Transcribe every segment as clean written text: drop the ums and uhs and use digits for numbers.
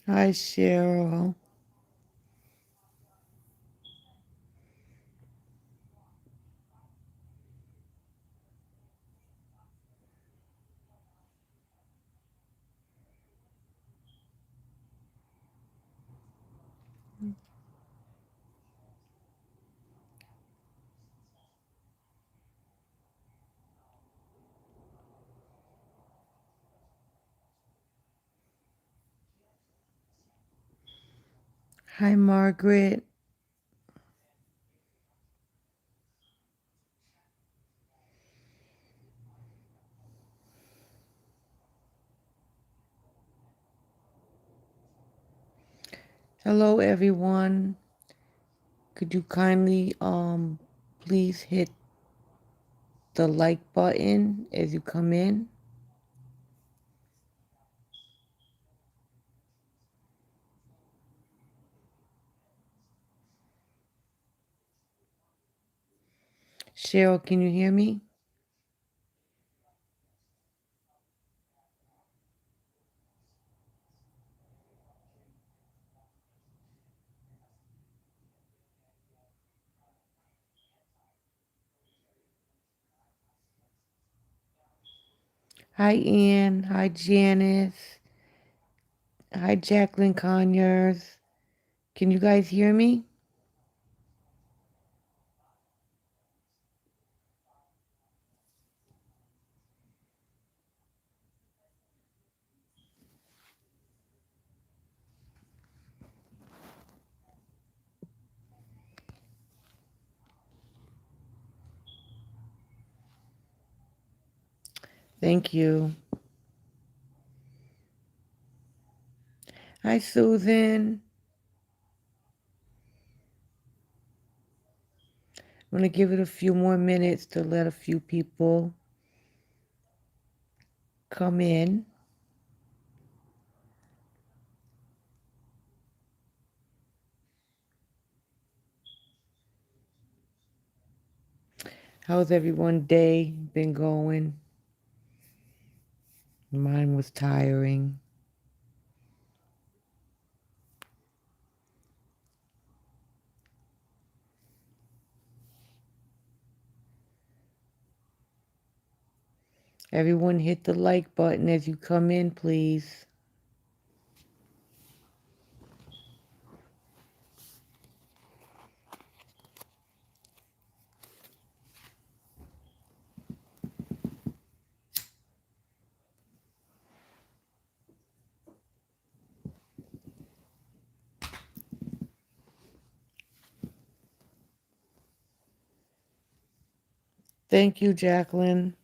Hi, Cheryl. Hi, Margaret. Hello, everyone. Could you kindly please hit the like button as you come in? Cheryl, can you hear me? Hi, Ann. Hi, Janice. Hi, Jacqueline Conyers. Can you guys hear me? Thank you. Hi, Susan. I'm going to give it a few more minutes to let a few people come in. How's everyone's day been going? Mine was tiring. Everyone hit the like button as you come in, please. Thank you, Jacqueline.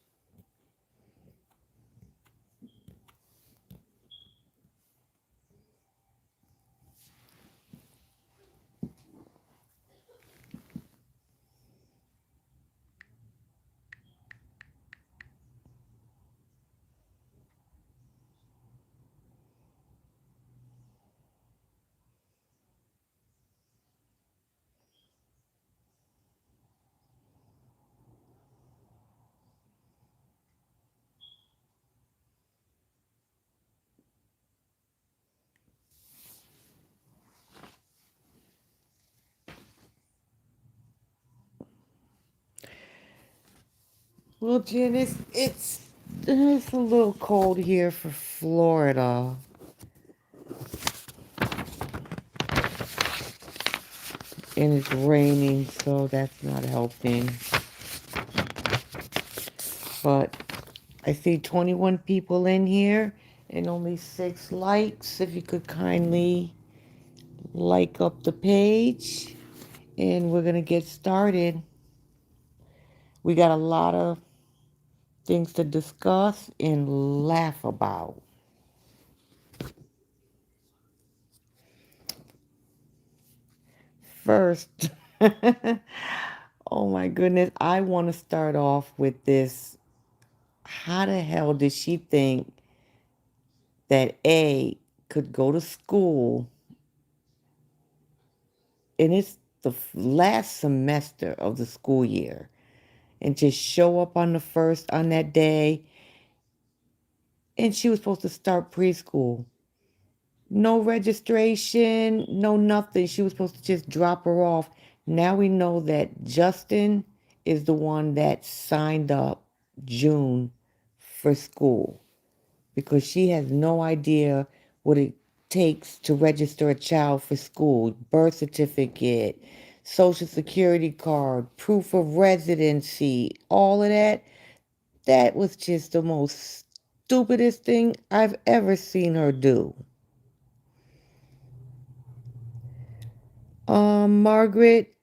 Well, Janice, it's a little cold here for Florida, and it's raining, so that's not helping. But I see 21 people in here and only 6 likes. If you could kindly like up the page, and we're gonna get started. We got a lot of things to discuss and laugh about. First, oh my goodness, I want to start off with this. How the hell did she think that A could go to school and it's the last semester of the school year and just show up on the first on that day, and she was supposed to start preschool? No registration, no nothing. She was supposed to just drop her off. Now we know that Justin is the one that signed up June for school because she has no idea what it takes to register a child for school. Birth certificate, social security card, proof of residency, all of that. That was just the most stupidest thing I've ever seen her do. Margaret,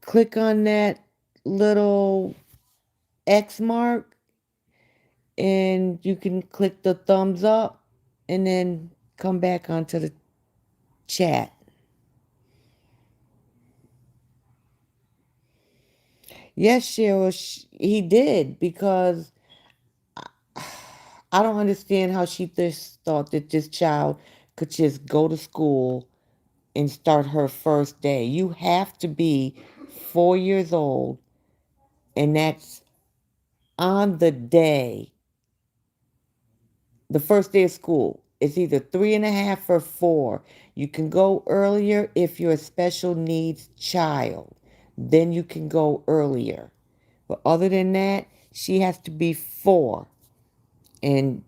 click on that little X mark and you can click the thumbs up and then come back onto the chat. Yes, Cheryl, he did because I don't understand how she just thought that this child could just go to school and start her first day. You have to be 4 years old, and that's on the day, the first day of school. It's either 3.5 or 4. You can go earlier if you're a special needs child. Then you can go earlier. But other than that, she has to be 4. And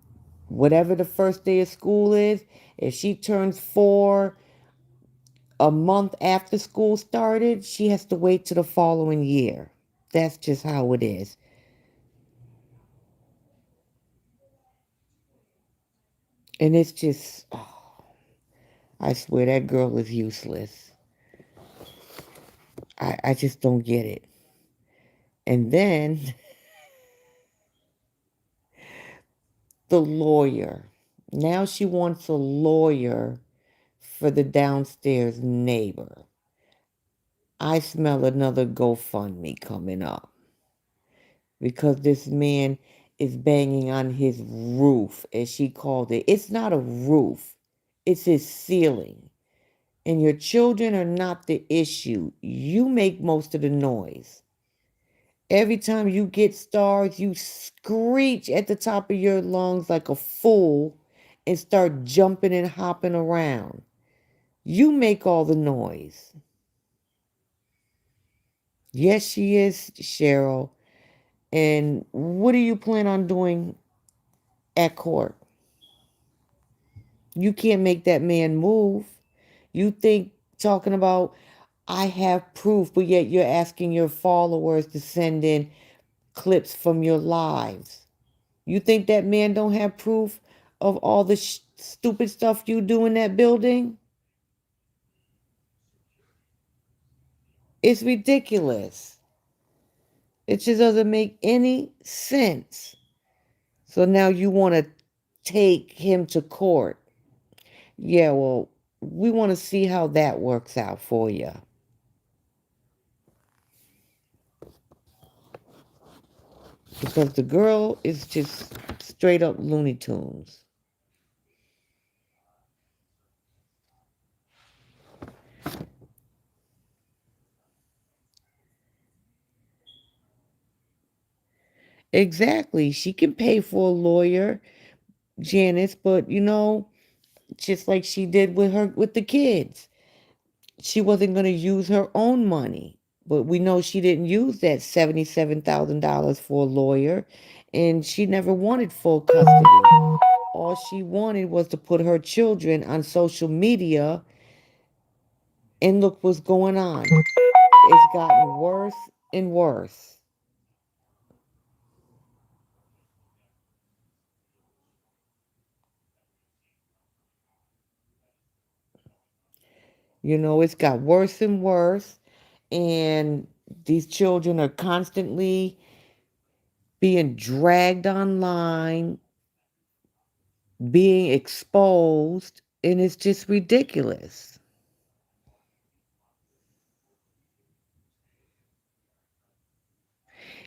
whatever the first day of school is, if she turns 4 a month after school started, she has to wait till the following year. That's just how it is. And it's just, oh, I swear that girl is useless. I just don't get it. And then the lawyer. Now she wants a lawyer for the downstairs neighbor. I smell another GoFundMe coming up because this man is banging on his roof, as she called it. It's not a roof, it's his ceiling. And your children are not the issue. You make most of the noise. Every time you get stars, you screech at the top of your lungs like a fool and start jumping and hopping around. You make all the noise. Yes, she is, Cheryl. And what do you plan on doing at court? You can't make that man move. You think talking about, I have proof, but yet you're asking your followers to send in clips from your lives. You think that man don't have proof of all the stupid stuff you do in that building? It's ridiculous. It just doesn't make any sense. So now you want to take him to court. Yeah, well, we want to see how that works out for you. Because the girl is just straight up Looney Tunes. Exactly. She can pay for a lawyer, Janice, but just like she did with the kids. She wasn't going to use her own money. But we know she didn't use that $77,000 for a lawyer, and she never wanted full custody. All she wanted was to put her children on social media, and look what's going on. It's gotten worse and worse. It's got worse and worse, and these children are constantly being dragged online, being exposed, and it's just ridiculous.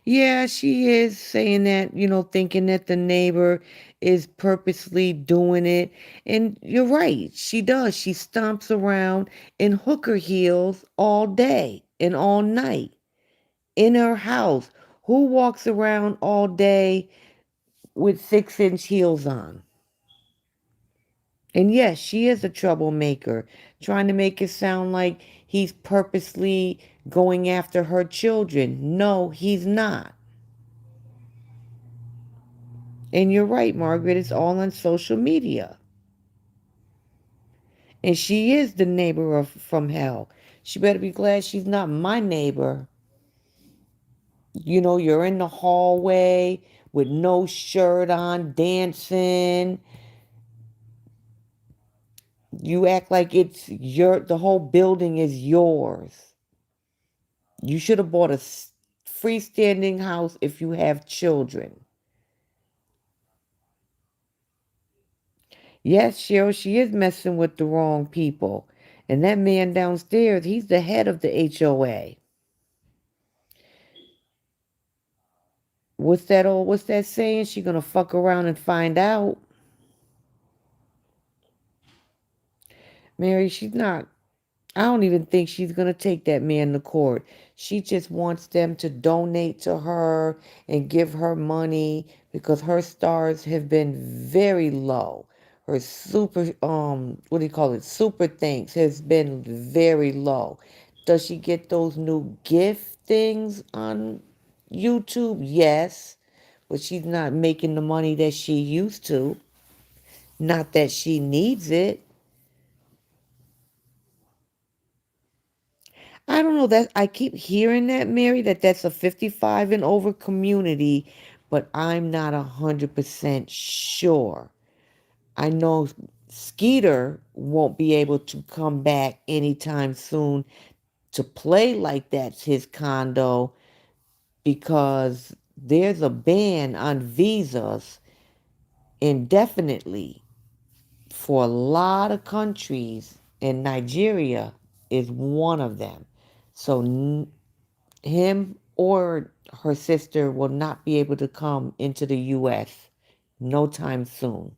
Yeah, she is saying that, thinking that the neighbor is purposely doing it. And you're right, she does. She stomps around in hooker heels all day and all night in her house. Who walks around all day with 6-inch heels on? And yes, she is a troublemaker, trying to make it sound like he's purposely going after her children. No, he's not. And you're right, Margaret, it's all on social media. And she is the neighbor from hell. She better be glad she's not my neighbor. You're in the hallway with no shirt on, dancing. You act like the whole building is yours. You should have bought a freestanding house if you have children. Yes, Cheryl, she is messing with the wrong people. And that man downstairs, he's the head of the HOA. What's that saying? She gonna fuck around and find out. Mary, she's not. I don't even think she's going to take that man to court. She just wants them to donate to her and give her money because her stars have been very low. Her what do you call it? Super thanks has been very low. Does she get those new gift things on YouTube? Yes, but she's not making the money that she used to. Not that she needs it. I don't know that I keep hearing that, Mary, that's a 55 and over community, but I'm not 100% sure. I know Skeeter won't be able to come back anytime soon to play like that's his condo because there's a ban on visas indefinitely for a lot of countries, and Nigeria is one of them. So him or her sister will not be able to come into the U.S. no time soon.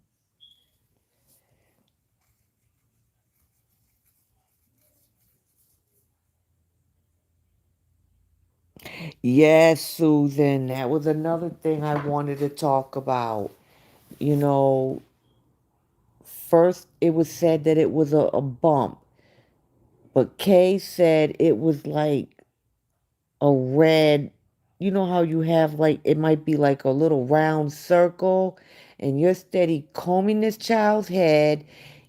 Yes, Susan, that was another thing I wanted to talk about. You know, first it was said that it was a bump, but Kay said it was like a red, you know how you have like, it might be like a little round circle, and you're steady combing this child's head.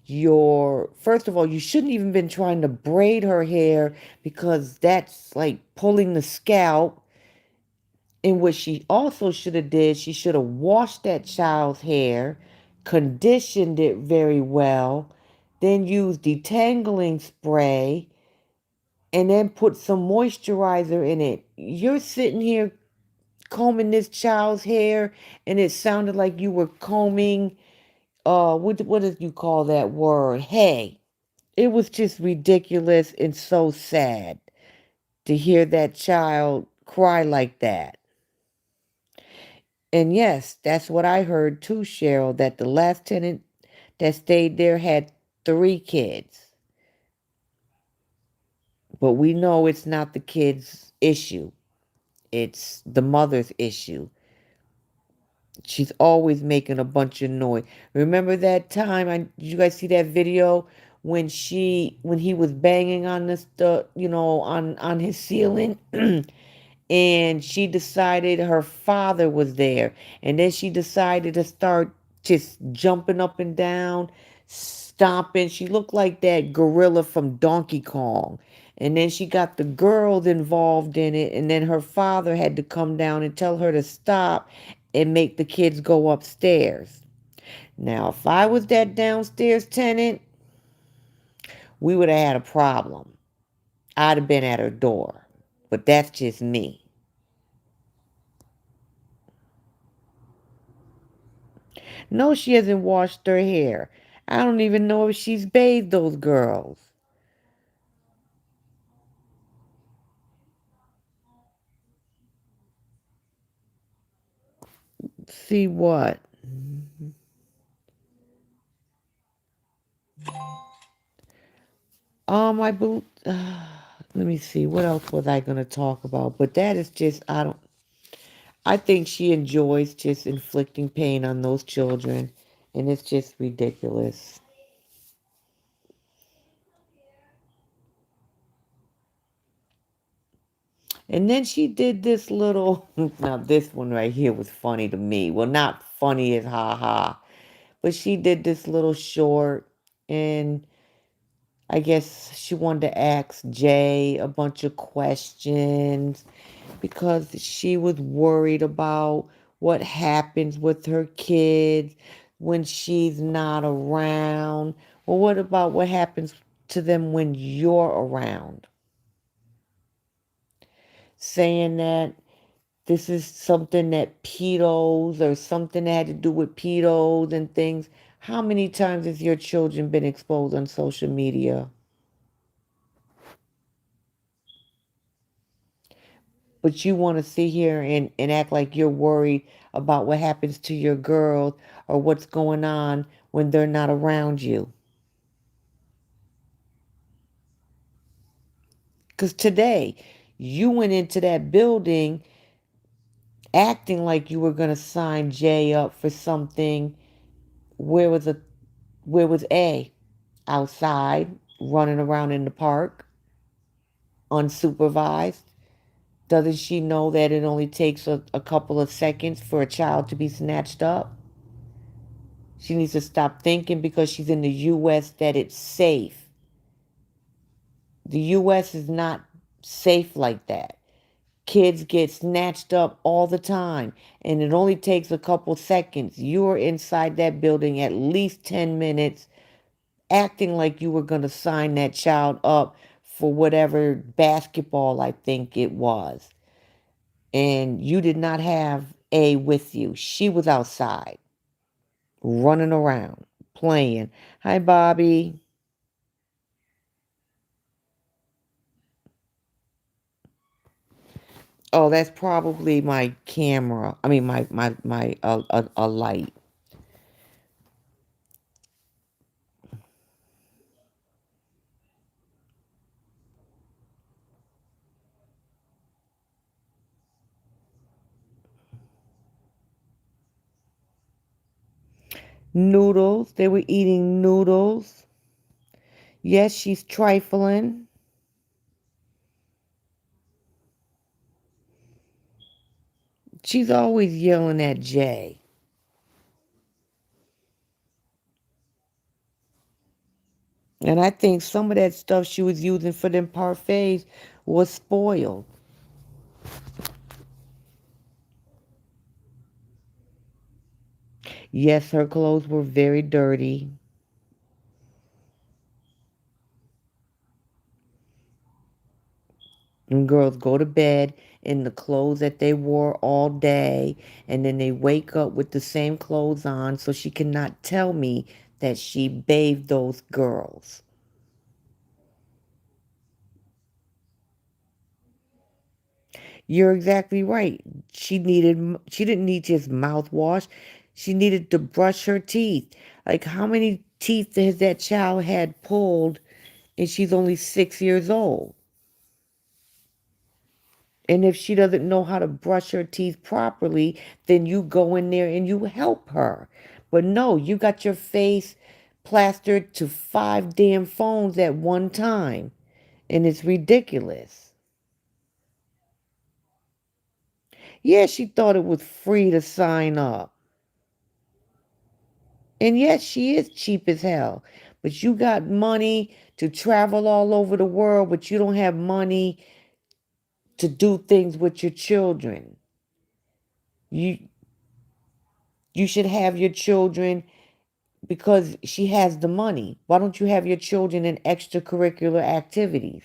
First of all, you shouldn't even been trying to braid her hair because that's like pulling the scalp. And what she also should have did, she should have washed that child's hair, conditioned it very well, then used detangling spray, and then put some moisturizer in it. You're sitting here combing this child's hair, and it sounded like you were combing, what did you call that word? Hay. It was just ridiculous and so sad to hear that child cry like that. And yes, that's what I heard too, Cheryl, that the last tenant that stayed there had 3 kids. But we know it's not the kids' issue, it's the mother's issue. She's always making a bunch of noise. Remember that time? Did you guys see that video when he was banging on on his ceiling, and she decided her father was there, and then she decided to start just jumping up and down, stomping. She looked like that gorilla from Donkey Kong. And then she got the girls involved in it, and then her father had to come down and tell her to stop and make the kids go upstairs. Now, if I was that downstairs tenant, we would have had a problem. I'd have been at her door. But that's just me. No, she hasn't washed her hair. I don't even know if she's bathed those girls. See what? I believe. Let me see. What else was I gonna talk about? But that is just. I don't. I think she enjoys just inflicting pain on those children, and it's just ridiculous. And then she did this little, now this one right here was funny to me. Well, not funny as ha ha, but she did this little short, and I guess she wanted to ask Jay a bunch of questions because she was worried about what happens with her kids when she's not around. Well, what about what happens to them when you're around? Saying that this is something that pedos or something that had to do with pedos and things. How many times has your children been exposed on social media? But you want to sit here and act like you're worried about what happens to your girls or what's going on when they're not around you. Because today, you went into that building acting like you were going to sign Jay up for something. Where was a where was A? Outside, running around in the park, unsupervised. Doesn't she know that it only takes a couple of seconds for a child to be snatched up? She needs to stop thinking because she's in the U.S. that it's safe. The U.S. is not safe like that. Kids get snatched up all the time, and it only takes a couple seconds. You are inside that building at least 10 minutes, acting like you were going to sign that child up for whatever basketball I think it was. And you did not have A with you. She was outside, running around, playing. Hi, Bobby. Oh, that's probably my camera. I mean, my light. Noodles. They were eating noodles. Yes, she's trifling. She's always yelling at Jay. And I think some of that stuff she was using for them parfaits was spoiled. Yes, her clothes were very dirty. And girls go to bed in the clothes that they wore all day, and then they wake up with the same clothes on, so she cannot tell me that she bathed those girls. You're exactly right. She didn't need just mouthwash. She needed to brush her teeth. Like how many teeth has that child had pulled and she's only 6 years old? And if she doesn't know how to brush her teeth properly, then you go in there and you help her. But no, you got your face plastered to five damn phones at one time. And it's ridiculous. Yeah, she thought it was free to sign up. And yes, she is cheap as hell. But you got money to travel all over the world, but you don't have money to do things with your children. You you should have your children because she has the money. Why don't you have your children in extracurricular activities?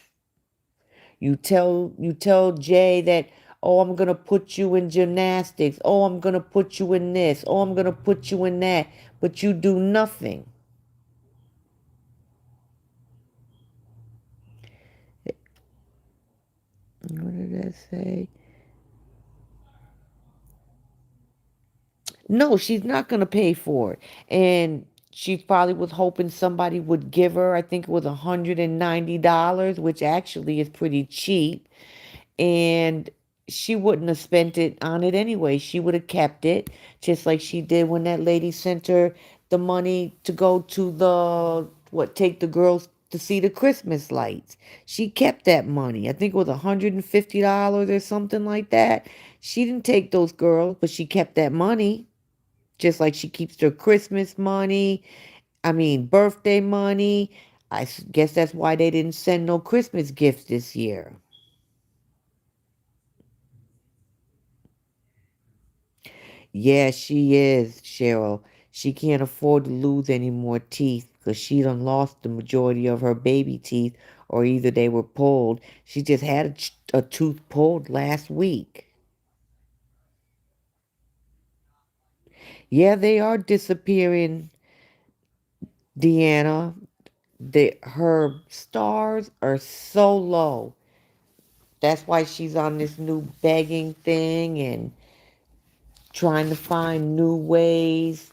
You tell Jay that, oh, I'm gonna put you in gymnastics. Oh, I'm gonna put you in this. Oh, I'm gonna put you in that. But you do nothing. What did I say? No, she's not going to pay for it. And she probably was hoping somebody would give her, I think it was $190, which actually is pretty cheap. And she wouldn't have spent it on it anyway. She would have kept it, just like she did when that lady sent her the money to go to the, what, take the girls to see the Christmas lights. She kept that money. I think it was $150 or something like that. She didn't take those girls, but she kept that money. Just like she keeps their Christmas money. I mean, birthday money. Guess that's why they didn't send no Christmas gifts this year. Yeah, she is, Cheryl. She can't afford to lose any more teeth because she done lost the majority of her baby teeth, or either they were pulled. She just had a tooth pulled last week. Yeah, they are disappearing, Deanna. Her stars are so low. That's why she's on this new begging thing and trying to find new ways,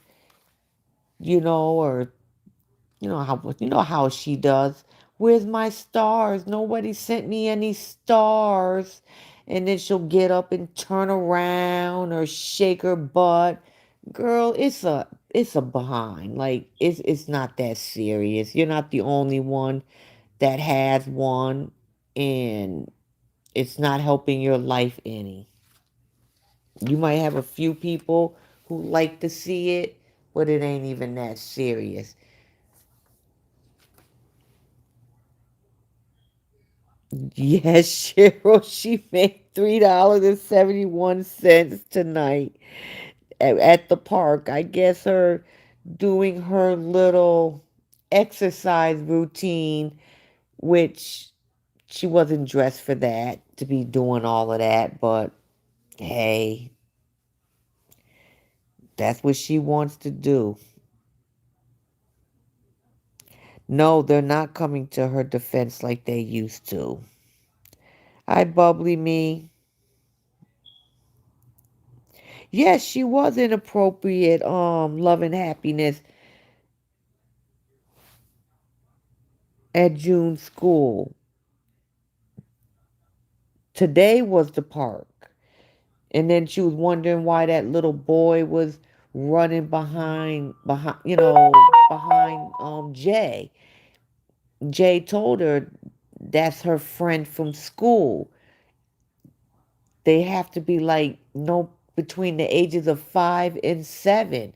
or you know how she does. Where's my stars? Nobody sent me any stars. And then she'll get up and turn around or shake her butt. Girl, it's a behind. Like it's not that serious. You're not the only one that has one, and it's not helping your life any. You might have a few people who like to see it, but it ain't even that serious. Yes, Cheryl, she made $3.71 tonight at the park. I guess her doing her little exercise routine, which she wasn't dressed for that, to be doing all of that, but hey, that's what she wants to do. No, they're not coming to her defense like they used to. Hi, bubbly me. Yes, she was inappropriate, love and happiness at June's school. Today was the park. And then she was wondering why that little boy was running behind Jay. Jay told her that's her friend from school. They have to be like no between the ages of 5 and 7.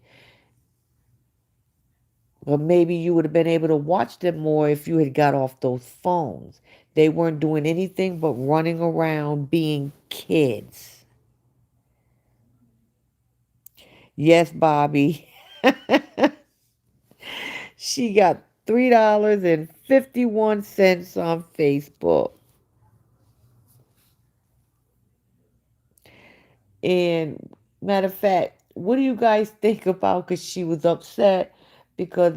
Or maybe you would have been able to watch them more if you had got off those phones. They weren't doing anything but running around being kids. Yes, Bobby. She got $3.51 on Facebook. And matter of fact, what do you guys think about? Because she was upset because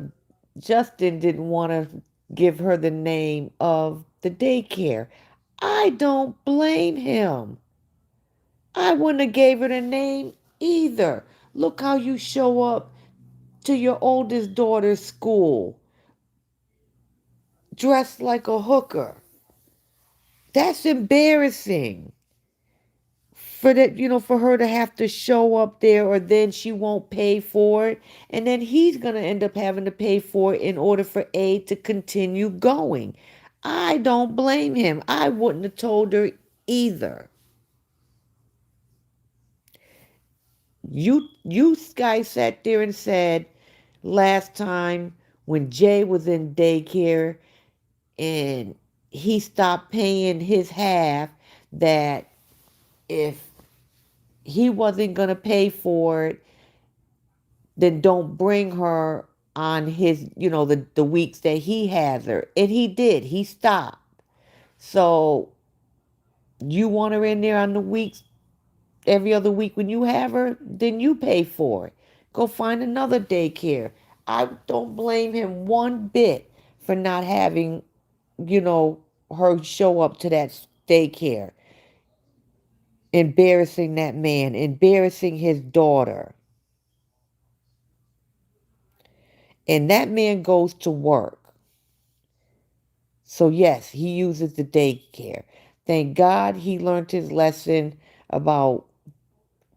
Justin didn't want to give her the name of the daycare. I don't blame him. I wouldn't have gave her the name either. Look how you show up to your oldest daughter's school dressed like a hooker. That's embarrassing. For her to have to show up there, or then she won't pay for it, and then he's going to end up having to pay for it in order for A to continue going. I don't blame him. I wouldn't have told her either. You guys sat there and said last time when Jay was in daycare and he stopped paying his half, that if he wasn't going to pay for it, then don't bring her on his, the weeks that he has her. And he did. He stopped. So you want her in there on the weeks, every other week when you have her, then you pay for it. Go find another daycare. I don't blame him one bit for not having, you know, her show up to that daycare. Embarrassing that man, embarrassing his daughter. And that man goes to work. So, yes, he uses the daycare. Thank God he learned his lesson about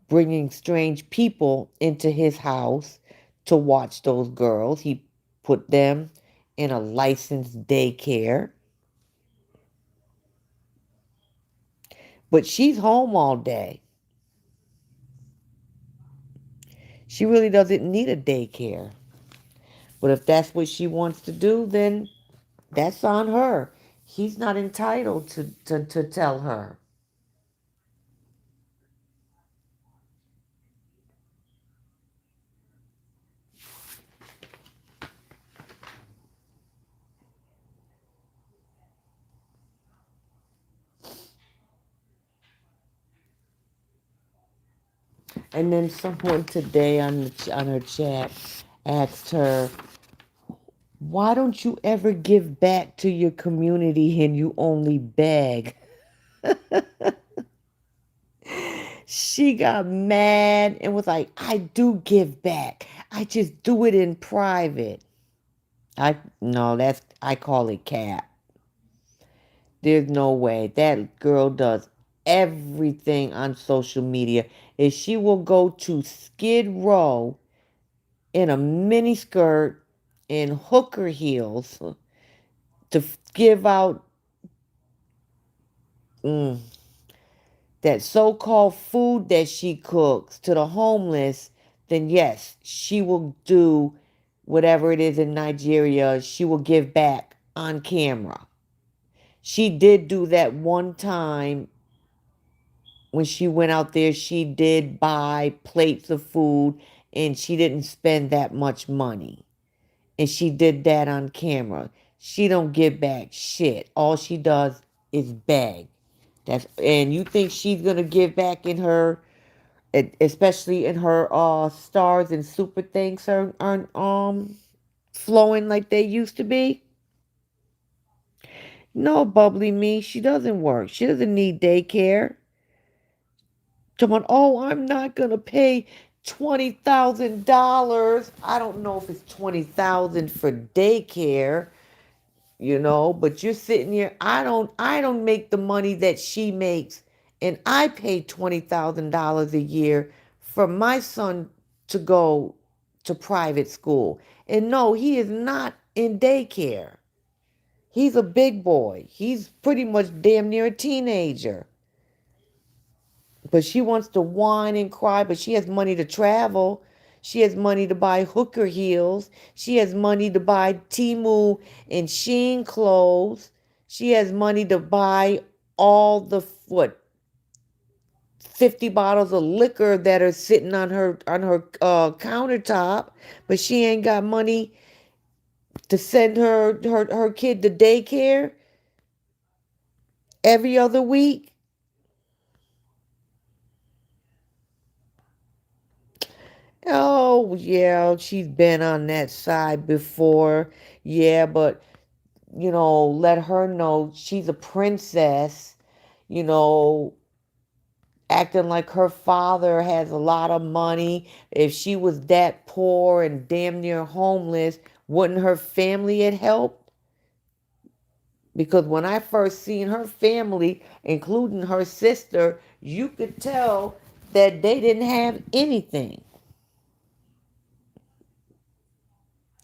bringing strange people into his house to watch those girls. He put them in a licensed daycare, but she's home all day. She really doesn't need a daycare. But if that's what she wants to do, then that's on her. He's not entitled to tell her. And then someone today on her chat asked her, "Why don't you ever give back to your community and you only beg?" She got mad and was like, "I do give back. I just do it in private." I no, that's I call it cap. There's no way. That girl does everything on social media. If she will go to Skid Row in a mini skirt and hooker heels to give out mm, that so-called food that she cooks to the homeless, then yes, she will do whatever it is in Nigeria. She will give back on camera. She did do that one time when she went out there. She did buy plates of food and she didn't spend that much money. And she did that on camera. She don't give back shit. All she does is beg. And you think she's gonna give back in her, especially in her stars and super things aren't flowing like they used to be? No, bubbly me. She doesn't work. She doesn't need daycare. Come on, oh, I'm not gonna pay $20,000. I don't know if it's 20,000 for daycare, but you're sitting here. I don't make the money that she makes, and I pay $20,000 a year for my son to go to private school. And no, he is not in daycare. He's a big boy. He's pretty much damn near a teenager. But she wants to whine and cry, but she has money to travel. She has money to buy hooker heels. She has money to buy Timu and Sheen clothes. She has money to buy all the 50 bottles of liquor that are sitting on her countertop, but she ain't got money to send her kid to daycare every other week. Oh, yeah, she's been on that side before. Yeah, but, let her know she's a princess, you know, acting like her father has a lot of money. If she was that poor and damn near homeless, wouldn't her family have helped? Because when I first seen her family, including her sister, you could tell that they didn't have anything.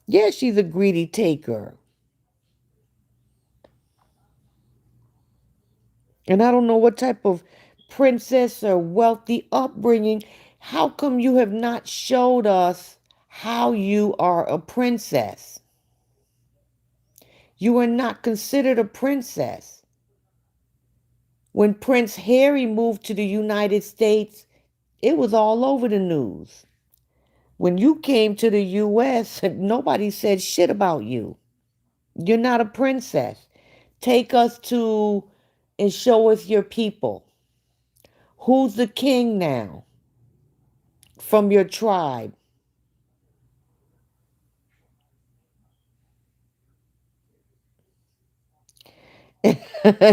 Yeah, she's a greedy taker. And I don't know what type of princess or wealthy upbringing. How come you have not showed us how you are a princess? You are not considered a princess. When Prince Harry moved to the United States, it was all over the news. When you came to the US, nobody said shit about you. You're not a princess. Take us to and show us your people. Who's the king now from your tribe?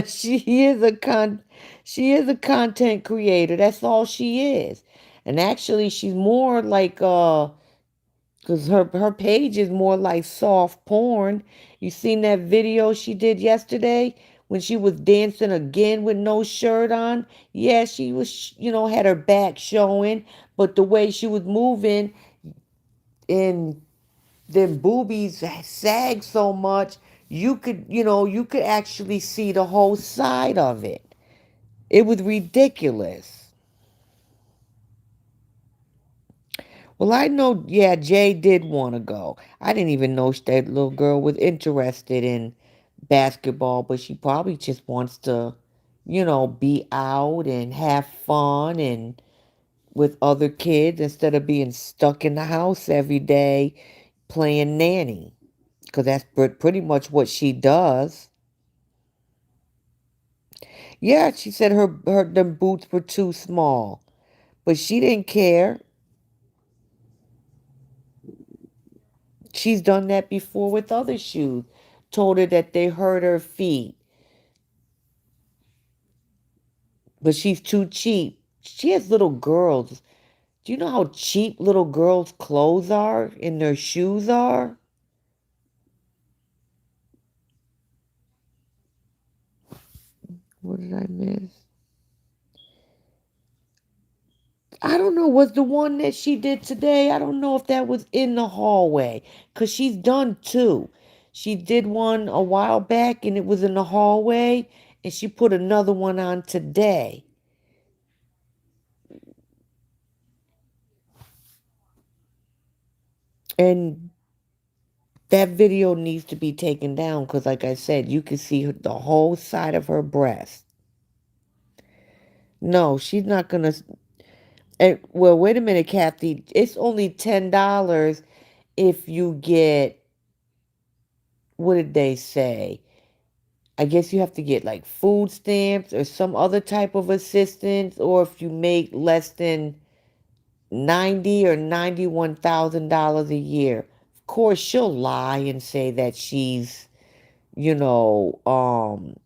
she is a con she is a content creator. That's all she is. And actually she's more like because her page is more like soft porn. You seen that video she did yesterday when she was dancing again with no shirt on? Yeah, she was, had her back showing, but the way she was moving and Them boobies sag so much, you could actually see the whole side of it. It was ridiculous. Well, I know, yeah, Jay did want to go. I didn't even know that little girl was interested in basketball, but she probably just wants to, be out and have fun and with other kids instead of being stuck in the house every day playing nanny. Because that's pretty much what she does. Yeah, she said her them boots were too small, but she didn't care. She's done that before with other shoes. Told her that they hurt her feet, but she's too cheap. She has little girls. Do you know how cheap little girls' clothes are and their shoes are? What did I miss? I don't know. Was the one that she did today? I don't know if that was in the hallway because she's done two. She did one a while back and it was in the hallway, and she put another one on today. And that video needs to be taken down because, like I said, you can see the whole side of her breast. No, she's not gonna. Well, wait a minute, Kathy. It's only $10 if you get. What did they say? I guess you have to get like food stamps or some other type of assistance, or if you make less than 90 or $91,000 a year. Of course, she'll lie and say that she's, you know, um,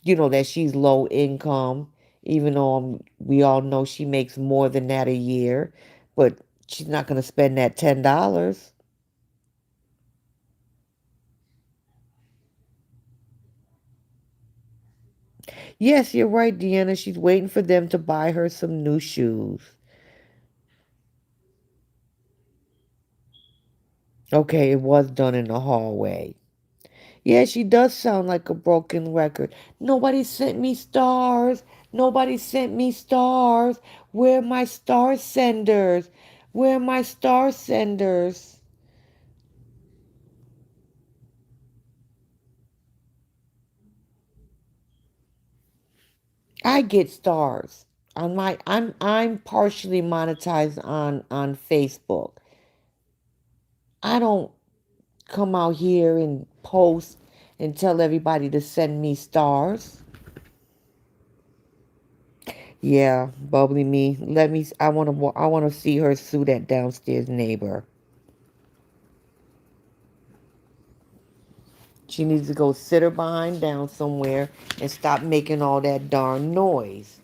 that she's low income, even though we all know she makes more than that a year. But she's not going to spend that $10. Yes, you're right, Deanna. She's waiting for them to buy her some new shoes. Okay, it was done in the hallway. Yeah, she does sound like a broken record. Nobody sent me stars. Nobody sent me stars. Where are my star senders? Where are my star senders? I get stars on my. I'm partially monetized on Facebook. I don't come out here and post and tell everybody to send me stars. Yeah, bubbly me. Let me. I want to. I want to see her sue that downstairs neighbor. She needs to go sit her behind down somewhere and stop making all that darn noise.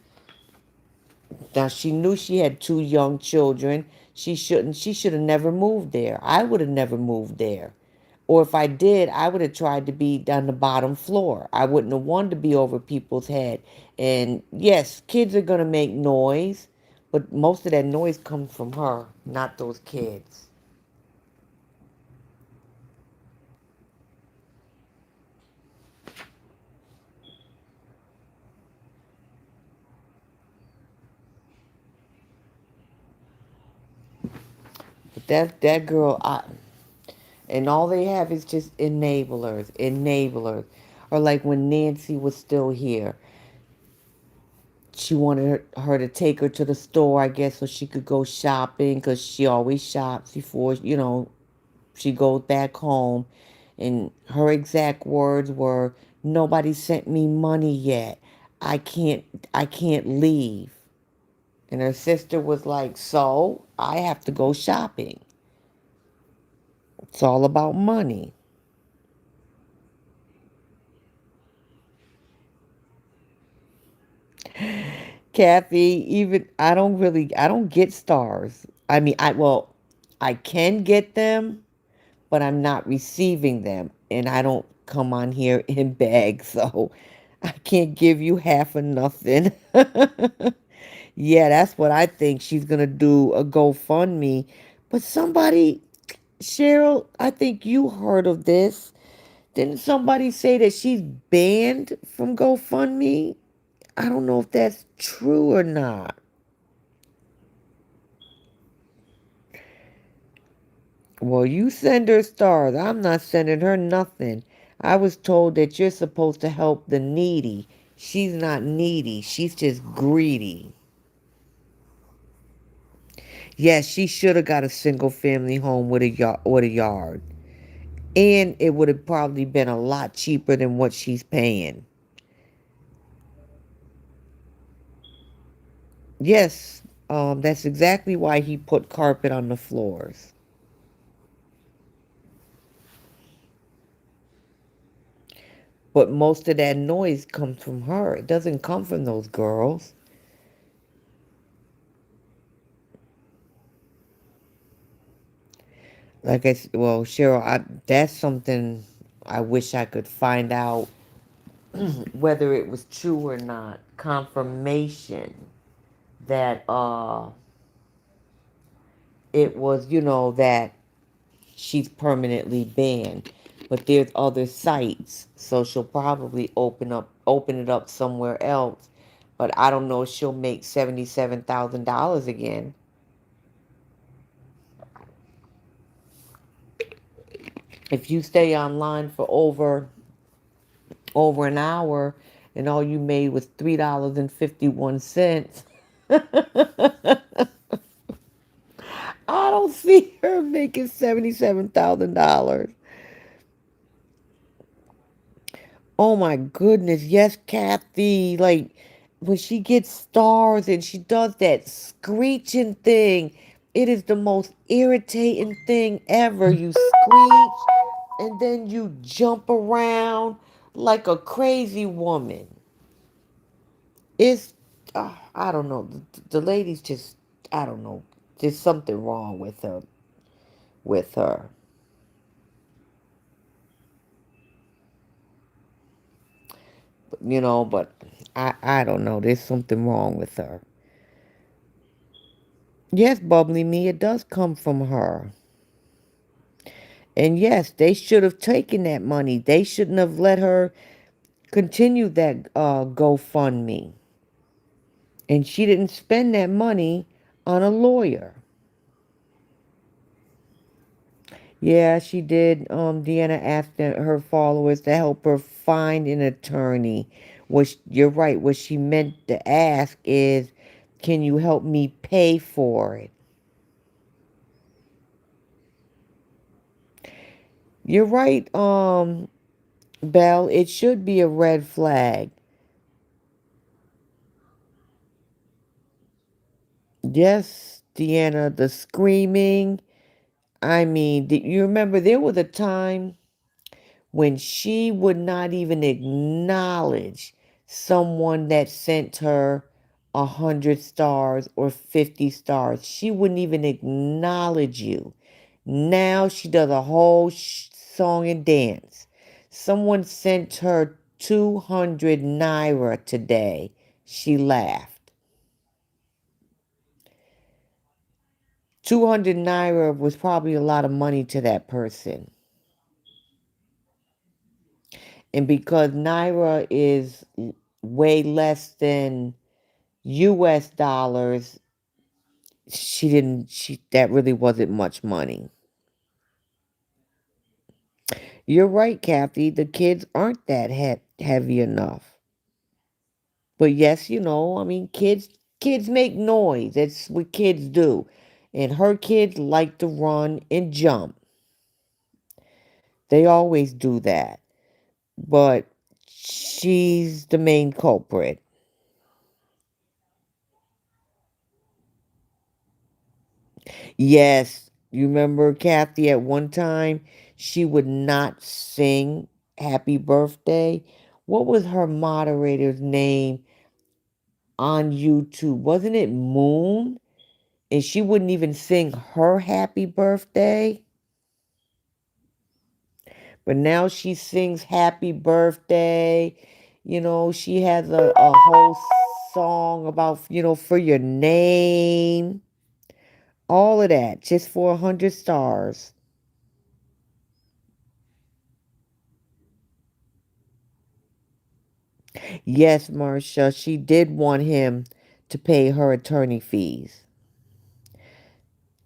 Now she knew she had two young children. She should have never moved there. I would have never moved there. Or if I did, I would have tried to be on the bottom floor. I wouldn't have wanted to be over people's head. And yes, kids are gonna make noise, but most of that noise comes from her, not those kids. But that girl, and all they have is just enablers, enablers. Or like when Nancy was still here, she wanted her to take her to the store, I guess, so she could go shopping because she always shops before, she goes back home. And her exact words were, "Nobody sent me money yet. I can't, I can't leave." And her sister was like, "So I have to go shopping. It's all about money." Kathy, even I don't get stars. I mean, I can get them, but I'm not receiving them. And I don't come on here in bags, so I can't give you half of nothing. Yeah, that's what I think. She's gonna do a GoFundMe. But somebody, Cheryl, I think you heard of this. Didn't somebody say that she's banned from GoFundMe? I don't know if that's true or not. Well, you send her stars. I'm not sending her nothing. I was told that you're supposed to help the needy. She's not needy. She's just greedy. Yes, she should have got a single family home with a yard. And it would have probably been a lot cheaper than what she's paying. Yes, that's exactly why he put carpet on the floors. But most of that noise comes from her. It doesn't come from those girls. Well, Cheryl, that's something I wish I could find out whether it was true or not. Confirmation that it was, that she's permanently banned. But there's other sites, so she'll probably open it up somewhere else. But I don't know if she'll make $77,000 again. If you stay online for over an hour and all you made was $3.51, I don't see her making $77,000. Oh my goodness, yes, Kathy. Like when she gets stars and she does that screeching thing, it is the most irritating thing ever. You screech and then you jump around like a crazy woman. It's, I don't know. The lady's just, I don't know. There's something wrong with her. With her. But I don't know. There's something wrong with her. Yes, Bubbly Me, it does come from her. And yes, they should have taken that money. They shouldn't have let her continue that GoFundMe. And she didn't spend that money on a lawyer. Yeah, she did. Deanna asked her followers to help her find an attorney. Which you're right. What she meant to ask is, can you help me pay for it? You're right, Belle. It should be a red flag. Yes, Deanna, the screaming. I mean, you remember there was a time when she would not even acknowledge someone that sent her 100 stars or 50 stars. She wouldn't even acknowledge you. Now she does a whole song and dance. Someone sent her 200 naira today. She laughed. 200 naira was probably a lot of money to that person. And because naira is way less than US dollars, that really wasn't much money. You're right, Kathy. The kids aren't that heavy enough. But yes, I mean, kids make noise. That's what kids do. And her kids like to run and jump. They always do that. But she's the main culprit. Yes, you remember Kathy at one time, she would not sing happy birthday. What was her moderator's name on YouTube? Wasn't it Moon? And she wouldn't even sing her happy birthday. But now she sings happy birthday. She has a whole song about, for your name. All of that just for 100 stars. Yes, Marcia, she did want him to pay her attorney fees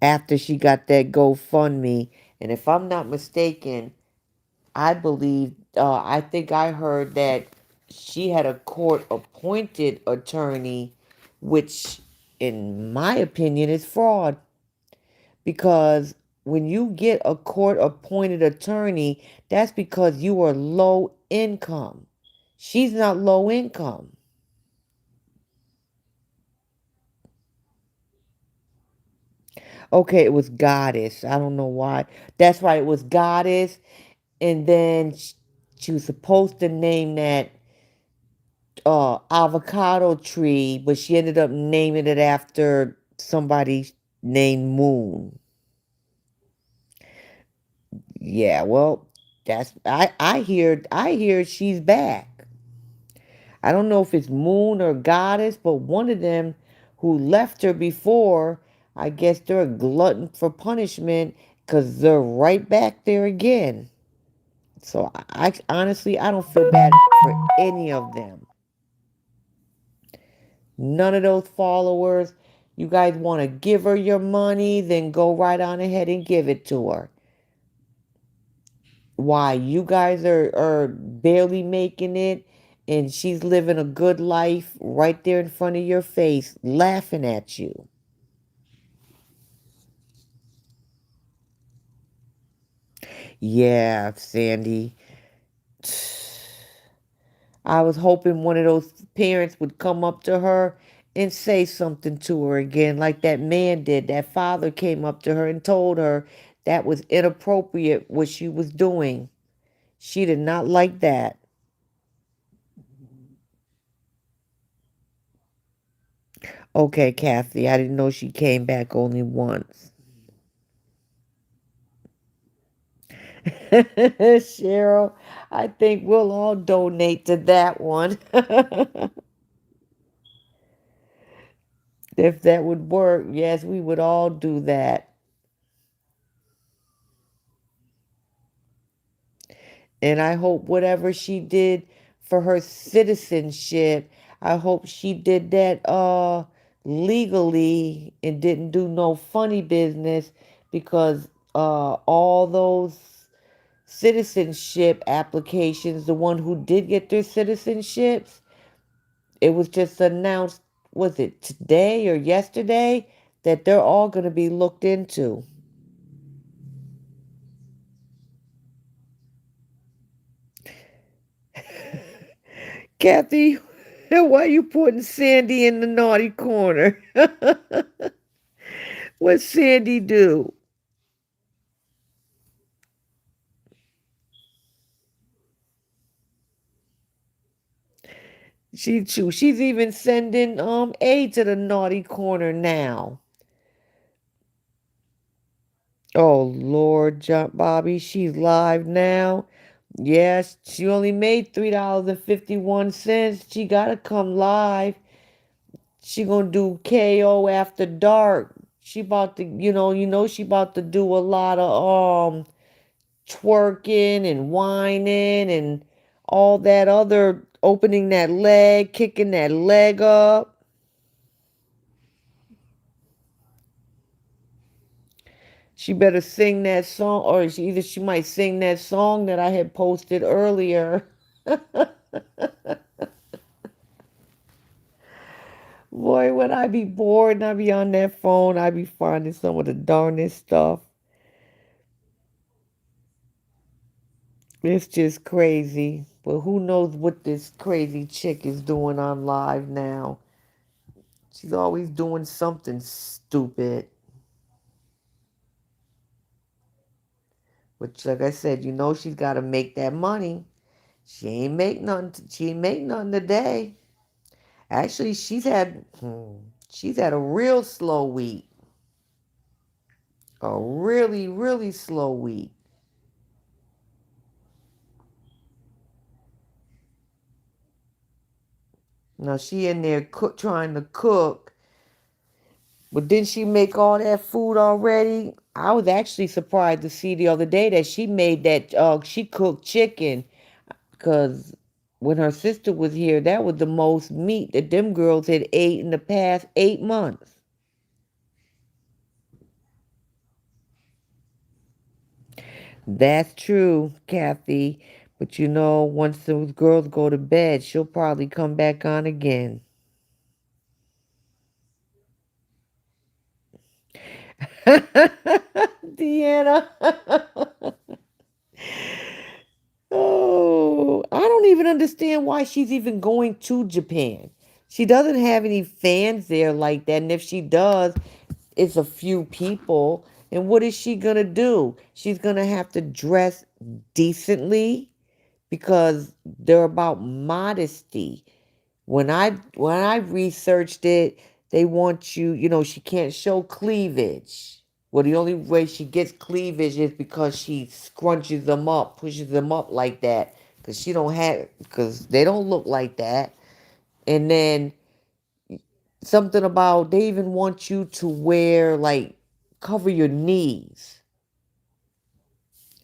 after she got that GoFundMe. And if I'm not mistaken, I think I heard that she had a court appointed attorney, which, in my opinion, is fraud. Because when you get a court appointed attorney, that's because you are low income. She's not low income. Okay, it was Goddess. I don't know why. That's right, it was Goddess. And then she was supposed to name that avocado tree, but she ended up naming it after somebody named Moon. Yeah, well, I hear she's back. I don't know if it's Moon or Goddess, but one of them who left her before, I guess they're a glutton for punishment because they're right back there again. So I honestly I don't feel bad for any of them. None of those followers. You guys want to give her your money, then go right on ahead and give it to her. Why? You guys are barely making it, and she's living a good life right there in front of your face, laughing at you. Yeah, Sandy. I was hoping one of those parents would come up to her and say something to her again, like that man did. That father came up to her and told her that was inappropriate what she was doing. She did not like that. Okay, Kathy, I didn't know she came back only once. Cheryl, I think we'll all donate to that one. If that would work, yes, we would all do that. And I hope whatever she did for her citizenship, I hope she did that legally and didn't do no funny business because all those citizenship applications, the one who did get their citizenships, it was just announced, was it today or yesterday, that they're all going to be looked into. Kathy, why are you putting Sandy in the naughty corner? What Sandy do? She's even sending aid to the naughty corner now. Oh Lord, John Bobby, she's live now. Yes, she only made $3.51. She gotta come live. She gonna do KO after dark. She about to, she about to do a lot of twerking and whining and all that other opening that leg, kicking that leg up. She better sing that song, or either she might sing that song that I had posted earlier. Boy, when I be bored and I be on that phone, I be finding some of the darndest stuff. It's just crazy. But who knows what this crazy chick is doing on live now? She's always doing something stupid. Which, like I said, she's got to make that money. She ain't make nothing today. Actually, she's had a real slow week. A really, really slow week. Now she in there trying to cook, but didn't she make all that food already? I was actually surprised to see the other day that she made that. She cooked chicken, cause when her sister was here, that was the most meat that them girls had ate in the past 8 months. That's true, Kathy. But you know, once those girls go to bed, she'll probably come back on again. Deanna. Oh, I don't even understand why she's even going to Japan. She doesn't have any fans there like that. And if she does, it's a few people. And what is she going to do? She's going to have to dress decently because they're about modesty. When I researched it, they want you, she can't show cleavage. Well, the only way she gets cleavage is because she scrunches them up, pushes them up like that, because they don't look like that. And then something about they even want you to wear like cover your knees.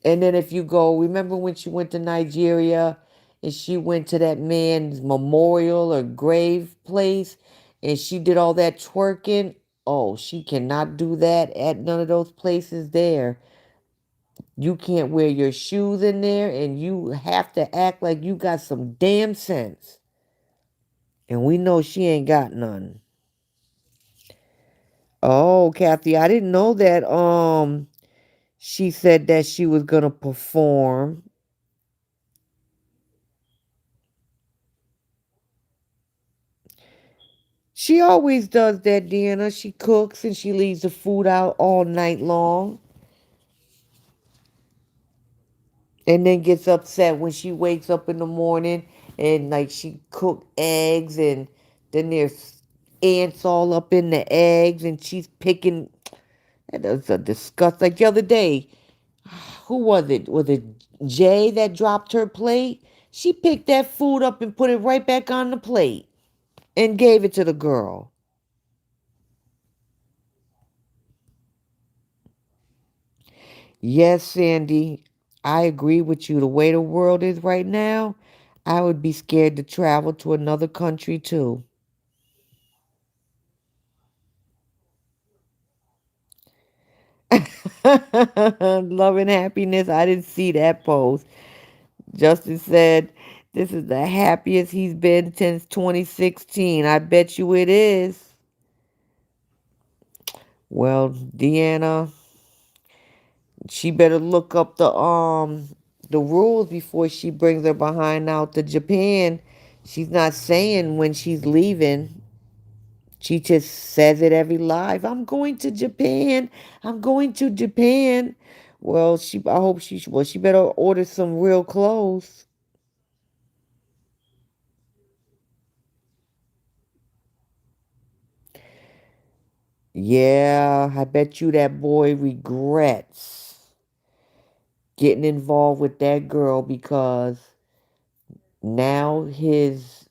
And then if you go, remember when she went to Nigeria and she went to that man's memorial or grave place and she did all that twerking? Oh, she cannot do that at none of those places there. You can't wear your shoes in there and you have to act like you got some damn sense. And we know she ain't got none. Oh, Kathy, I didn't know that she said that she was gonna perform. She always does that, Deanna. She cooks and she leaves the food out all night long and then gets upset when she wakes up in the morning and like she cooked eggs and then there's ants all up in the eggs and she's picking. That was a disgust. Like the other day, who was it? Was it Jay that dropped her plate? She picked that food up and put it right back on the plate and gave it to the girl. Yes, Sandy, I agree with you. The way the world is right now, I would be scared to travel to another country too. Love and happiness. I didn't see that post. Justin said, this is the happiest he's been since 2016. I bet you it is. Well, Deanna, she better look up the rules before she brings her behind out to Japan. She's not saying when she's leaving. She just says it every live. I'm going to Japan. I'm going to Japan. Well, I hope she better order some real clothes. Yeah, I bet you that boy regrets getting involved with that girl because now his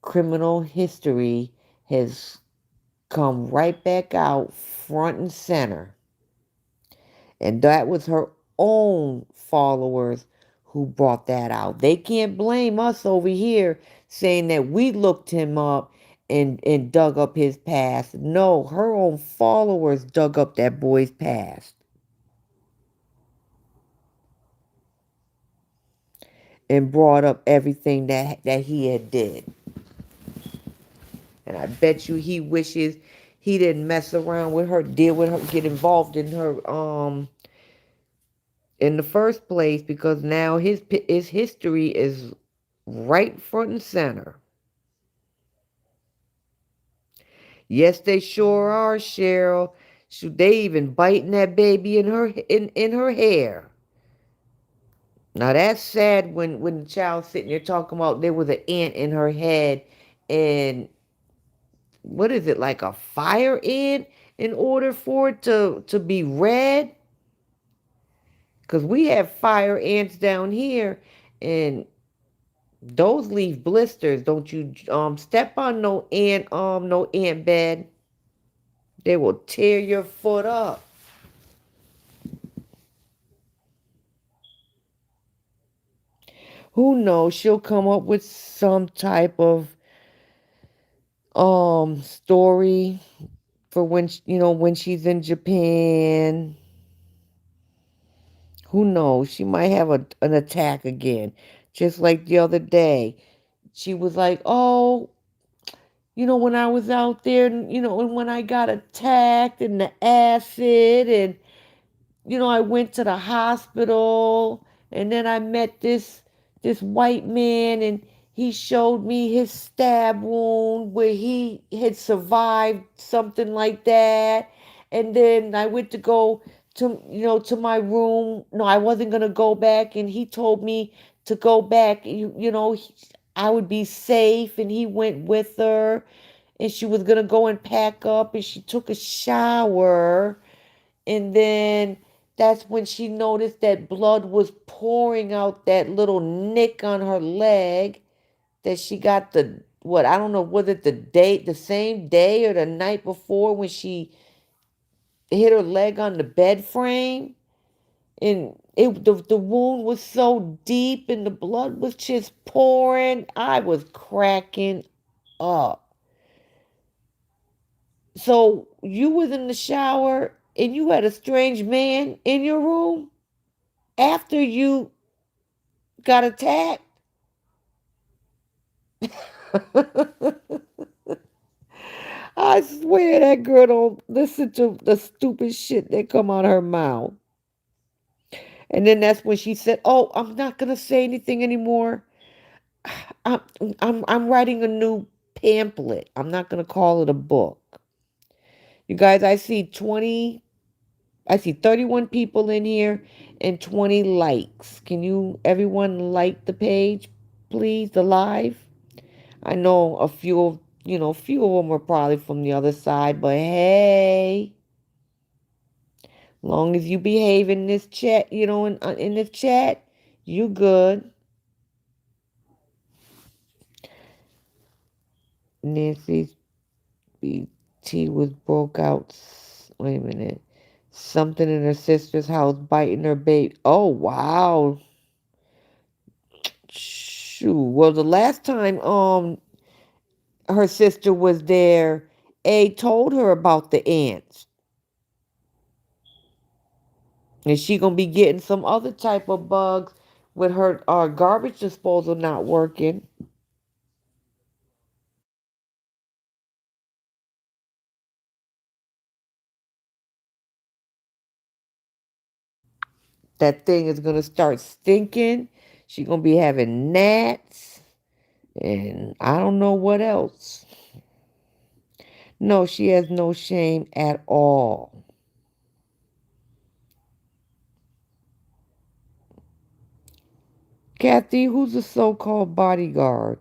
criminal history has come right back out front and center. And that was her own followers who brought that out. They can't blame us over here saying that we looked him up and dug up his past. No, her own followers dug up that boy's past and brought up everything that he had did. And I bet you he wishes he didn't mess around with her, deal with her, get involved in her in the first place because now his history is right front and center. Yes, they sure are, Cheryl. Shoot, they even biting that baby in her hair. Now that's sad when the child's sitting there talking about there was an ant in her head and what is it, like a fire ant in order for it to be red? Because we have fire ants down here and those leave blisters. Don't you step on no ant bed. They will tear your foot up. who knows? She'll come up with some type of story for when when she's in Japan. Who knows? She might have an attack again, just like the other day. She was like, "Oh, when I was out there, and when I got attacked and the acid, and I went to the hospital, and then I met this white man, and he showed me his stab wound where he had survived something like that. And then I went to go to my room. No, I wasn't gonna go back, and he told me to go back. I would be safe, and he went with her, and she was gonna go and pack up, and she took a shower, and then that's when she noticed that blood was pouring out that little nick on her leg that she got I don't know, was it the same day or the night before when she hit her leg on the bed frame? And the wound was so deep and the blood was just pouring. I was cracking up. So you was in the shower and you had a strange man in your room after you got attacked? I swear that girl don't listen to the stupid shit that come out of her mouth. And then that's when she said, "Oh, I'm not gonna say anything anymore. I'm I'm writing a new pamphlet. I'm not gonna call it a book." You guys, I see 31 people in here and 20 likes. Can you everyone like the page, please, the live? I know a few of them are probably from the other side, but hey, long as you behave in this chat, in this chat, you good. Nancy's BT was broke out. Wait a minute. Something in her sister's house biting her baby. Oh, wow. Shoo. Well, the last time her sister was there, A told her about the ants. And she gonna be getting some other type of bugs with her garbage disposal not working. That thing is gonna start stinking. She gonna be having gnats, and I don't know what else. No, she has no shame at all. Kathy, who's the so-called bodyguard?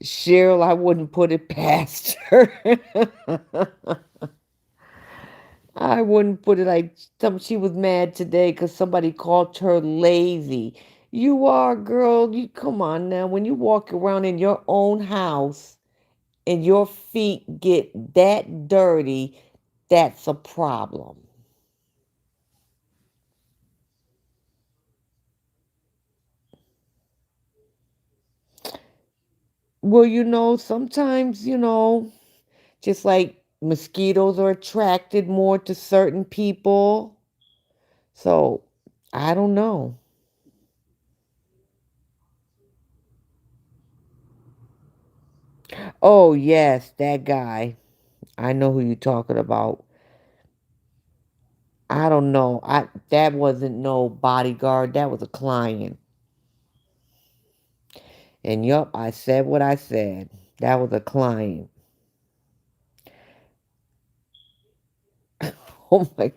Cheryl, I wouldn't put it past her. I wouldn't put it like she was mad today because somebody called her lazy. You are, girl. You come on now. When you walk around in your own house and your feet get that dirty, that's a problem. Well, sometimes, just like mosquitoes are attracted more to certain people. So I don't know. Oh, yes, that guy. I know who you're talking about. I don't know. That wasn't no bodyguard. That was a client. And yup, I said what I said. That was a client. Oh my.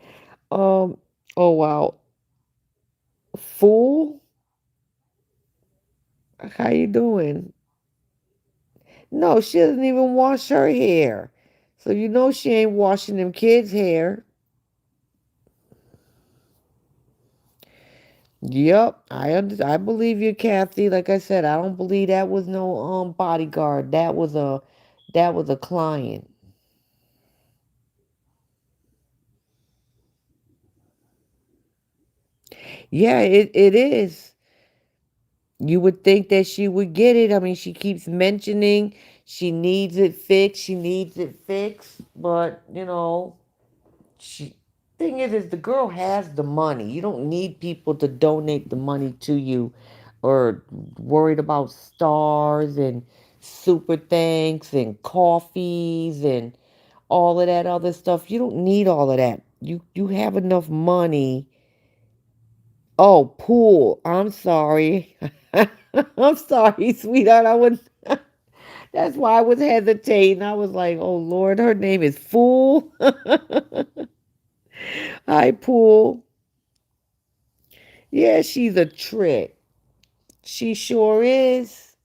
Um. Oh wow. Fool. How you doing? No, she doesn't even wash her hair. So she ain't washing them kids' hair. Yep, I believe you, Kathy. Like I said, I don't believe that was no bodyguard. That was a client. Yeah, it is. You would think that she would get it. I mean, she keeps mentioning she needs it fixed, she needs it fixed, but she thing is the girl has the money. You don't need people to donate the money to you or worried about stars and super thanks and coffees and all of that other stuff. You don't need all of that. You have enough money. Oh, pool. I'm sorry. I'm sorry, sweetheart. I was That's why I was hesitating. I was like, "Oh Lord, her name is Fool." Hi, Pool. Yeah, she's a trick. She sure is.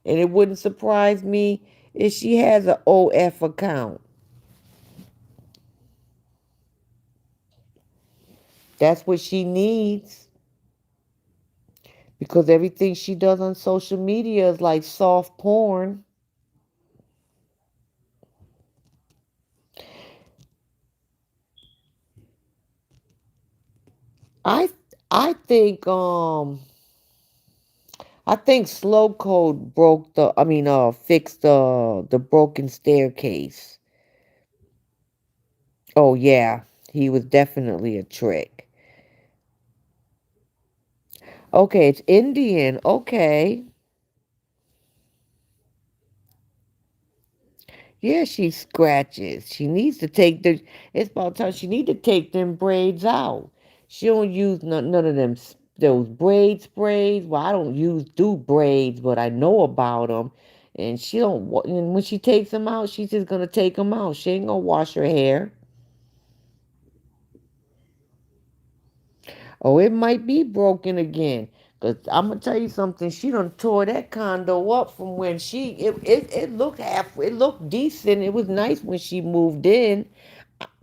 And it wouldn't surprise me if she has an OF account. That's what she needs because everything she does on social media is like soft porn. I I think I think Slow Code broke the I mean fixed the broken staircase. Oh yeah, he was definitely a trick. Okay, it's Indian. Okay. Yeah, she scratches. She needs to take the. It's about time she need to take them braids out. She don't use none of them those braid sprays. Well, I don't do braids, but I know about them. And she don't. And when she takes them out, she's just gonna take them out. She ain't gonna wash her hair. Oh, it might be broken again. Cause I'm gonna tell you something. She done tore that condo up from when it looked it looked decent. It was nice when she moved in.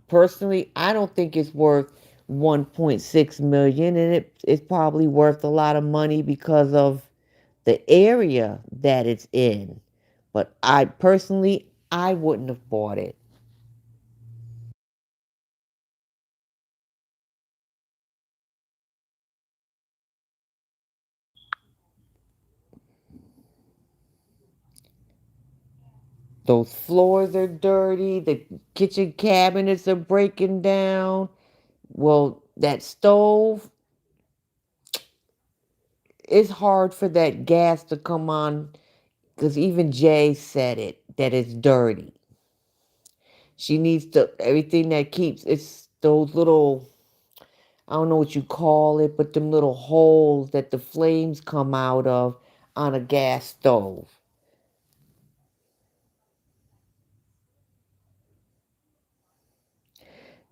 Personally, I don't think it's worth 1.6 million, and it's probably worth a lot of money because of the area that it's in. But I personally, I wouldn't have bought it. Those floors are dirty. The kitchen cabinets are breaking down. Well, that stove, it's hard for that gas to come on because even Jay said it that it's dirty. She needs to everything that keeps it's those little I don't know what you call it, but them little holes that the flames come out of on a gas stove.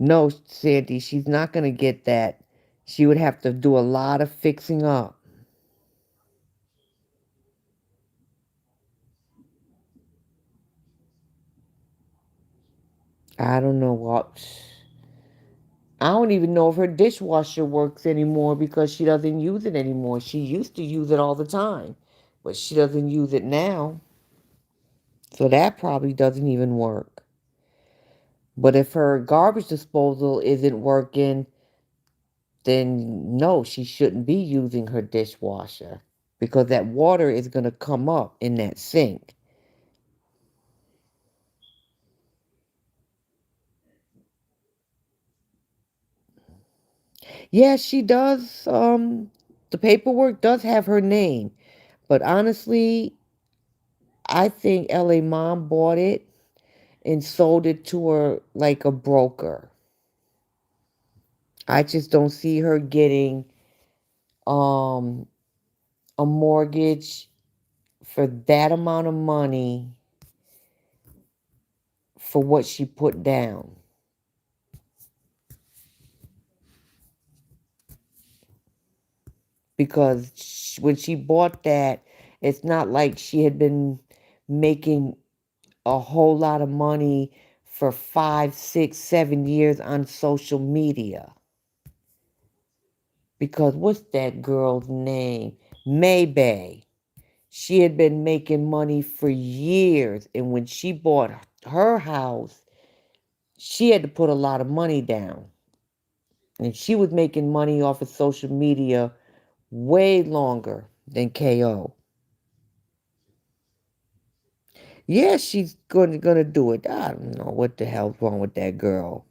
No, Sandy, she's not gonna get that. She would have to do a lot of fixing up. I don't know what. I don't even know if her dishwasher works anymore because she doesn't use it anymore. She used to use it all the time, but she doesn't use it now. So that probably doesn't even work. But if her garbage disposal isn't working, then no, she shouldn't be using her dishwasher because that water is going to come up in that sink. Yeah, she does. The paperwork does have her name, but honestly, I think LA Mom bought it and sold it to her like a broker. I just don't see her getting um a mortgage for that amount of money for what she put down because when she bought that, it's not like she had been making a whole lot of money for 5, 6, 7 years on social media. Because what's that girl's name? Maybay. She had been making money for years, and when she bought her house, she had to put a lot of money down. And she was making money off of social media way longer than KO. Yeah, she's gonna do it. I don't know what the hell's wrong with that girl.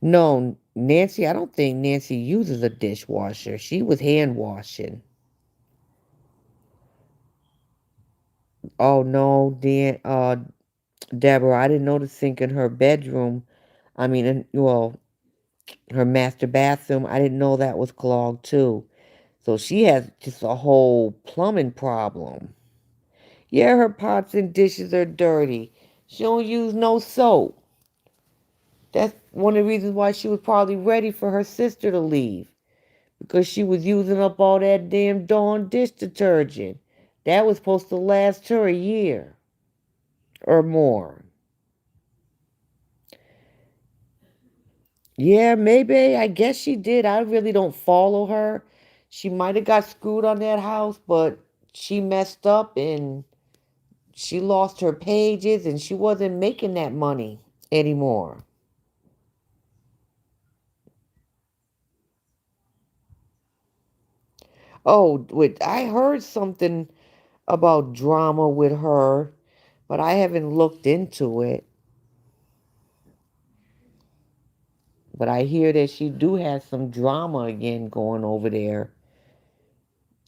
No, Nancy, I don't think Nancy uses a dishwasher. She was hand washing. Oh no, Deborah, I didn't know the sink in her bedroom. I mean, well, her master bathroom. I didn't know that was clogged too. So she has just a whole plumbing problem. Yeah, her pots and dishes are dirty. She don't use no soap. That's one of the reasons why she was probably ready for her sister to leave. Because she was using up all that damn Dawn dish detergent. That was supposed to last her a year or more. Yeah, maybe. I guess she did. I really don't follow her. She might have got screwed on that house, but she messed up and she lost her pages and she wasn't making that money anymore. Oh, wait, I heard something about drama with her, but I haven't looked into it. But I hear that she do have some drama again going over there.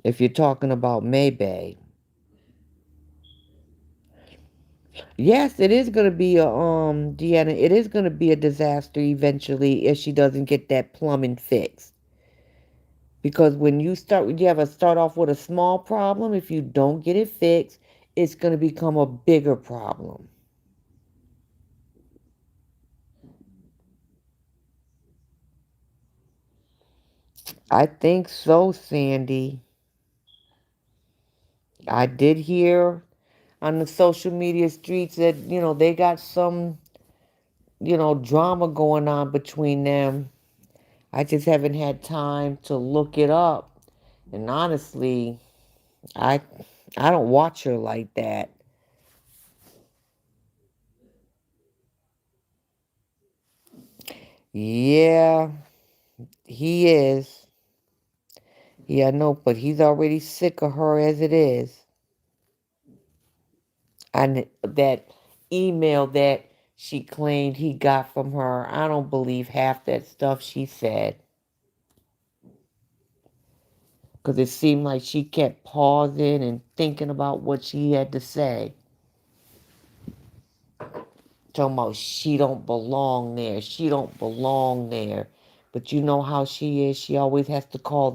If you're talking about Maybay. Yes, it is gonna be a Deanna, it is gonna be a disaster eventually if she doesn't get that plumbing fixed. Because when you have to start off with a small problem. If you don't get it fixed, it's gonna become a bigger problem. I think so, Sandy. I did hear on the social media streets that, they got some, drama going on between them. I just haven't had time to look it up. And honestly, I I don't watch her like that. Yeah, he is. Yeah, I know, but he's already sick of her as it is. And that email that she claimed he got from her, I don't believe half that stuff she said. Because it seemed like she kept pausing and thinking about what she had to say. Talking about she don't belong there. She don't belong there. But you know how she is. She always has to call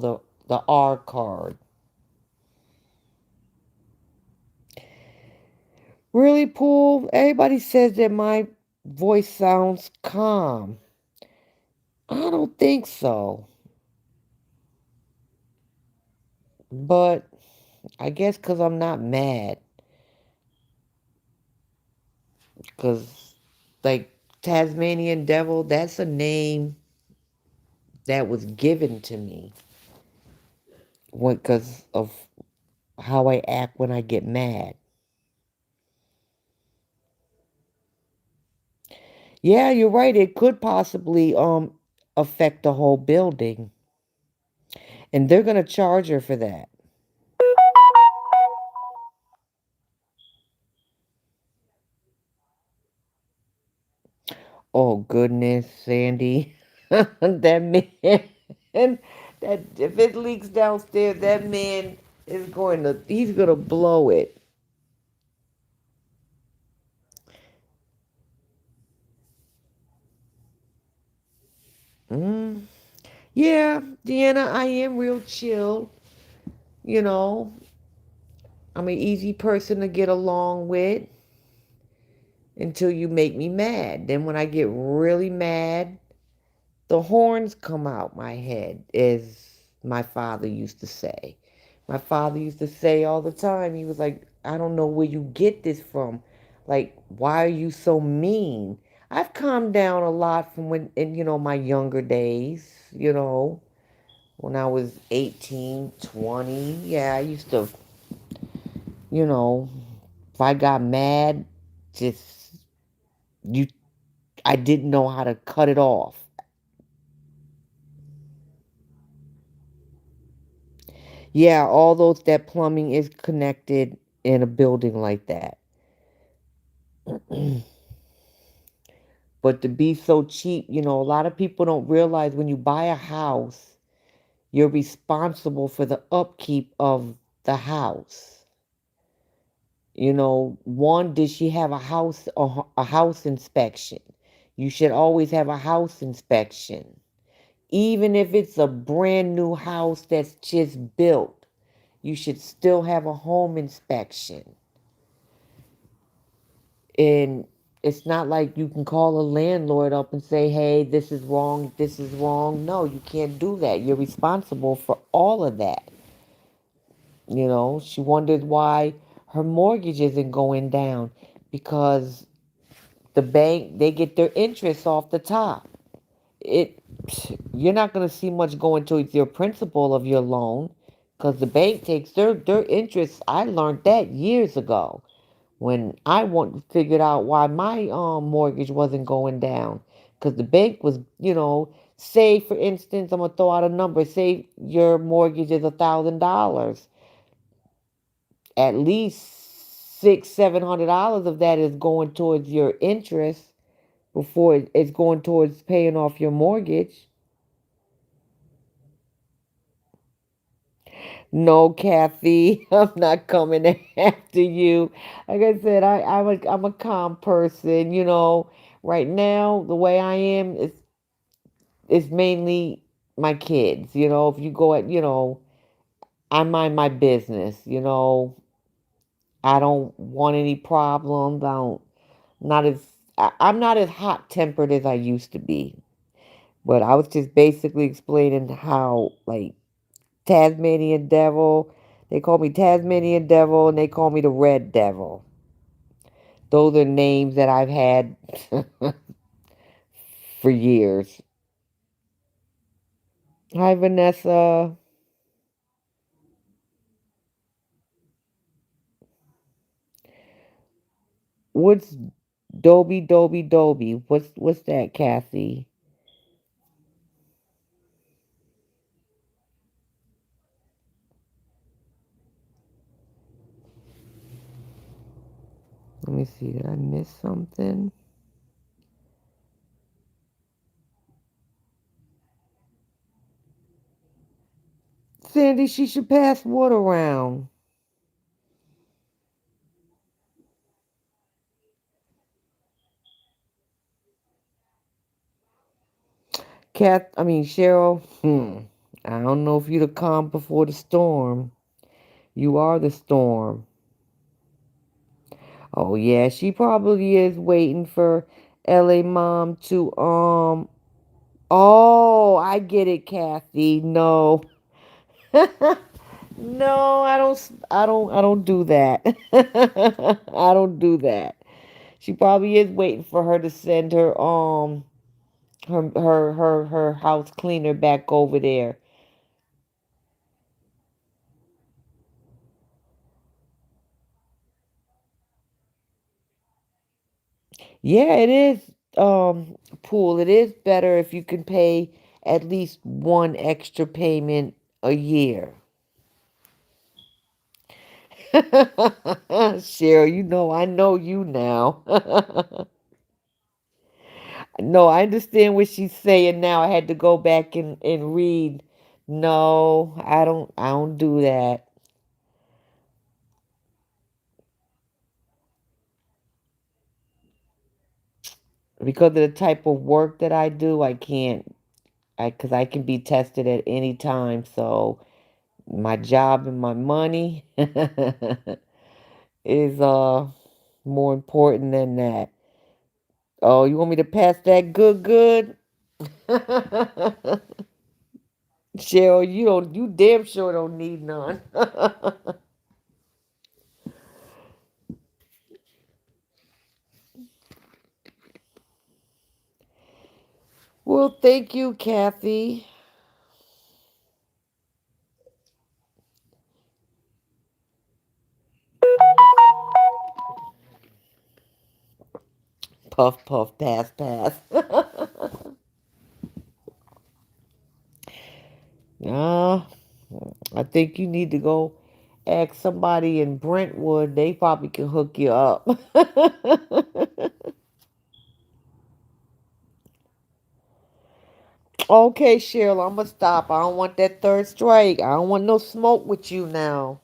the R card. Really, Pool? Everybody says that my voice sounds calm. I don't think so. But I guess because I'm not mad. Because, like, Tasmanian Devil, that's a name that was given to me. Because of how I act when I get mad. Yeah, you're right. It could possibly affect the whole building. And they're gonna charge her for that. Oh goodness, Sandy. That man that if it leaks downstairs, that man is he's gonna blow it. Mm. Yeah, Deanna, I am real chill. You know, I'm an easy person to get along with until you make me mad. Then when I get really mad, the horns come out my head, as my father used to say. My father used to say all the time, he was like, I don't know where you get this from. Like, why are you so mean? I've calmed down a lot from my younger days, when I was 18, 20. Yeah, I used to, you know, if I got mad, just, you, I didn't know how to cut it off. Yeah, all those that plumbing is connected in a building like that. But to be so cheap, a lot of people don't realize when you buy a house, you're responsible for the upkeep of the house. One, did she have a house inspection? You should always have a house inspection. Even if it's a brand new house that's just built, you should still have a home inspection. And it's not like you can call a landlord up and say, hey, this is wrong, this is wrong. No, you can't do that. You're responsible for all of that. She wondered why her mortgage isn't going down because the bank, they get their interest off the top. It You're not going to see much going towards your principal of your loan because the bank takes their interest. I learned that years ago when figured out why my mortgage wasn't going down because the bank was, say for instance, I'm gonna throw out a number. Say your mortgage is $1,000. At least $600-700 of that is going towards your interest before it's going towards paying off your mortgage. No, Kathy, I'm not coming after you. Like I said, I'm a calm person. Right now the way I am is mainly my kids. If you go at I mind my business. I don't want any problems. I don't not as I'm not as hot tempered as I used to be. But I was just basically explaining how like Tasmanian devil. They call me Tasmanian devil and they call me the red devil. Those are names that I've had for years. Hi, Vanessa. What's Dobie? What's that, Kathy? Let me see. Did I miss something? Sandy, she should pass water around. Cheryl. I don't know if you're the calm before the storm. You are the storm. Oh yeah, she probably is waiting for LA mom to Oh, I get it, Kathy. No. No, I don't do that. I don't do that. She probably is waiting for her to send her house cleaner back over there. Yeah, it is pool. It is better if you can pay at least one extra payment a year. Cheryl, I know you now. No, I understand what she's saying now. I had to go back and read. No, I don't do that. Because of the type of work that I do, I can't. Because I can be tested at any time. So my job and my money is more important than that. Oh, you want me to pass that good? Cheryl, you damn sure don't need none. Well, thank you, Kathy. Puff, puff, pass. uh, I think you need to go ask somebody in Brentwood. They probably can hook you up. Okay, Cheryl, I'm gonna stop. I don't want that third strike. I don't want no smoke with you now.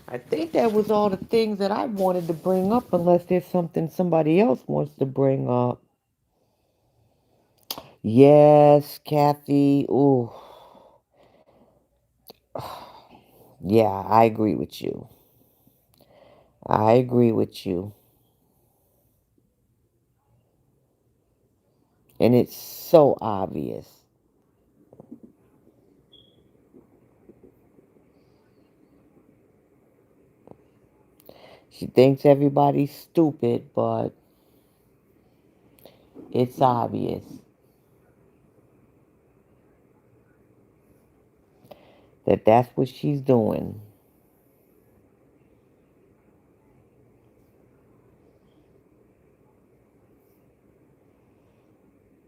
I think that was all the things that I wanted to bring up, unless there's something somebody else wants to bring up. Yes, Kathy. Ooh, yeah, I agree with you. I agree with you. And it's so obvious. She thinks everybody's stupid, but it's obvious that that's what she's doing.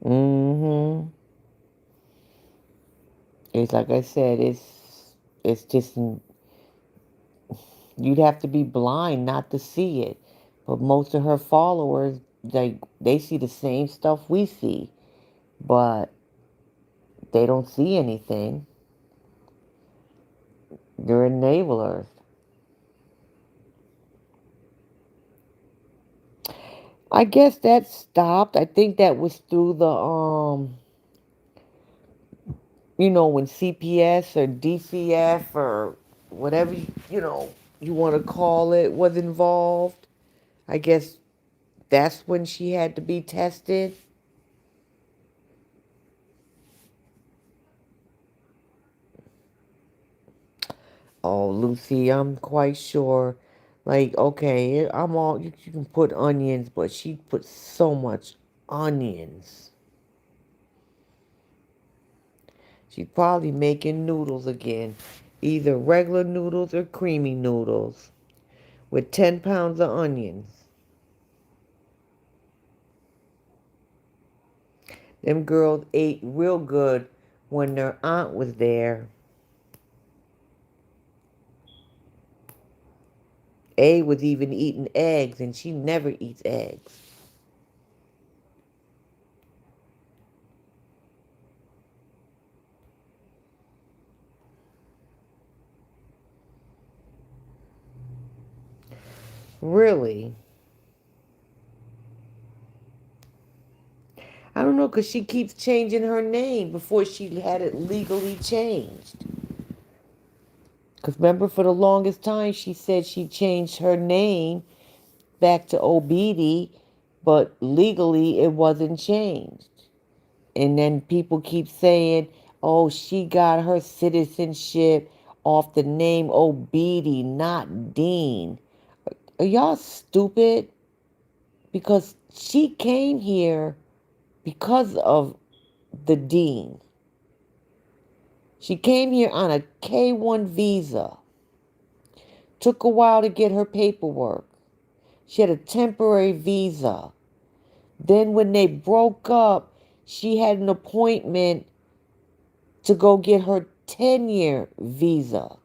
Mm-hmm. It's like I said, it's just you'd have to be blind not to see it. But most of her followers, they see the same stuff we see, but they don't see anything. They're enablers. I guess that stopped. I think that was through the when CPS or DCF or whatever you want to call it was involved. I guess that's when she had to be tested. Oh, Lucy, I'm quite sure. Like, okay, I'm all you can put onions, but she put so much onions. She's probably making noodles again, either regular noodles or creamy noodles with 10 pounds of onions. Them girls ate real good when their aunt was there. A was even eating eggs, and she never eats eggs. Really? I don't know, because she keeps changing her name before she had it legally changed. Because remember, for the longest time, she said she changed her name back to Obedi, but legally it wasn't changed. And then people keep saying, oh, she got her citizenship off the name Obedi, not Dean. Are y'all stupid? Because she came here because of the Dean. She came here on a K1 visa. Took a while to get her paperwork. She had a temporary visa. Then, when they broke up, she had an appointment to go get her 10-year visa.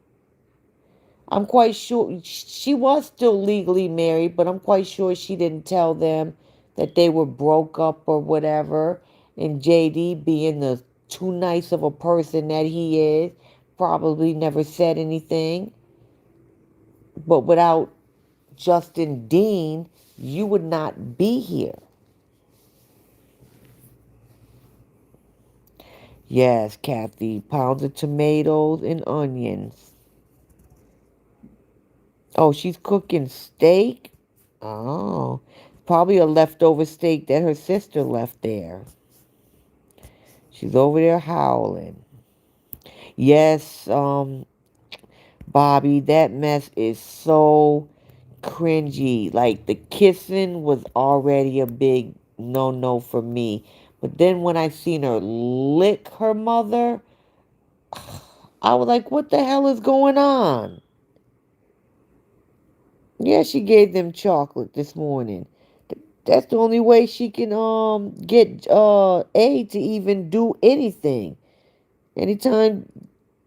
I'm quite sure she was still legally married, but I'm quite sure she didn't tell them that they were broke up or whatever. And JD, being the too nice of a person that he is, probably never said anything. But without Justin Dean, you would not be here. Yes, Kathy, pounds of tomatoes and onions. Oh, she's cooking steak? Oh, probably a leftover steak that her sister left there. She's over there howling. Yes, Bobby, that mess is so cringy. Like, the kissing was already a big no no for me. But then when I seen her lick her mother, I was like, what the hell is going on? Yeah, she gave them chocolate this morning. That's the only way she can get A to even do anything. Anytime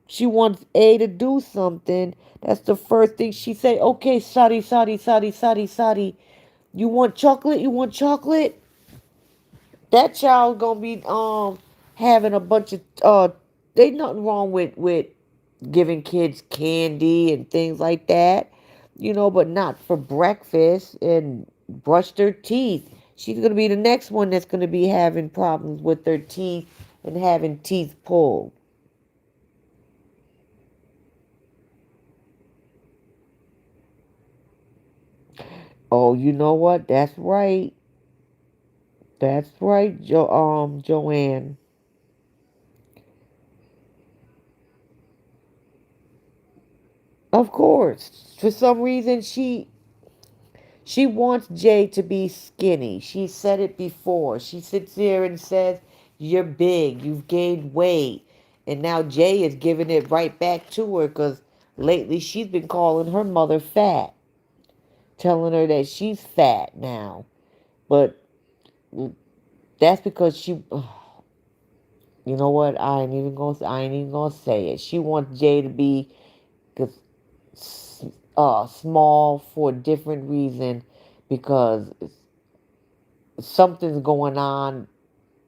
she wants A to do something, that's the first thing she say. Okay, sorry, sorry, sorry, sorry, sorry. You want chocolate? You want chocolate? That child gonna be having a bunch of There's nothing wrong with giving kids candy and things like that, but not for breakfast and brush their teeth. She's gonna be the next one that's gonna be having problems with their teeth and having teeth pulled. Oh, you know what? That's right. That's right, Joanne. Of course. For some reason she wants Jay to be skinny. She said it before. She sits there and says, "You're big. You've gained weight." And now Jay is giving it right back to her because lately she's been calling her mother fat, telling her that she's fat now. But that's because you know what? I ain't even gonna say it. She wants Jay to be small for a different reason because something's going on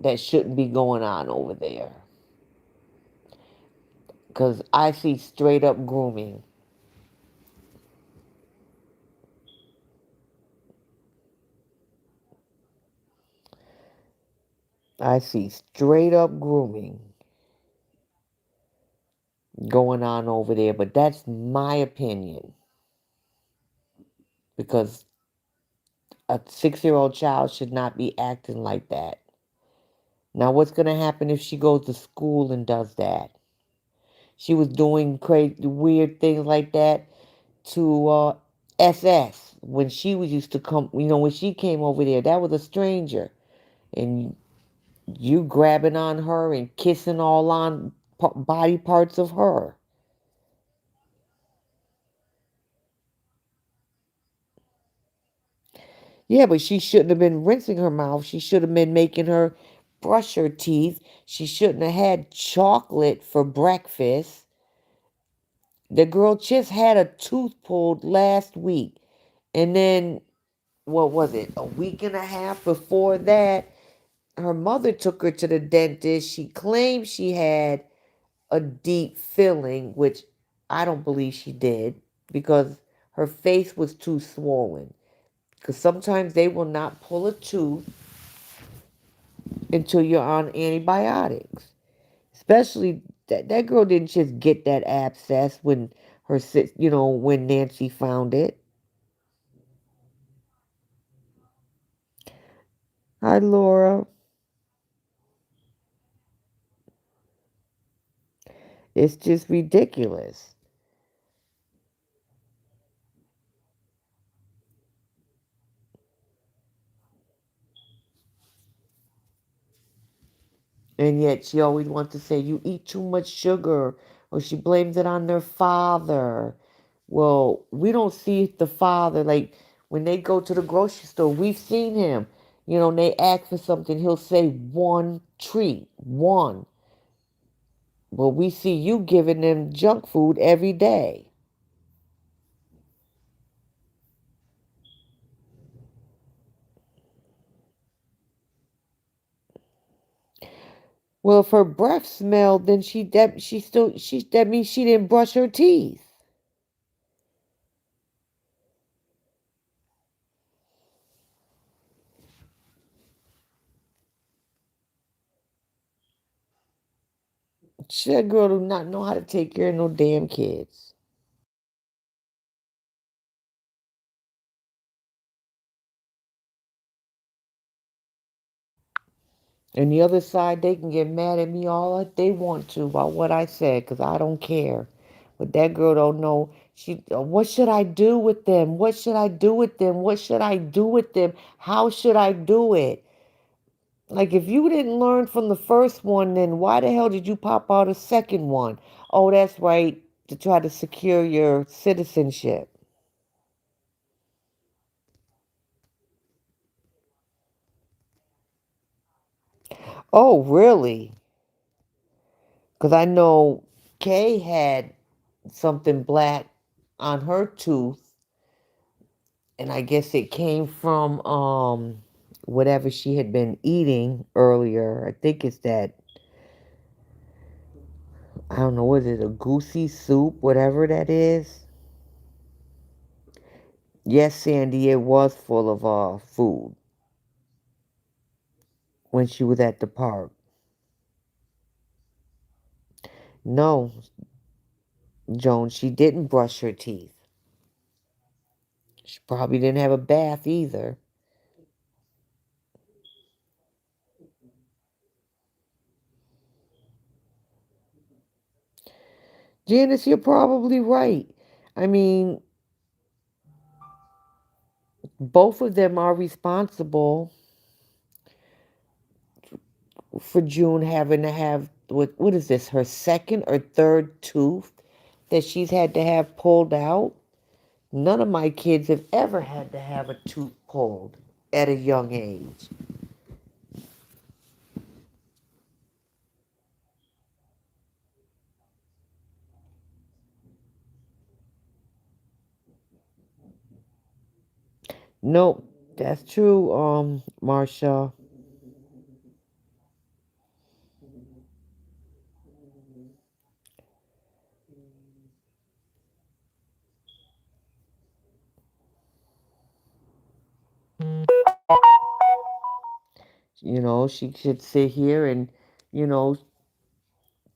that shouldn't be going on over there. Because I see straight up grooming. I see straight up grooming going on over there. But that's my opinion. Because a 6-year-old child should not be acting like that. Now, what's going to happen if she goes to school and does that? She was doing crazy, weird things like that to SS when she was used to come. When she came over there, that was a stranger, and you grabbing on her and kissing all on body parts of her. Yeah, but she shouldn't have been rinsing her mouth. She should have been making her brush her teeth. She shouldn't have had chocolate for breakfast. The girl just had a tooth pulled last week. And then, what was it, a week and a half before that, her mother took her to the dentist. She claimed she had a deep filling, which I don't believe she did because her face was too swollen. Because sometimes they will not pull a tooth until you're on antibiotics. Especially that girl didn't just get that abscess when when Nancy found it. Hi, Laura. It's just ridiculous. And yet she always wants to say, you eat too much sugar, or she blames it on their father. Well, we don't see the father. Like when they go to the grocery store, we've seen him. And they ask for something, he'll say one treat, one. Well, we see you giving them junk food every day. Well, if her breath smelled, then that means she didn't brush her teeth. That girl do not know how to take care of no damn kids. And the other side, they can get mad at me all they want to about what I said, 'cause I don't care. But that girl don't know. What should I do with them? What should I do with them? What should I do with them? How should I do it? Like, if you didn't learn from the first one, then why the hell did you pop out a second one? Oh, that's right, to try to secure your citizenship. Oh, really? Because I know Kay had something black on her tooth, and I guess it came from whatever she had been eating earlier. I think it's that, I don't know, what is it, a goosey soup, whatever that is. Yes, Sandy, it was full of food when she was at the park. No, Joan, she didn't brush her teeth. She probably didn't have a bath either. Janice, you're probably right. I mean, both of them are responsible for June having to have, what is this, her second or third tooth that she's had to have pulled out. None of my kids have ever had to have a tooth pulled at a young age. Nope, that's true, Marsha. She should sit here and, you know,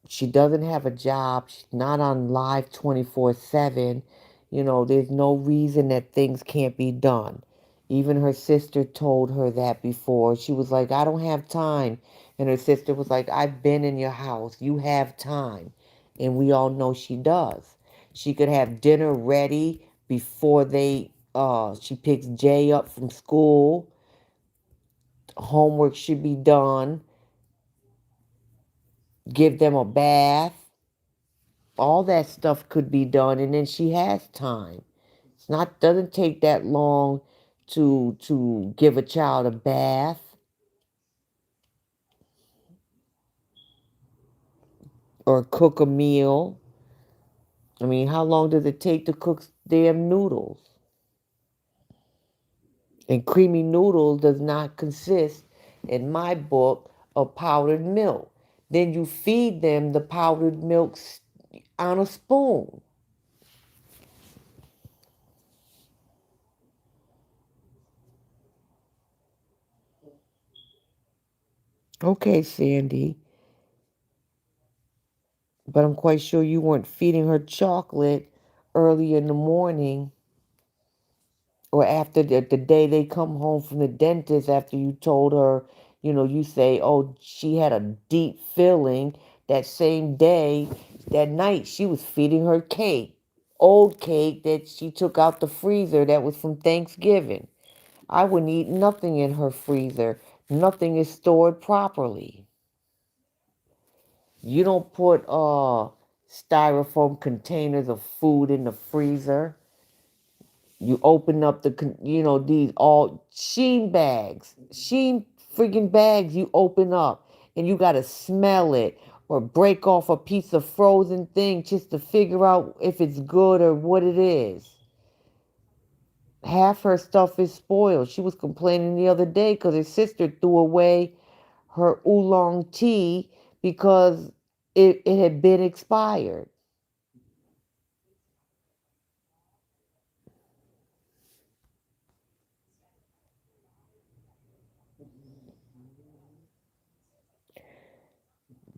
she doesn't have a job. She's not on live 24/7. There's no reason that things can't be done. Even her sister told her that before. She was like, I don't have time. And her sister was like, I've been in your house. You have time. And we all know she does. She could have dinner ready before she picks Jay up from school. Homework should be done. Give them a bath. All that stuff could be done, and then she has time. It's not doesn't take that long to give a child a bath or cook a meal. I mean, how long does it take to cook damn noodles? And creamy noodles does not consist, in my book, of powdered milk. Then you feed them the powdered milk on a spoon. Okay, Sandy, but I'm quite sure you weren't feeding her chocolate early in the morning or after the day they come home from the dentist after you told her, you say, oh, she had a deep feeling that same day, that night, she was feeding her cake, old cake that she took out the freezer that was from Thanksgiving. I wouldn't eat nothing in her freezer. Nothing is stored properly. You don't put styrofoam containers of food in the freezer. You open up these all sheen freaking bags you open up, and you got to smell it or break off a piece of frozen thing just to figure out if it's good or what it is. Half her stuff is spoiled. She was complaining the other day because her sister threw away her oolong tea because it had been expired.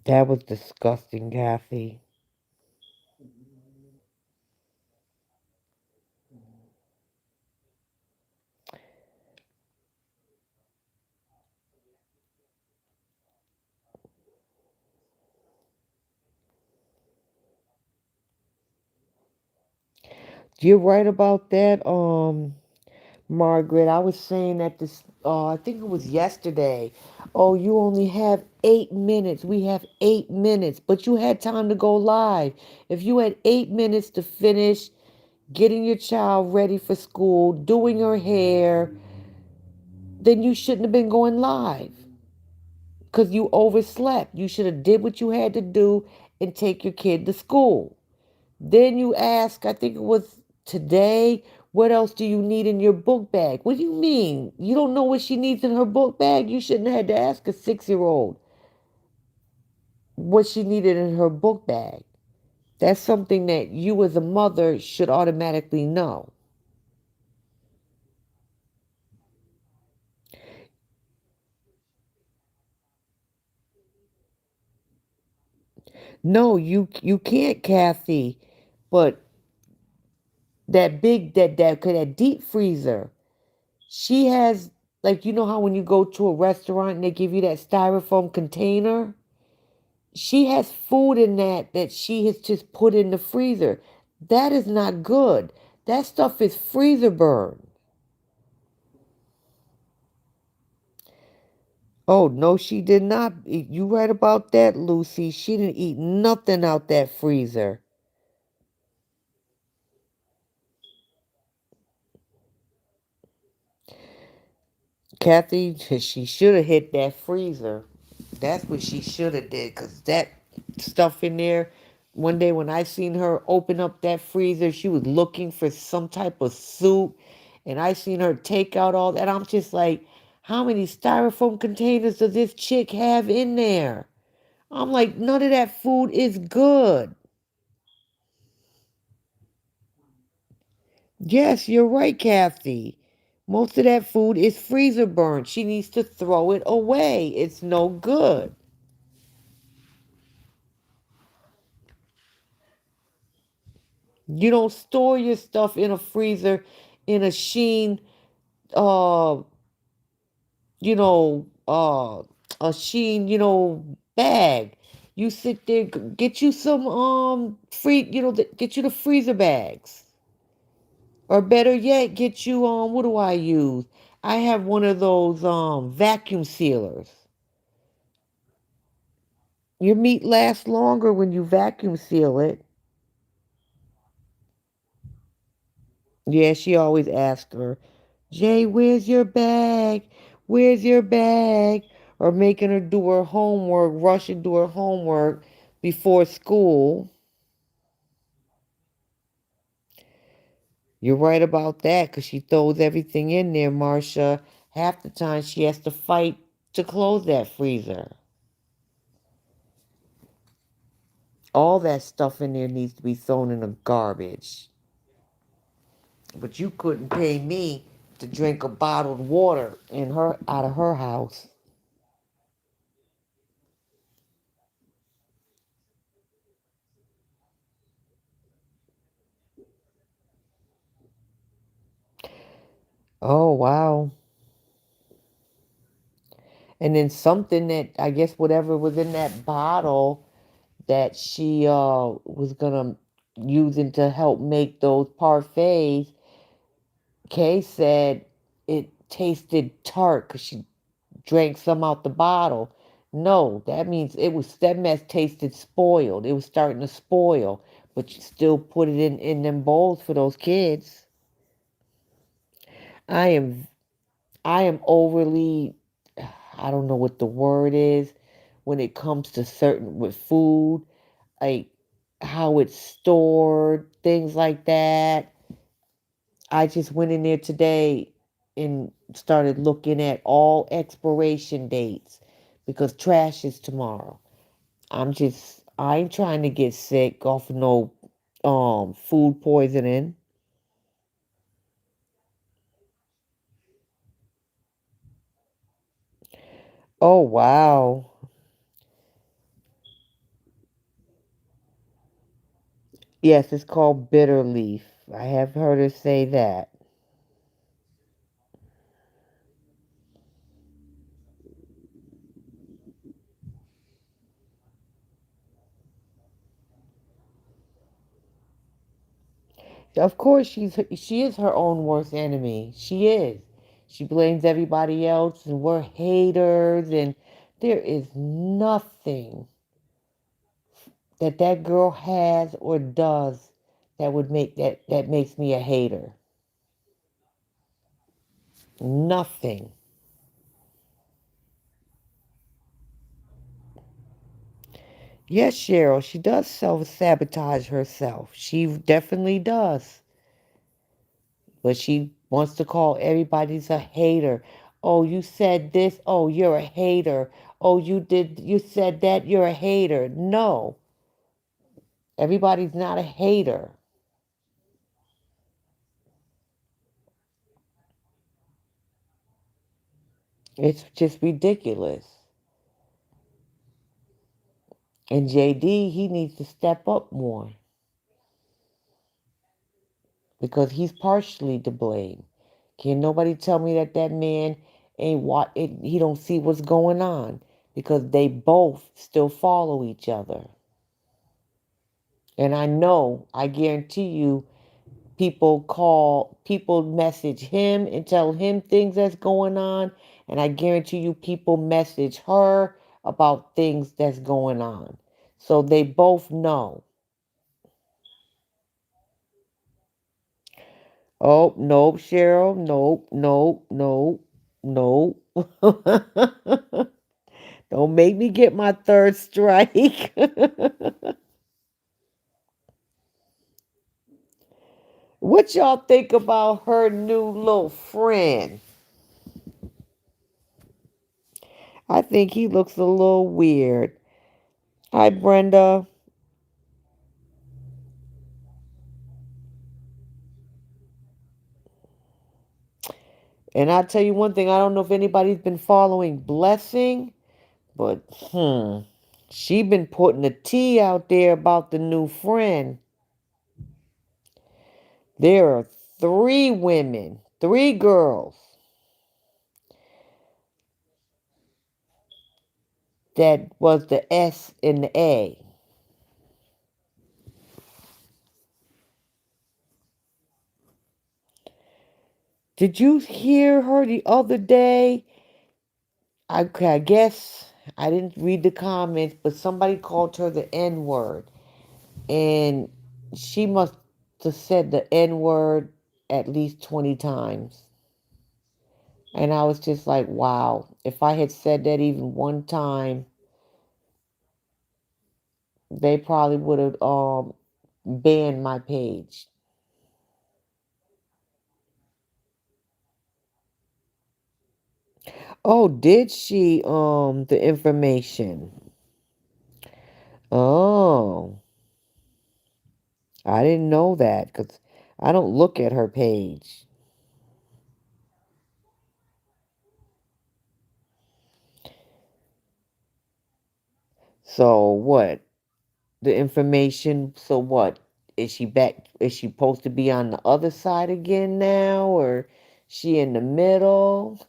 That was disgusting, Kathy. You're right about that, Margaret. I was saying that this. I think it was yesterday. Oh, you only have 8 minutes. We have 8 minutes, but you had time to go live. If you had 8 minutes to finish getting your child ready for school, doing her hair, then you shouldn't have been going live because you overslept. You should have did what you had to do and take your kid to school. Then you ask, I think it was today, what else do you need in your book bag? What do you mean? You don't know what she needs in her book bag? You shouldn't have had to ask a 6 year old what she needed in her book bag. That's something that you as a mother should automatically know. No, you can't, Kathy. But that deep freezer, she has, like, you know how when you go to a restaurant and they give you that styrofoam container? She has food in that she has just put in the freezer. That is not good. That stuff is freezer burn. Oh, no, she did not. You right about that, Lucy. She didn't eat nothing out that freezer. Kathy, she should have hit that freezer. That's what she should have did, because that stuff in there, one day when I seen her open up that freezer, she was looking for some type of soup, and I seen her take out all that. I'm just like, how many styrofoam containers does this chick have in there? I'm like, none of that food is good. Yes, you're right, Kathy. Most of that food is freezer burnt. She needs to throw it away. It's no good. You don't store your stuff in a freezer in a sheen, uh, you know, uh, a sheen, bag. You sit there, get you some free, get you the freezer bags, or better yet, get you what do I use? I have one of those vacuum sealers. Your meat lasts longer when you vacuum seal it. Yeah, she always asks her, Jay, where's your bag? Where's your bag? Or making her do her homework, rush and do her homework before school. You're right about that, 'cause she throws everything in there, Marcia. Half the time she has to fight to close that freezer. All that stuff in there needs to be thrown in the garbage. But you couldn't pay me to drink a bottled water in her out of her house. Oh wow. And then something that I guess whatever was in that bottle that she was gonna using to help make those parfaits, Kay said it tasted tart because she drank some out the bottle. No, that means that mess tasted spoiled. It was starting to spoil, but you still put it in them bowls for those kids. I am I am overly, I don't know what the word is when it comes to certain with food, like how it's stored, things like that. I just went in there today and started looking at all expiration dates because trash is tomorrow. I ain't trying to get sick off of no food poisoning. Oh wow. Yes, it's called bitter leaf. I have heard her say that. Of course, she is her own worst enemy. She is. She blames everybody else and we're haters, and there is nothing that that girl has or does that would make that makes me a hater. Nothing. Yes, Cheryl, she does self sabotage herself. She definitely does. But she wants to call everybody's a hater. Oh, you said this. Oh, you're a hater. Oh, you said that. You're a hater. No, everybody's not a hater. It's just ridiculous. And JD, he needs to step up more because he's partially to blame. Can nobody tell me that that man ain't he don't see what's going on because they both still follow each other. And I know, I guarantee you, people message him and tell him things that's going on, and I guarantee you people message her about things that's going on. So they both know. Oh, nope, Cheryl. Nope, nope, nope, nope. Don't make me get my third strike. What y'all think about her new little friend? I think he looks a little weird. Hi, Brenda. And I'll tell you one thing, I don't know if anybody's been following Blessing, but she been putting the tea out there about the new friend. There are three women, three girls that was the S and the A. Did you hear her the other day? I guess I didn't read the comments, but somebody called her the N word. And she must have said the N word at least 20 times. And I was just like, wow, if I had said that even one time, they probably would have banned my page. Oh, did she the information? Oh, I didn't know that cuz I don't look at her page. So what? The information, so what? Is she back? Is she supposed to be on the other side again now, or she in the middle?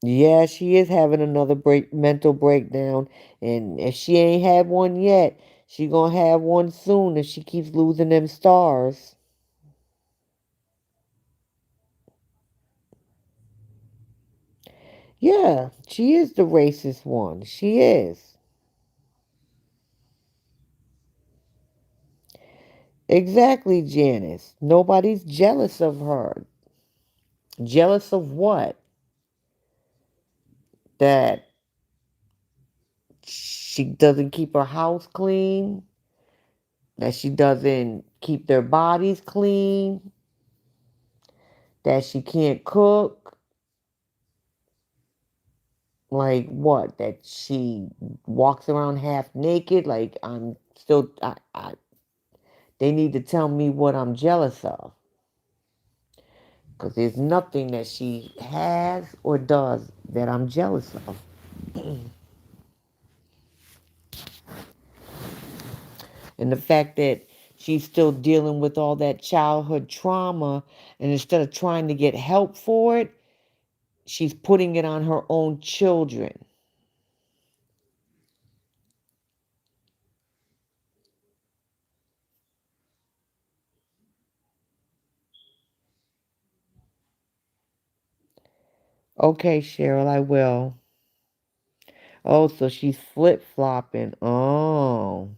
Yeah, she is having another mental breakdown, and if she ain't had one yet, she gonna have one soon if she keeps losing them stars. Yeah, she is the racist one. She is. Exactly, Janice. Nobody's jealous of her. Jealous of what? That she doesn't keep her house clean, that she doesn't keep their bodies clean, that she can't cook. Like what? That she walks around half naked? Like I'm still, they need to tell me what I'm jealous of. Because there's nothing that she has or does that I'm jealous of. And the fact that she's still dealing with all that childhood trauma, and instead of trying to get help for it, she's putting it on her own children. Okay, Cheryl, I will. Oh, so she's flip flopping. Oh.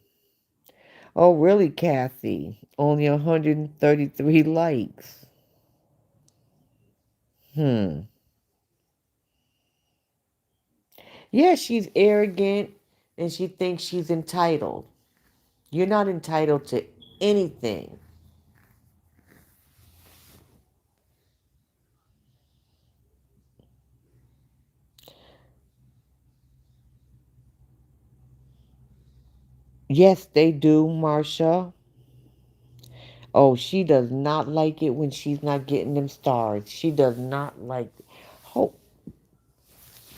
Oh, really, Kathy? Only 133 likes. Hmm. Yeah, she's arrogant and she thinks she's entitled. You're not entitled to anything. Yes, they do, Marsha. Oh, she does not like it when she's not getting them stars. She does not like. Oh,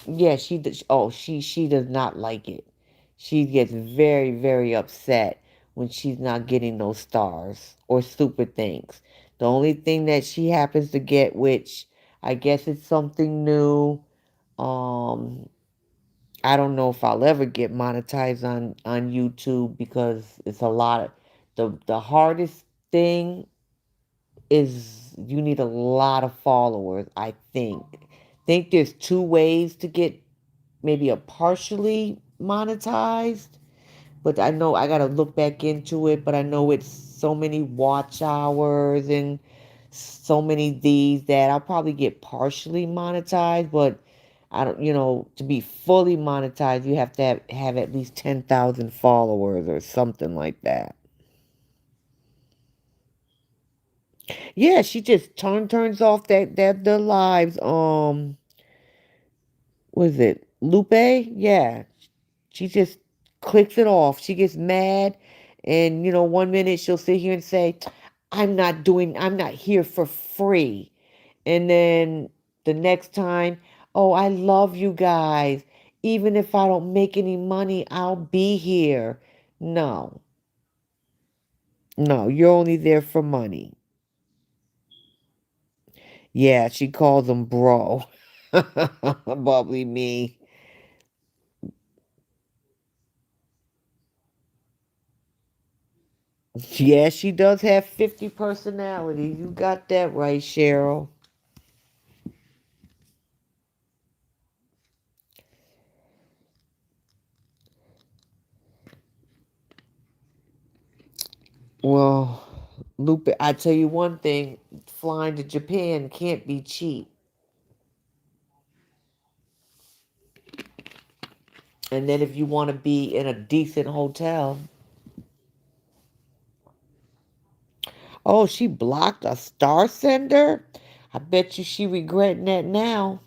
yeah, she does. Oh, she does not like it. She gets very very upset when she's not getting those stars or super things. The only thing that she happens to get, which I guess it's something new. Um, I don't know if I'll ever get monetized on YouTube because it's a lot of the hardest thing is you need a lot of followers, I think. Think there's two ways to get maybe a partially monetized, but I know I got to look back into it, but I know it's so many watch hours and so many these that I'll probably get partially monetized, but I don't, to be fully monetized, you have to have at least 10,000 followers or something like that. Yeah, she just turns off that the lives. Was it Lupe? Yeah, she just clicks it off. She gets mad, and 1 minute she'll sit here and say, I'm not here for free," and then the next time, "Oh, I love you guys. Even if I don't make any money, I'll be here." No, no, you're only there for money. Yeah, she calls him bro. Bubbly me. Yeah, she does have 50 personalities. You got that right, Cheryl. Well, Lupe, I tell you one thing, flying to Japan can't be cheap. And then if you want to be in a decent hotel, oh, she blocked a star sender? I bet you she regretting that now.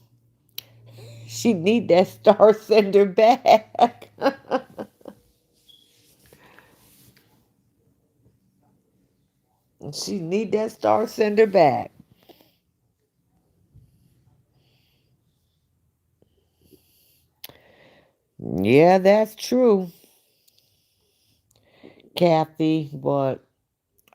She need that star sender back. She need that star sender back. Yeah, that's true, Kathy, but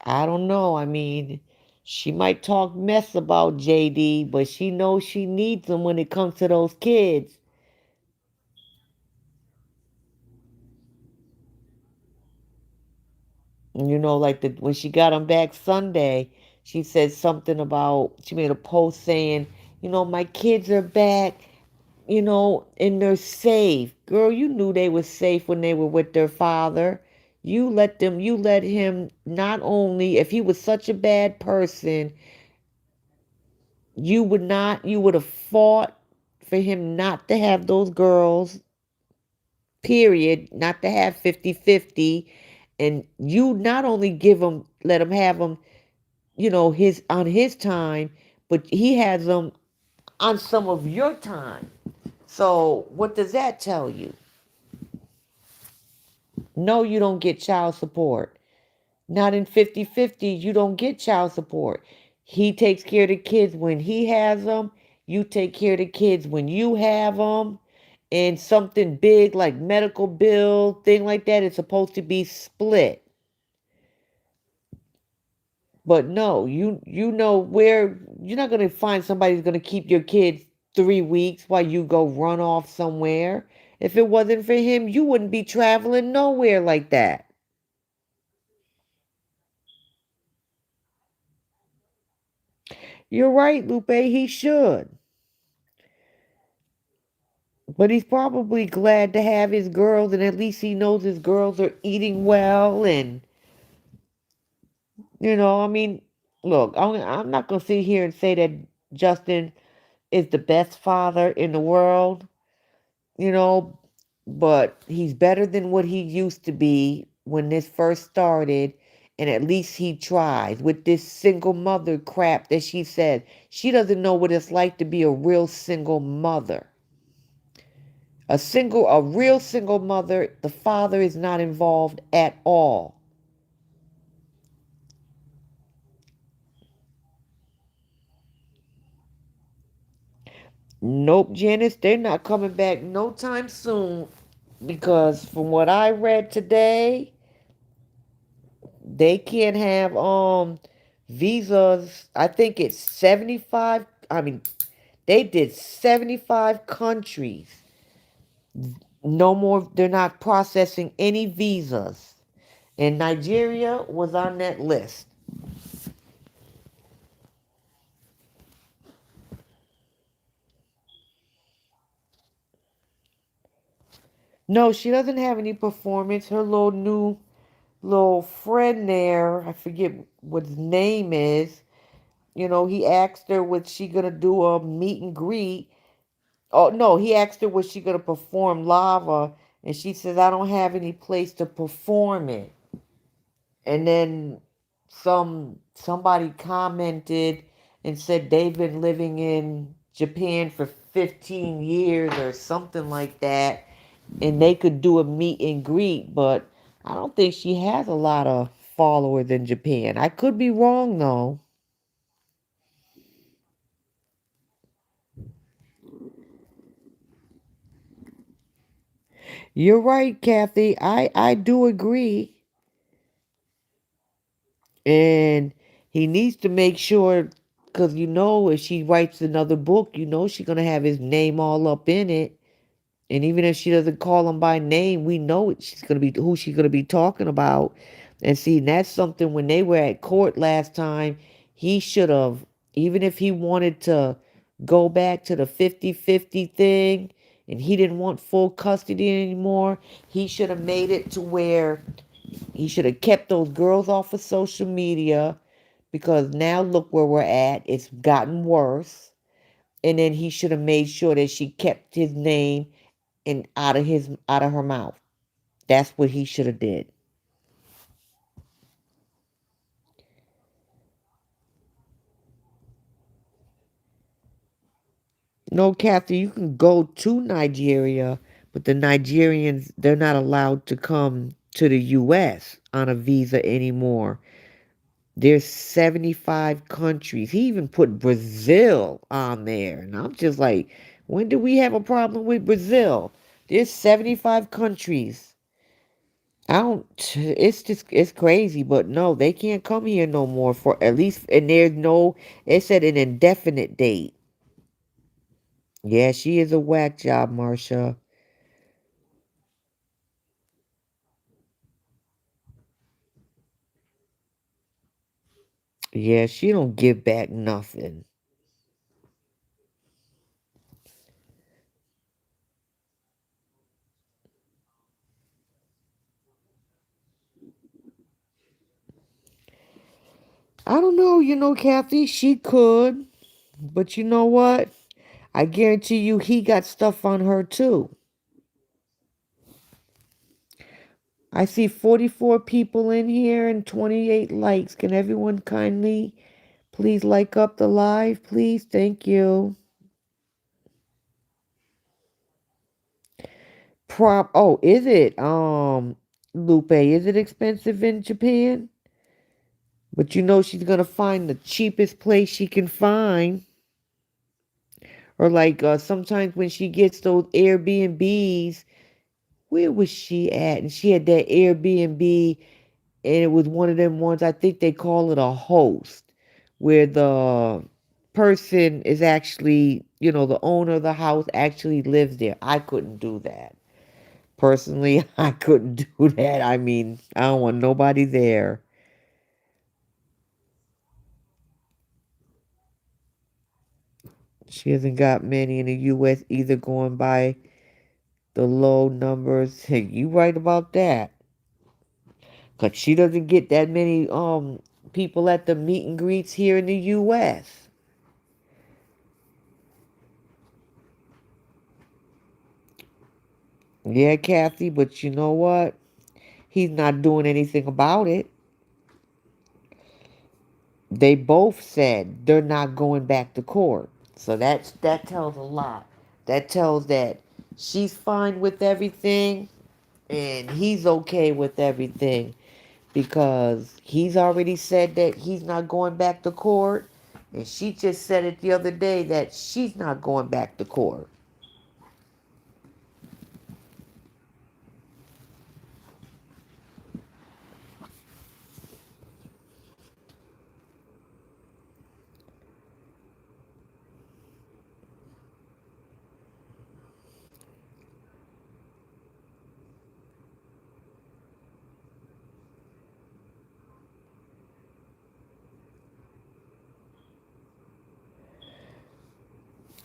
I don't know. I mean, she might talk mess about JD, but she knows she needs him when it comes to those kids. Like when she got him back Sunday, she said something about, she made a post saying, my kids are back, and they're safe. Girl, you knew they were safe when they were with their father. You let him, not only, if he was such a bad person, you would have fought for him not to have those girls, period, not to have 50-50. And you not only let him have them, his on his time, but he has them on some of your time. So what does that tell you? No, you don't get child support. Not in 50-50. You don't get child support. He takes care of the kids when he has them. You take care of the kids when you have them. And something big like medical bill, thing like that, is supposed to be split. But no, you know where you're not gonna find somebody who's gonna keep your kids 3 weeks while you go run off somewhere. If it wasn't for him, you wouldn't be traveling nowhere like that. You're right, Lupe, he should. But he's probably glad to have his girls, and at least he knows his girls are eating well. And, I mean, look, I'm not going to sit here and say that Justin is the best father in the world, you know, but he's better than what he used to be when this first started. And at least he tries with this single mother crap that she said. She doesn't know what it's like to be a real single mother. A real single mother, the father is not involved at all. Nope, Janice, they're not coming back no time soon because from what I read today, they can't have visas. I think it's 75. I mean, they did 75 countries. No more, they're not processing any visas. And Nigeria was on that list. No, she doesn't have any performance. Her little friend there, I forget what his name is. He asked her was she gonna do a meet and greet. Oh no, he asked her was she gonna perform lava, and she says I don't have any place to perform it. And then somebody commented and said they've been living in Japan for 15 years or something like that, and they could do a meet and greet, but I don't think she has a lot of followers in Japan. I could be wrong though. You're right, Kathy. I do agree. And he needs to make sure, because if she writes another book, she's going to have his name all up in it. And even if she doesn't call him by name, we know she's going to be who she's going to be talking about. And see, that's something when they were at court last time, he should have, even if he wanted to go back to the 50-50 thing and he didn't want full custody anymore, he should have made it to where he should have kept those girls off of social media because now look where we're at. It's gotten worse. And then he should have made sure that she kept his name and out of her mouth. That's what he should have did. No, Kathy, you can go to Nigeria, but the Nigerians they're not allowed to come to the US on a visa anymore. There's 75 countries. He even put Brazil on there. And I'm just like, when do we have a problem with Brazil? There's 75 countries. I don't, it's crazy, but no, they can't come here no more for at least, and there's no, it said an indefinite date. Yeah, she is a whack job, Marsha. Yeah, she don't give back nothing. I don't know, Kathy, she could, but you know what? I guarantee you he got stuff on her too. I see 44 people in here and 28 likes. Can everyone kindly please like up the live, please? Thank you. Is it Lupe, is it expensive in Japan? But she's gonna find the cheapest place she can find. Or like sometimes when she gets those Airbnbs, where was she at? And she had that Airbnb and it was one of them ones, I think they call it a host, where the person is actually, the owner of the house actually lives there. I couldn't do that. Personally, I couldn't do that. I mean, I don't want nobody there. She hasn't got many in the US either going by. The low numbers. Hey, you right about that. Cause she doesn't get that many people at the meet and greets here in the US. Yeah, Kathy, but you know what? He's not doing anything about it. They both said they're not going back to court. So that tells a lot. That tells that she's fine with everything and he's okay with everything because he's already said that he's not going back to court and she just said it the other day that she's not going back to court.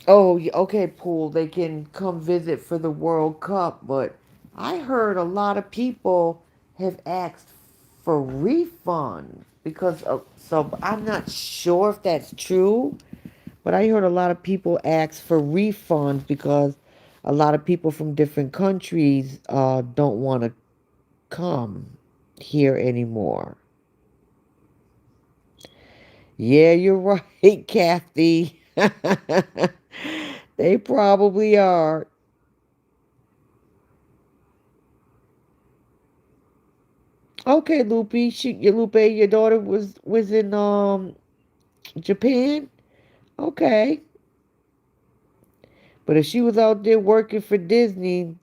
Oh, okay, Pool. They can come visit for the World Cup, but I heard a lot of people have asked for refunds because of, so I'm not sure if that's true, but I heard a lot of people ask for refunds because a lot of people from different countries don't want to come here anymore. Yeah, you're right, Kathy. They probably are. Okay, Lupe, your daughter was in Japan. Okay, but if she was out there working for Disney,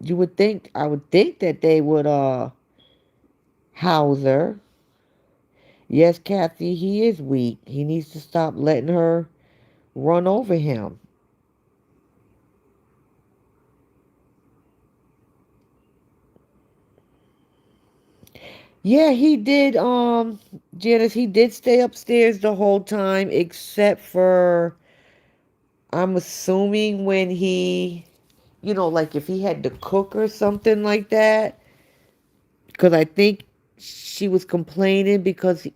I would think that they would house her. Yes, Kathy, he is weak. He needs to stop letting her run over him. Yeah, he did. Janice, he did stay upstairs the whole time, except for I'm assuming when he, like if he had to cook or something like that. Because I think she was complaining because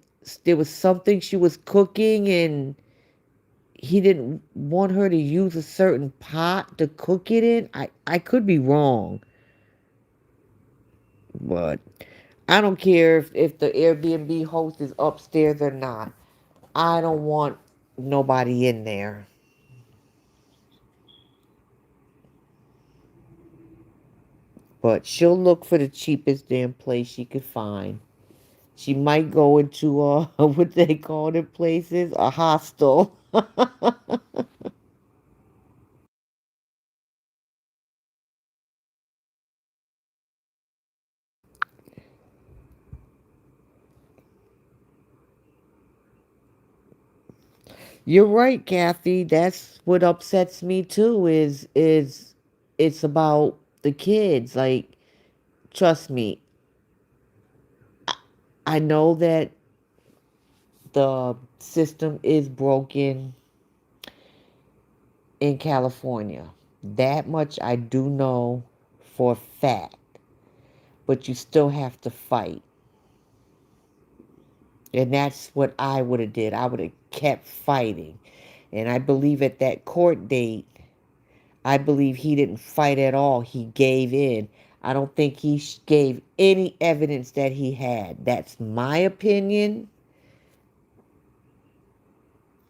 there was something she was cooking and he didn't want her to use a certain pot to cook it in. I could be wrong, but I don't care if the Airbnb host is upstairs or not. I don't want nobody in there. But she'll look for the cheapest damn place she could find. She might go into what they call the places, a hostel. You're right, Kathy. That's what upsets me too. Is it's about the kids. Like, trust me, I know that the system is broken in California. That much I do know for a fact. But you still have to fight. And that's what I would have did. I would have kept fighting. And I believe at that court date, I believe he didn't fight at all. He gave in. I don't think he gave any evidence that he had. That's my opinion.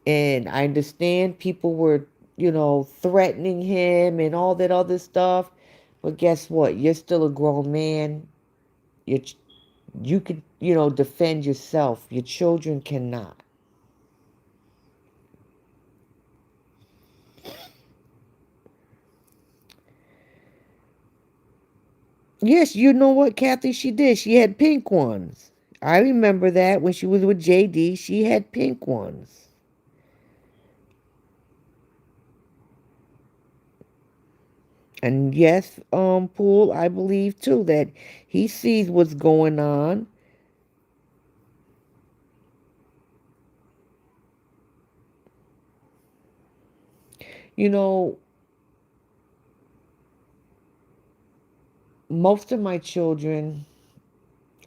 And I understand people were, threatening him and all that other stuff. But guess what? You're still a grown man. You you could, defend yourself. Your children cannot. Yes, you know what, Kathy? She did. She had pink ones. I remember that when she was with JD, she had pink ones. And yes, Pool, I believe too that he sees what's going on. You know, Most of my children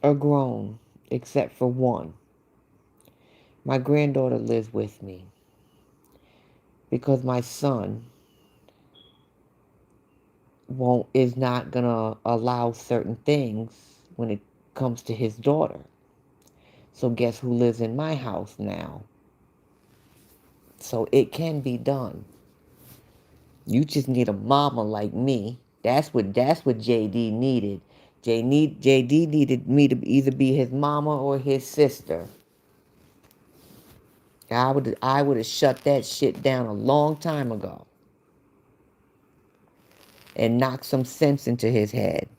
are grown, except for one. My granddaughter lives with me because my son won't is not gonna allow certain things when it comes to his daughter. So guess who lives in my house now? So it can be done. You just need a mama like me. That's what JD needed. JD needed me to either be his mama or his sister. I would have shut that shit down a long time ago and knocked some sense into his head.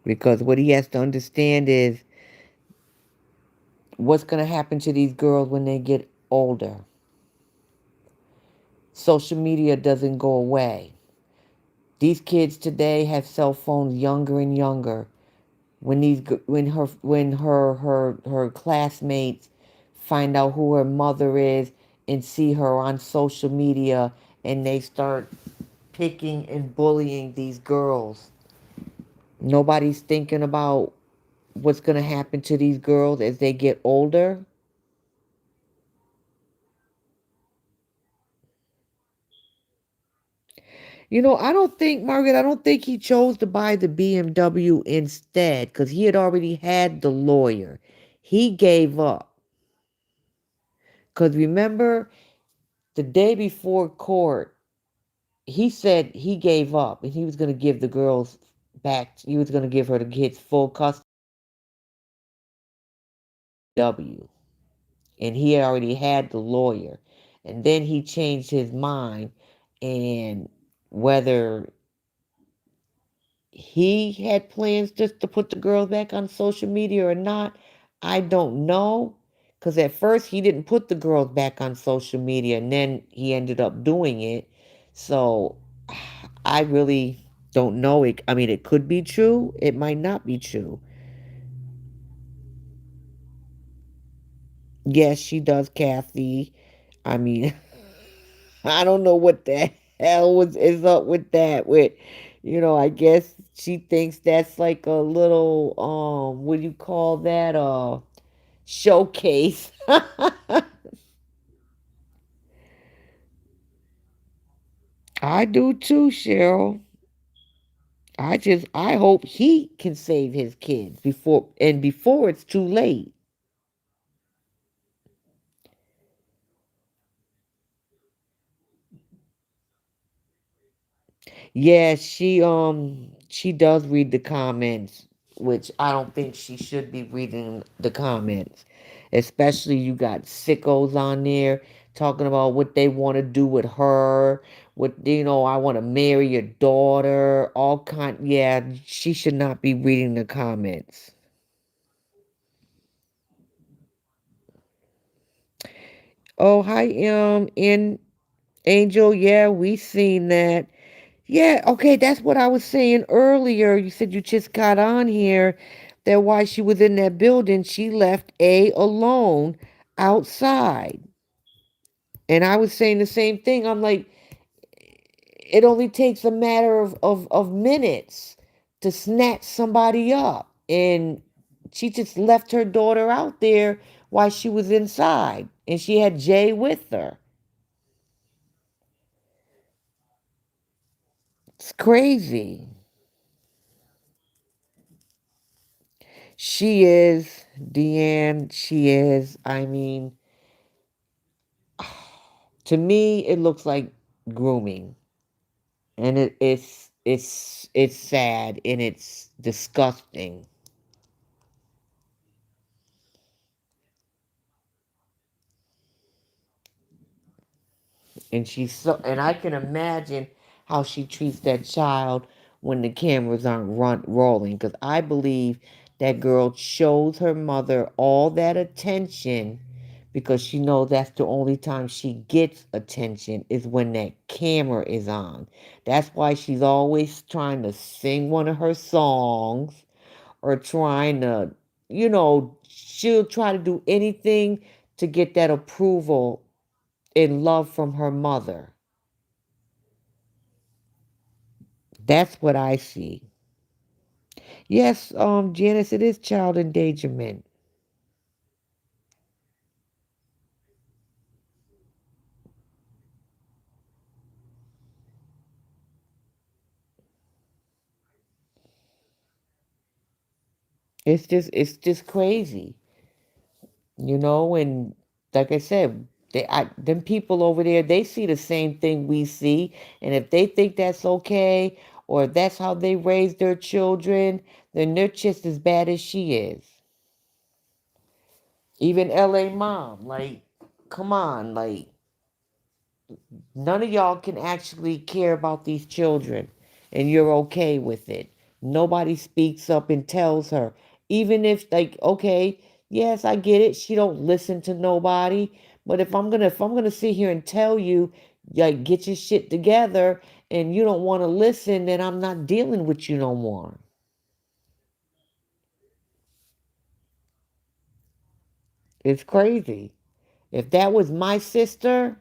Because what he has to understand is what's going to happen to these girls when they get older. Social media doesn't go away. These kids today have cell phones younger and younger. When her classmates find out who her mother is and see her on social media and they start picking and bullying these girls. Nobody's thinking about what's going to happen to these girls as they get older. I don't think he chose to buy the BMW instead because he had already had the lawyer. He gave up. Because remember, the day before court, he said he gave up and he was going to give the girls back. He was going to give her the kids full custody of W. And he already had the lawyer. And then he changed his mind. And whether he had plans just to put the girls back on social media or not, I don't know. Because at first he didn't put the girls back on social media and then he ended up doing it. So I really don't know. I mean, it could be true, it might not be true. Yes, she does, Kathy. I mean, I don't know what the hell is up with that. I guess she thinks that's like a little what do you call that? Showcase. I do too, Cheryl. I hope he can save his kids before it's too late. Yeah, she does read the comments, which I don't think she should be reading the comments. Especially you got sickos on there talking about what they want to do with her, I want to marry your daughter, all kind yeah, she should not be reading the comments. Oh, hi, in Angel, yeah, we seen that. Yeah, okay, that's what I was saying earlier. You said you just got on here that while she was in that building, she left A alone outside. And I was saying the same thing. I'm like, it only takes a matter of minutes to snatch somebody up. And she just left her daughter out there while she was inside. And she had Jay with her. It's crazy. She is, Deanne, she is. I mean, to me, it looks like grooming. And it's sad and it's disgusting. And I can imagine how she treats that child when the cameras aren't rolling because I believe that girl shows her mother all that attention because she knows that's the only time she gets attention is when that camera is on. That's why she's always trying to sing one of her songs or trying to, she'll try to do anything to get that approval in love from her mother. That's what I see. Yes, Janice, it is child endangerment. It's just crazy, and like I said, them people over there, they see the same thing we see, and if they think that's okay, or if that's how they raise their children, then they're just as bad as she is. Even LA mom, like, come on, like, none of y'all can actually care about these children, and you're okay with it. Nobody speaks up and tells her. Even if, like, okay, yes, I get it. She don't listen to nobody. But if I'm gonna sit here and tell you, like, get your shit together, and you don't want to listen, then I'm not dealing with you no more. It's crazy. If that was my sister,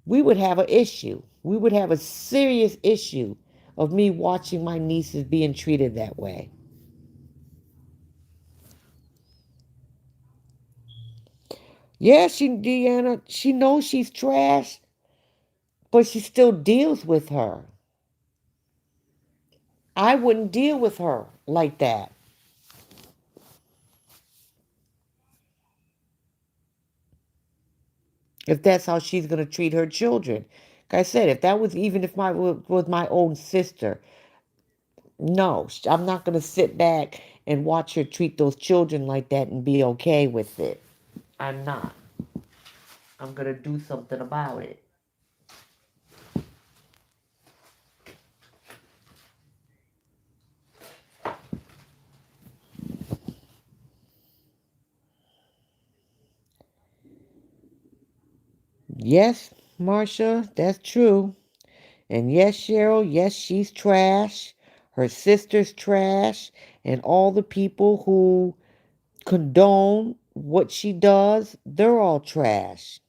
we would have an issue. We would have a serious issue of me watching my nieces being treated that way. Yeah, Deanna, she knows she's trash, but she still deals with her. I wouldn't deal with her like that. If that's how she's gonna treat her children. Like I said, if that was even if my was my own sister, no, I'm not gonna sit back and watch her treat those children like that and be okay with it. I'm not. I'm gonna do something about it. Yes, Marcia, that's true. And yes, Cheryl, yes, she's trash. Her sister's trash. And all the people who condone what she does, they're all trash.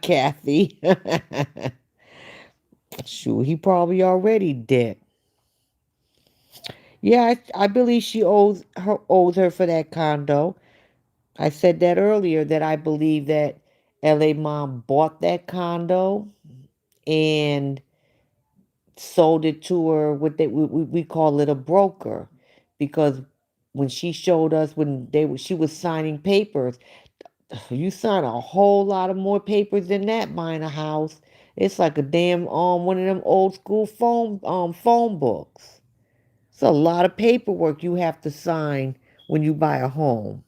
Kathy. Shoot, he probably already did. Yeah, I believe she owes her for that condo. I said that earlier that I believe that LA mom bought that condo and sold it to her. We call it a broker, because when she showed us when she was signing papers, you sign a whole lot of more papers than that buying a house. It's like a damn one of them old school phone books. It's a lot of paperwork you have to sign when you buy a home.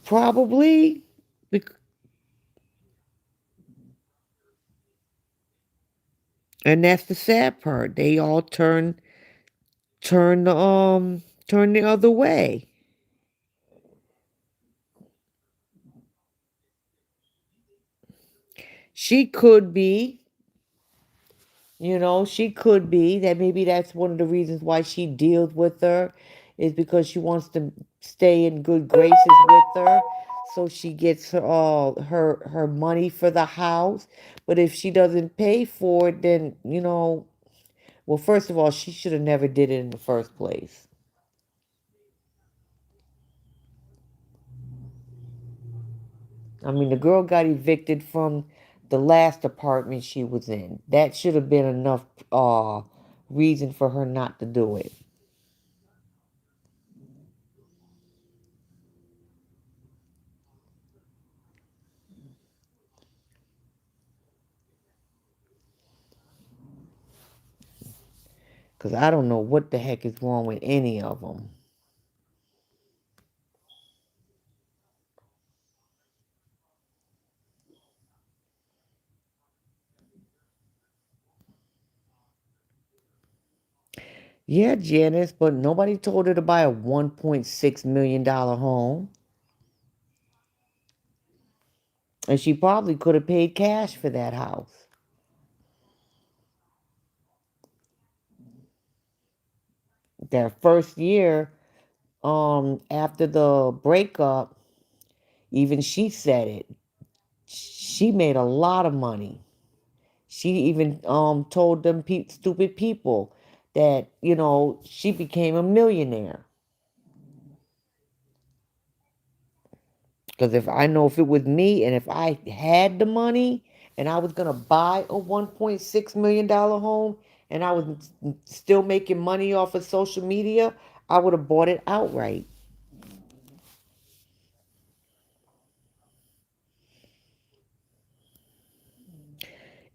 Probably. bec- And that's the sad part. They all turn the other way. She could be, she could be that maybe that's one of the reasons why she deals with her, is because she wants to stay in good graces with her, so she gets her money for the house. But if she doesn't pay for it, then well, first of all, she should have never did it in the first place. I mean, the girl got evicted from the last apartment she was in. That should have been enough reason for her not to do it. Because I don't know what the heck is wrong with any of them. Yeah, Janice, but nobody told her to buy a $1.6 million home. And she probably could have paid cash for that house. That first year, after the breakup, even she said it. She made a lot of money. She even told them stupid people that, she became a millionaire. Because if it was me and if I had the money and I was going to buy a $1.6 million home and I was still making money off of social media, I would have bought it outright.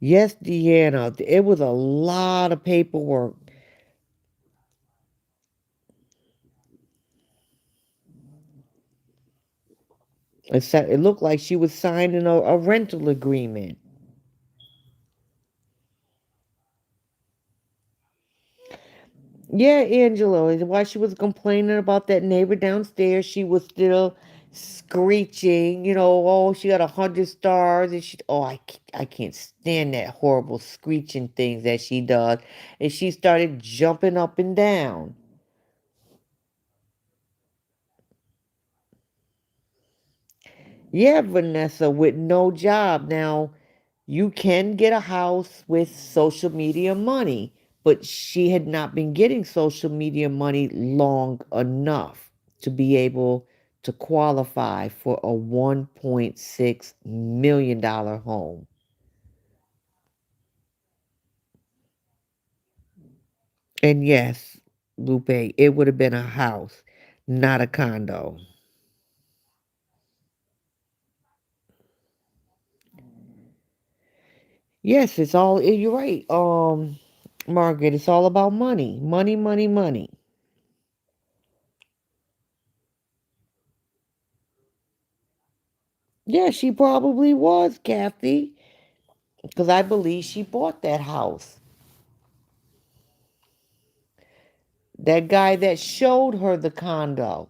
Yes, Deanna, it was a lot of paperwork. It looked like she was signing a rental agreement. Yeah, Angela, while she was complaining about that neighbor downstairs, she was still screeching, oh, she got 100 stars, and I can't stand that horrible screeching things that she does. And she started jumping up and down. Yeah, Vanessa, with no job. Now, you can get a house with social media money, but she had not been getting social media money long enough to be able to qualify for a $1.6 million home. And yes, Lupe, it would have been a house, not a condo. Yes, you're right. Margaret, it's all about money. Money, money, money. Yeah, she probably was, Kathy, because I believe she bought that house. That guy that showed her the condo,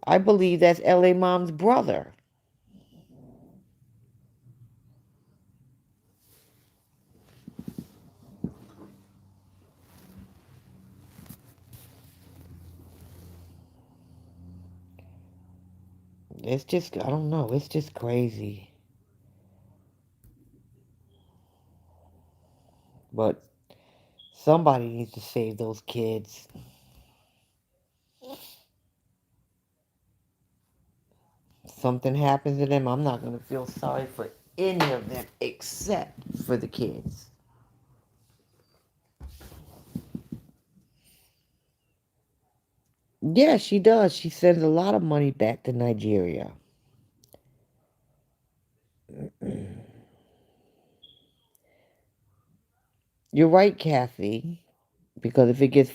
I believe that's LA Mom's brother. I don't know, it's just crazy. But somebody needs to save those kids. If something happens to them, I'm not going to feel sorry for any of them except for the kids. Yeah, she does. She sends a lot of money back to Nigeria. You're right, Kathy, because if it gets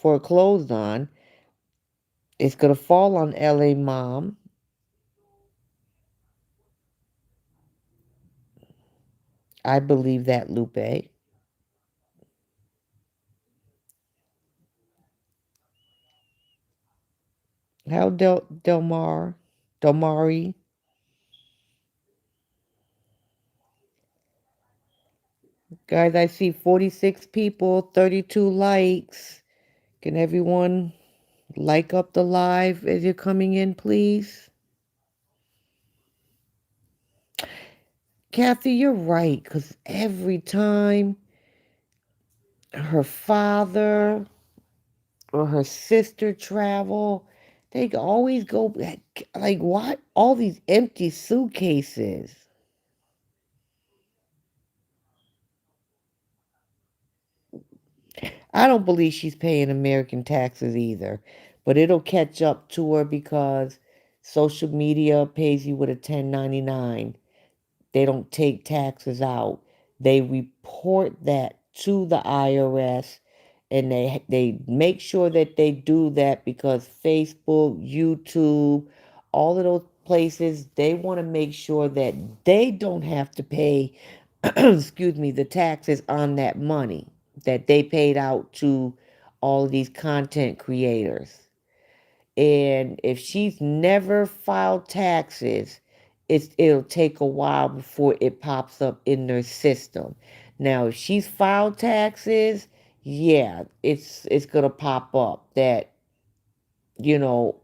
foreclosed on, it's going to fall on LA Mom. I believe that, Lupe. How Delmari? Guys, I see 46 people, 32 likes. Can everyone like up the live as you're coming in, please? Kathy, you're right, because every time her father or her sister travel, they always go back. Like, what? All these empty suitcases. I don't believe she's paying American taxes either, but it'll catch up to her because social media pays you with a 1099. They don't take taxes out. They report that to the IRS and they make sure that they do that because Facebook, YouTube, all of those places, they want to make sure that they don't have to pay excuse me, the taxes on that money that they paid out to all of these content creators. And if she's never filed taxes, it'll take a while before it pops up in their system. Now, if she's filed taxes, yeah, it's gonna pop up that, you know,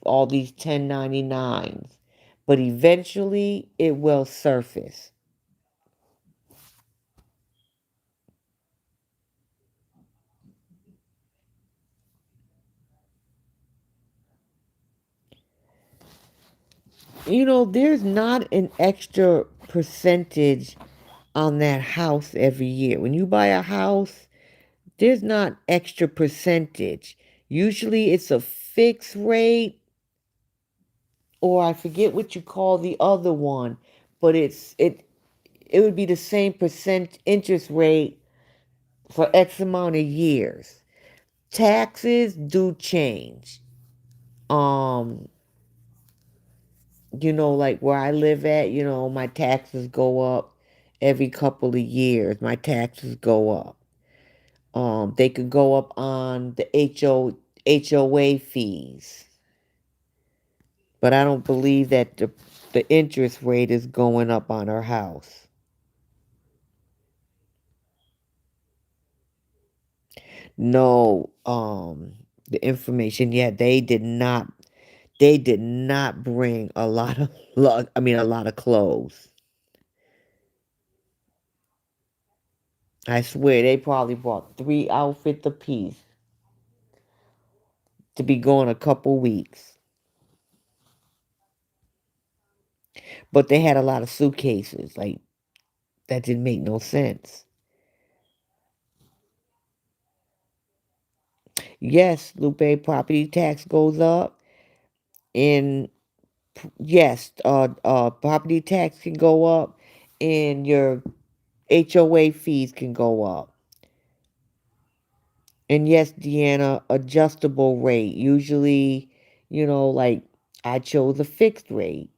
all these 1099s. But eventually it will surface. There's not an extra percentage on that house every year. When you buy a house, there's not extra percentage. Usually it's a fixed rate, or I forget what you call the other one, but it would be the same percent interest rate for X amount of years. Taxes do change. Um, like where I live at, my taxes go up every couple of years. My taxes go up. They could go up on the HOA fees, but I don't believe that the interest rate is going up on our house. No, the information, yeah, they did not bring a lot of a lot of clothes. I swear they probably bought 3 outfits apiece to be gone a couple weeks. But they had a lot of suitcases. Like, that didn't make no sense. Yes, Lupe, property tax goes up. And yes, property tax can go up. And your HOA fees can go up. And yes, Deanna, adjustable rate. Usually, like I chose a fixed rate,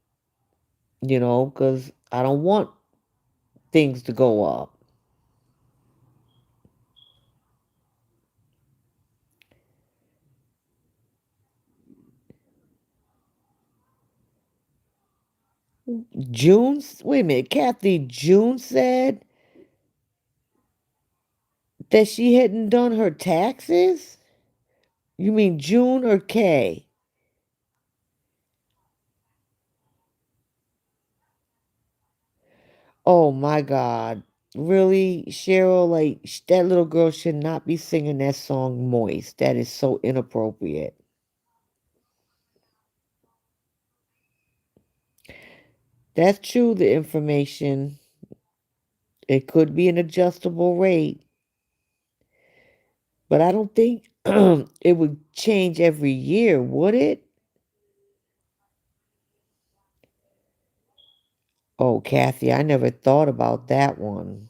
because I don't want things to go up. Wait a minute, Kathy, June said that she hadn't done her taxes? You mean June or Kay? Oh my God. Really, Cheryl, like, that little girl should not be singing that song Moist. That is so inappropriate. That's true, the information. It could be an adjustable rate, but I don't think it would change every year, would it? Oh, Kathy, I never thought about that one.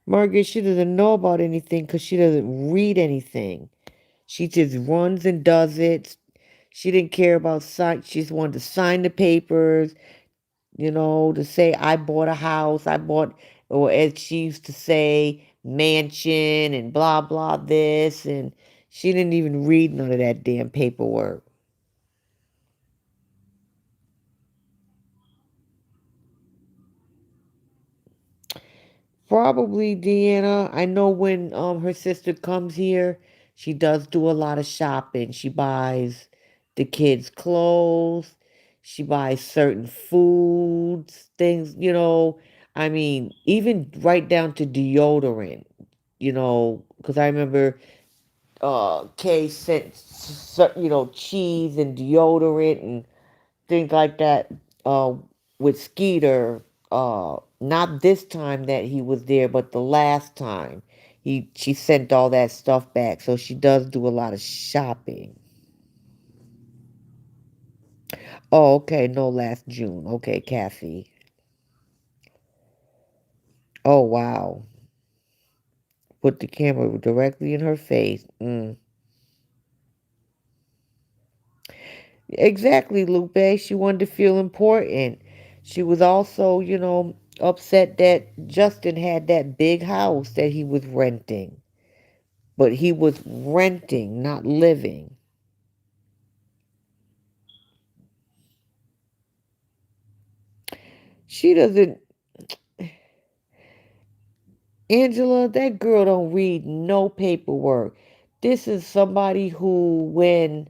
Margaret, she doesn't know about anything because she doesn't read anything. She just runs and does it. She didn't care about sign. She just wanted to sign the papers, to say I bought a house. I bought, or as she used to say, mansion and blah blah this, and she didn't even read none of that damn paperwork. Probably Deanna. I know when her sister comes here, she does do a lot of shopping. She buys the kids clothes. She buys certain foods, things, even right down to deodorant, because I remember Kay sent cheese and deodorant and things like that with Skeeter. Not this time that he was there, but the last time she sent all that stuff back. So she does do a lot of shopping. Oh, okay, no, last June. Okay, Kathy. Oh wow, put the camera directly in her face. Exactly, Lupe. She wanted to feel important. She was also, upset that Justin had that big house that he was renting. But he was renting, not living. She doesn't. Angela, that girl don't read no paperwork. This is somebody who, when,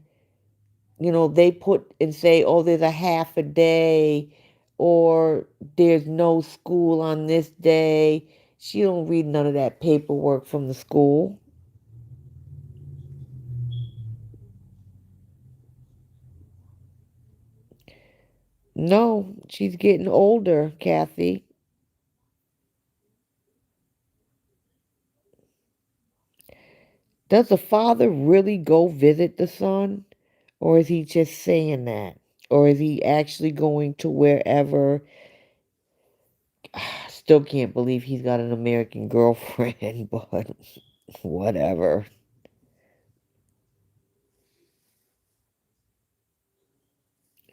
they put and say, oh, there's a half a day or there's no school on this day. She don't read none of that paperwork from the school. No, she's getting older, Kathy. Does the father really go visit the son? Or is he just saying that? Or is he actually going to wherever? Still can't believe he's got an American girlfriend, but whatever.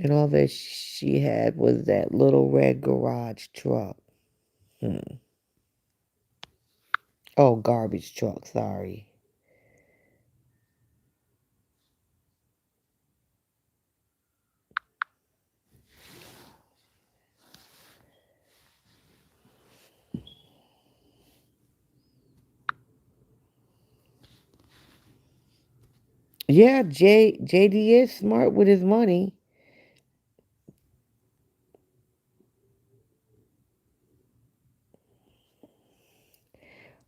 And all that she had was that little red garage truck. Hmm. Oh, garbage truck, sorry. Yeah, JD is smart with his money.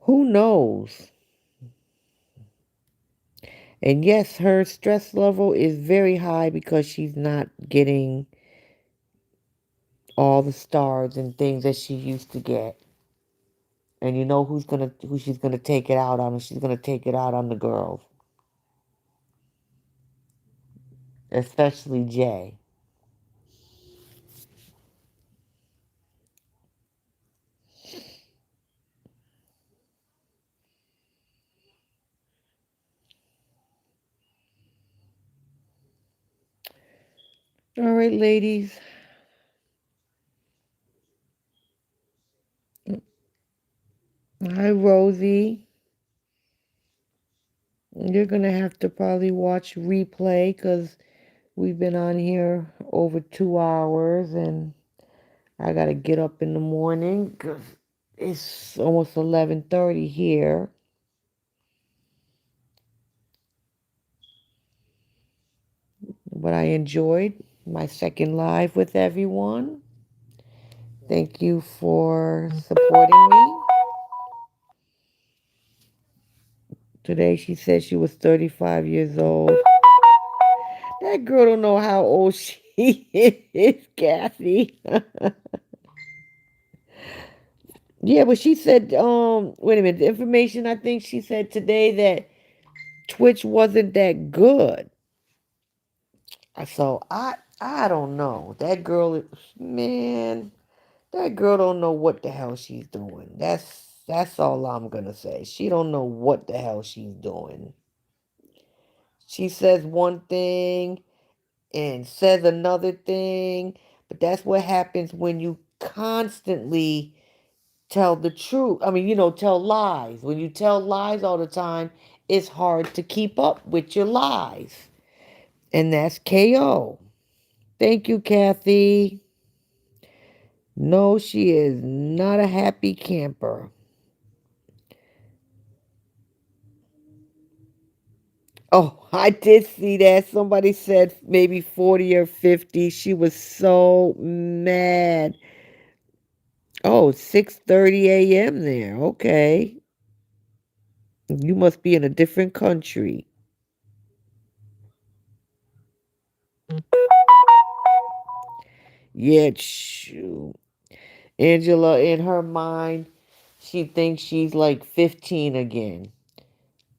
Who knows? And yes, her stress level is very high because she's not getting all the stars and things that she used to get. And you know who she's gonna take it out on? She's gonna take it out on the girls, especially Jay. All right, ladies. Hi, Rosie. You're gonna have to probably watch replay because we've been on here over 2 hours, and I gotta get up in the morning because it's almost 11:30 here. But I enjoyed my second live with everyone. Thank you for supporting me. Today she said she was 35 years old. That girl don't know how old she is, Kathy. Yeah, but she said, wait a minute, the information I think she said today that Twitch wasn't that good. So I don't know. Man, that girl don't know what the hell she's doing. That's all I'm gonna say. She don't know what the hell she's doing. She says one thing and says another thing, but that's what happens when you constantly tell the truth. I mean, tell lies. When you tell lies all the time, it's hard to keep up with your lies. And that's KO. Thank you, Kathy. No, she is not a happy camper. Oh, I did see that. Somebody said maybe 40 or 50. She was so mad. Oh, 6:30 a.m. there. Okay. You must be in a different country. Yeah, shoot. Angela, in her mind, she thinks she's like 15 again.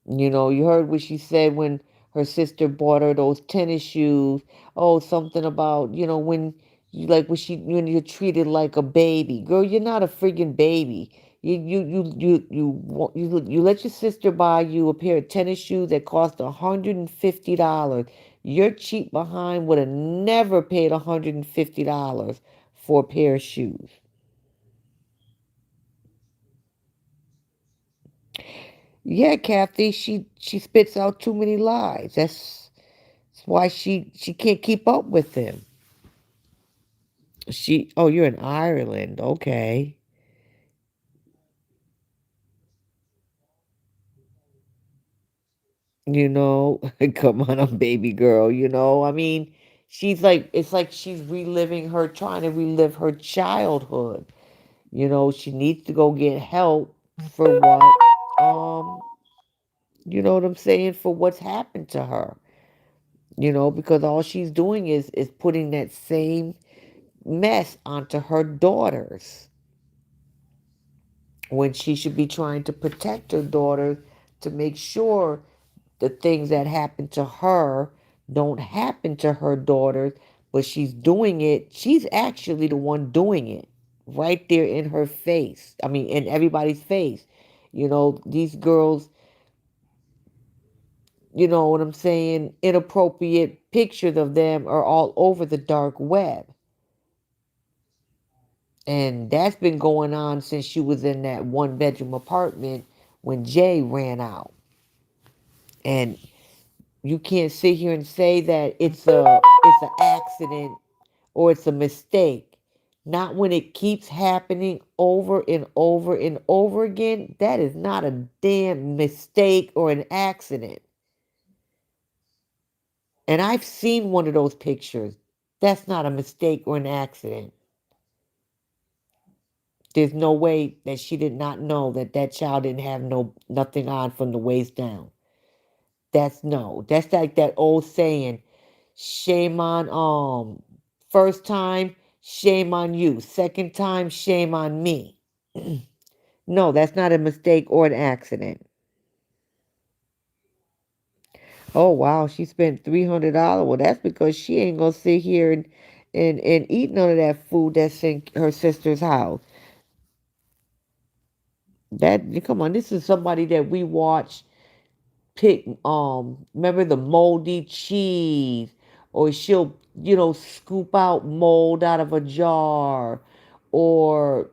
You heard what she said when her sister bought her those tennis shoes. Oh, something about, when you're treated like a baby. Girl, you're not a friggin' baby. You let your sister buy you a pair of tennis shoes that cost $150. Your cheap behind would have never paid $150 for a pair of shoes. Yeah, Kathy, she spits out too many lies. That's why she can't keep up with him. Oh, you're in Ireland. Okay. You know, come on, baby girl. I mean, it's like she's reliving trying to relive her childhood. She needs to go get help for what, you know what I'm saying, for what's happened to her. Because all she's doing is putting that same mess onto her daughters when she should be trying to protect her daughters to make sure the things that happen to her don't happen to her daughters, but she's actually the one doing it right there in her face. I mean, in everybody's face. These girls, you know what I'm saying, inappropriate pictures of them are all over the dark web. And that's been going on since she was in that one bedroom apartment when Jay ran out. And you can't sit here and say that it's an accident or it's a mistake. Not when it keeps happening over and over and over again. That is not a damn mistake or an accident. And I've seen one of those pictures. That's not a mistake or an accident. There's no way that she did not know that that child didn't have nothing on from the waist down. That's no. That's like that old saying, shame on first time, shame on you. Second time, shame on me. No, that's not a mistake or an accident. Oh wow, she spent $300. Well, that's because she ain't gonna sit here and eat none of that food that's in her sister's house. That come on, this is somebody that we watch pick remember the moldy cheese, or she'll scoop out mold out of a jar, or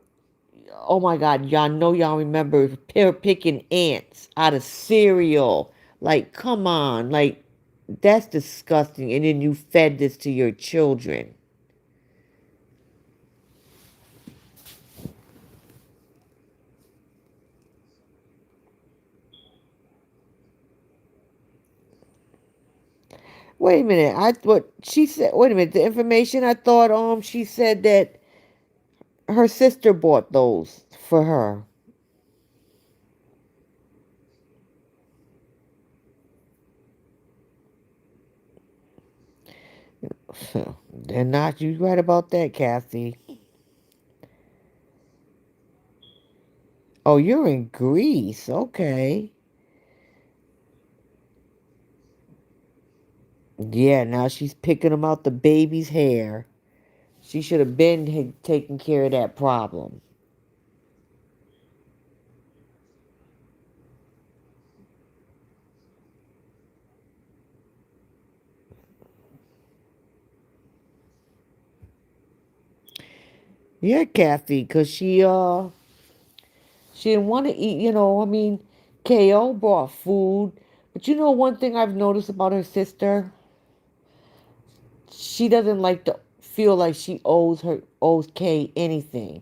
oh my god, y'all remember picking ants out of cereal. Like, come on, like, that's disgusting. And then you fed this to your children. Wait a minute, I what she said, wait a minute, the information I thought she said that her sister bought those for her. They're not. You right about that, Kathy. Oh, you're in Greece. Okay. Yeah, now she's picking them out the baby's hair. She should have been taking care of that problem. Yeah, Kathy, because she didn't want to eat. I mean, KO brought food, but one thing I've noticed about her sister, she doesn't like to feel like she owes Kay anything.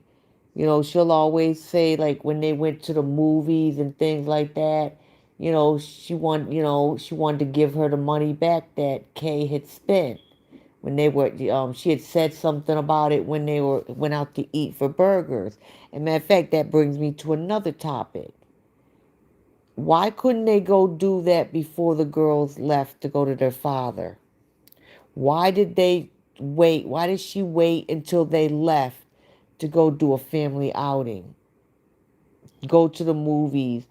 She'll always say, like, when they went to the movies and things like that, she wanted to give her the money back that Kay had spent when they were she had said something about it when they went out to eat for burgers. And matter of fact, that brings me to another topic. Why couldn't they go do that before the girls left to go to their father? Why did they wait? Why did she wait until they left to go do a family outing? Go to the movies,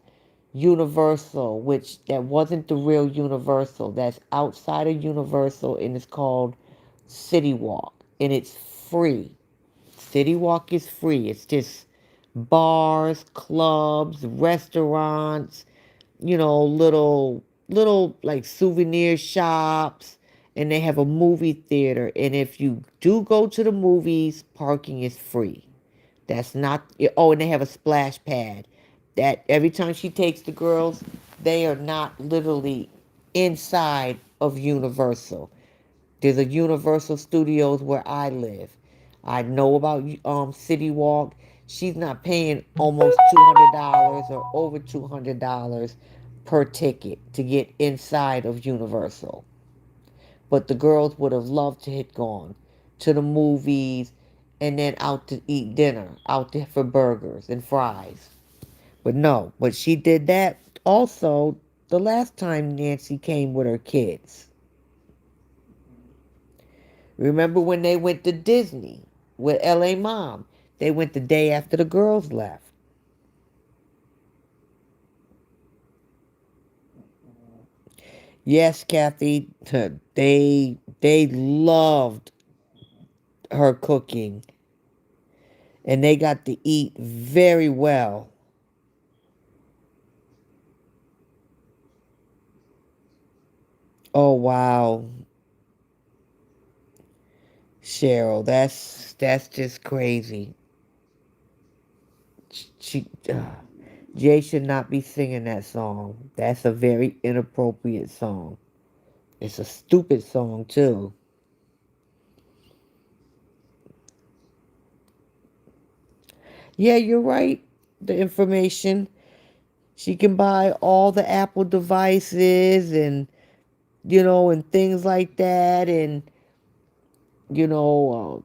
Universal, which that wasn't the real Universal. That's outside of Universal, and it's called City Walk, and it's free. City Walk is free. It's just bars, clubs, restaurants, little like souvenir shops, and they have a movie theater. And if you do go to the movies, parking is free. That's not. Oh, and they have a splash pad. That every time she takes the girls, they are not literally inside of Universal. There's a Universal Studios where I live. I know about City Walk. She's not paying almost $200 or over $200 per ticket to get inside of Universal. But the girls would have loved to have gone to the movies and then out to eat dinner, out there for burgers and fries. But no, but she did that also the last time Nancy came with her kids. Remember when they went to Disney with LA Mom? They went the day after the girls left. Yes, Kathy, they loved her cooking and they got to eat very well. Oh wow, Cheryl, that's just crazy. She Jay should not be singing that song. That's a very inappropriate song. It's a stupid song too. Yeah, you're right. The information. She can buy all the Apple devices and and things like that and you know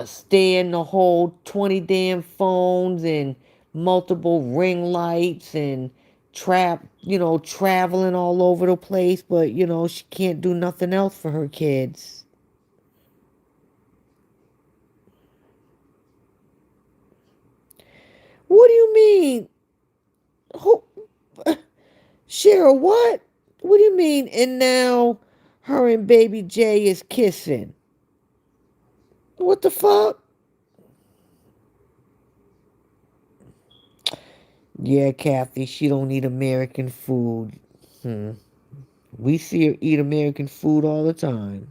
stand to hold 20 damn phones and multiple ring lights and traveling all over the place, but she can't do nothing else for her kids. What do you mean? Who, Cheryl, what? What do you mean? And now her and baby Jay is kissing. What the fuck? Yeah, Kathy, she don't eat American food. Hmm. We see her eat American food all the time.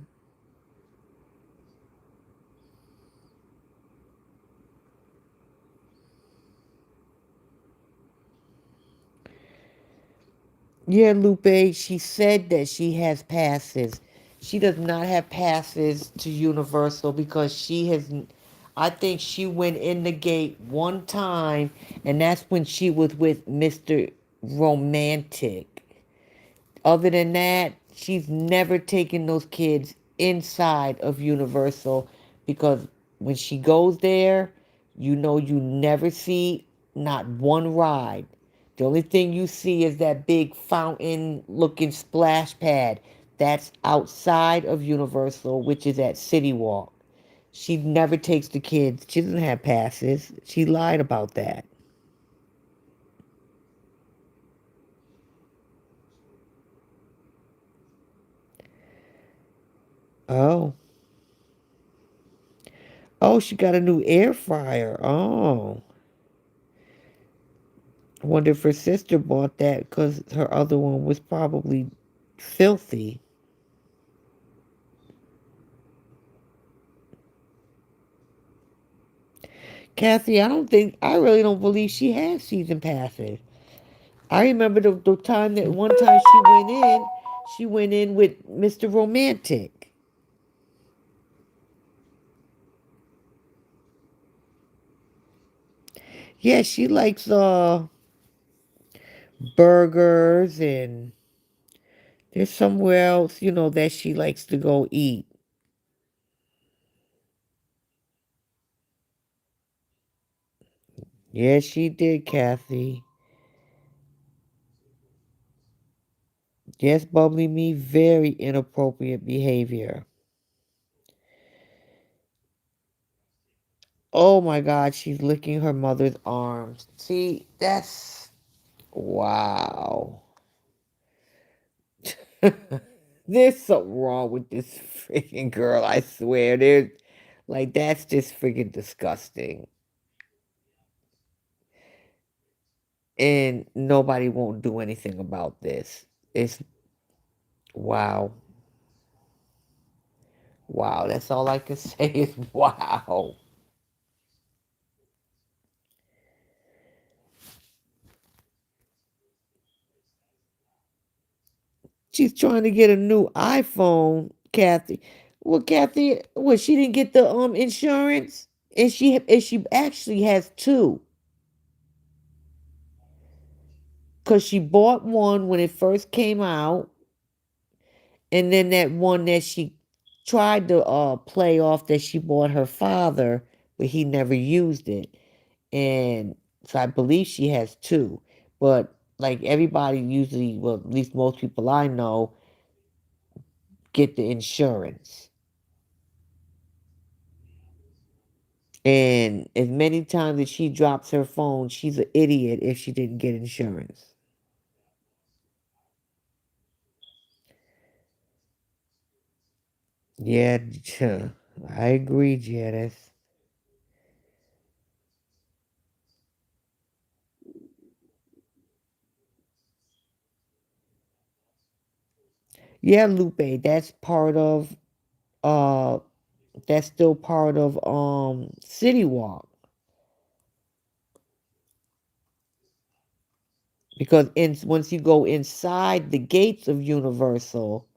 Yeah, Lupe, she said that she has passes. She does not have passes to Universal because I think she went in the gate one time, and that's when she was with Mr. Romantic. Other than that, she's never taken those kids inside of Universal because when she goes there, you never see not one ride. The only thing you see is that big fountain looking splash pad. That's outside of Universal, which is at City Walk. She never takes the kids. She doesn't have passes. She lied about that. Oh. Oh, she got a new air fryer. Oh. I wonder if her sister bought that because her other one was probably filthy. Kathy, I really don't believe she has season passes. I remember the time that one time she went in with Mr. Romantic. Yeah, she likes burgers and there's somewhere else, that she likes to go eat. Yes, she did, Kathy. Yes, bubbly me, very inappropriate behavior. Oh my God, she's licking her mother's arms. See, that's wow. There's something wrong with this freaking girl, I swear. That's just freaking disgusting. And nobody won't do anything about this. It's wow. Wow. That's all I can say is wow. She's trying to get a new iPhone, Kathy. Well, Kathy, what she didn't get the insurance, and she actually has two, cause she bought one when it first came out, and then that one that she tried to play off that she bought her father, but he never used it, and so I believe she has two. But like everybody usually, well, at least most people I know, get the insurance. And as many times as she drops her phone, she's an idiot if she didn't get insurance. Yeah, I agree, Janice. Yeah, Lupe, uh that's still part of City Walk, because once you go inside the gates of Universal,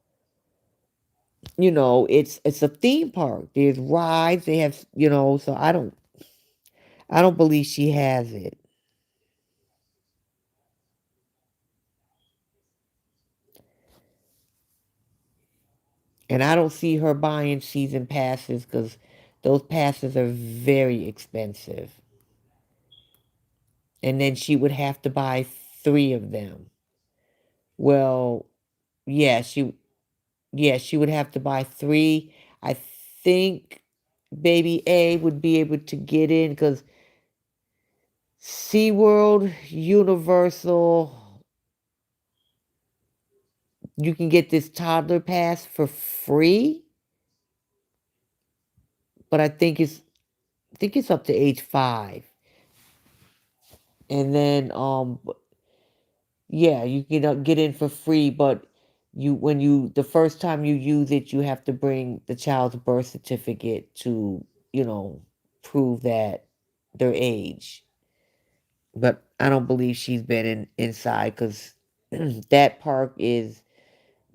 it's a theme park. There's rides, they have, so I don't believe she has it. And I don't see her buying season passes because those passes are very expensive. And then she would have to buy three of them. Well, yeah, she would have to buy three. I think baby A would be able to get in because SeaWorld, Universal, you can get this toddler pass for free, but I think it's up to age 5. And then yeah, you can get in for free, but the first time you use it, you have to bring the child's birth certificate to, you know, prove that their age. But I don't believe she's been inside because that park is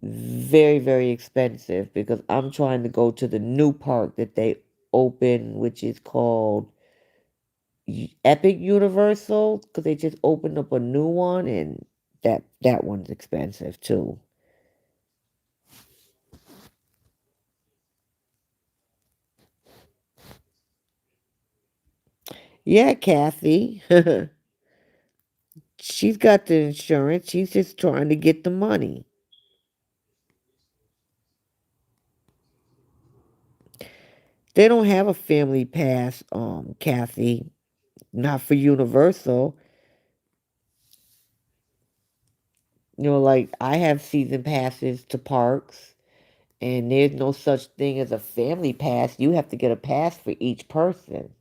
very, very expensive because I'm trying to go to the new park that they opened, which is called Epic Universal, because they just opened up a new one, and that one's expensive too. Yeah, Kathy. She's got the insurance. She's just trying to get the money. They don't have a family pass, Kathy. Not for Universal. Like I have season passes to parks, and there's no such thing as a family pass. You have to get a pass for each person.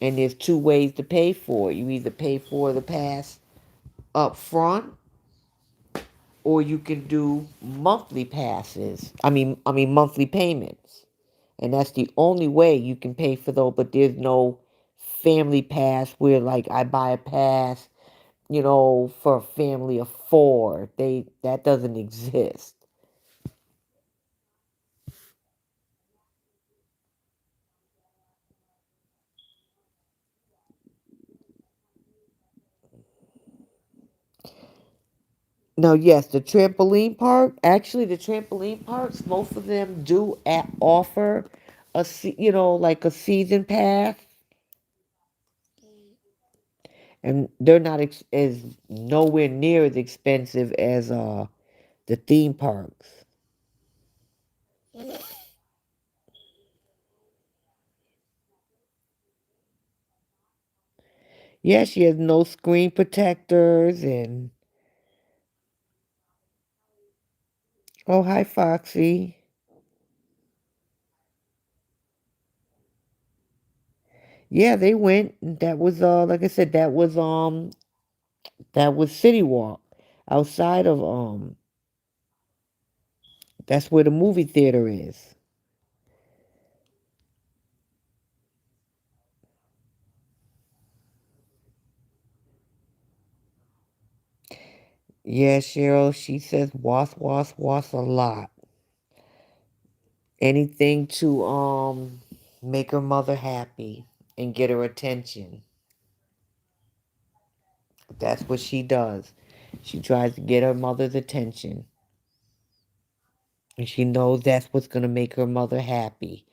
And there's two ways to pay for it. You either pay for the pass up front, or you can do monthly passes. I mean monthly payments. And that's the only way you can pay for those, but there's no family pass where like I buy a pass, for a family of 4. That doesn't exist. Now, yes, the trampoline parks, most of them do offer like a season pass, and they're not as nowhere near as expensive as the theme parks. Yeah, she has no screen protectors and oh, hi Foxy. Yeah, they went. That was like I said, that was City Walk outside of that's where the movie theater is. Yeah, Cheryl, she says was a lot. Anything to make her mother happy and get her attention. That's what she does. She tries to get her mother's attention. And she knows that's what's going to make her mother happy.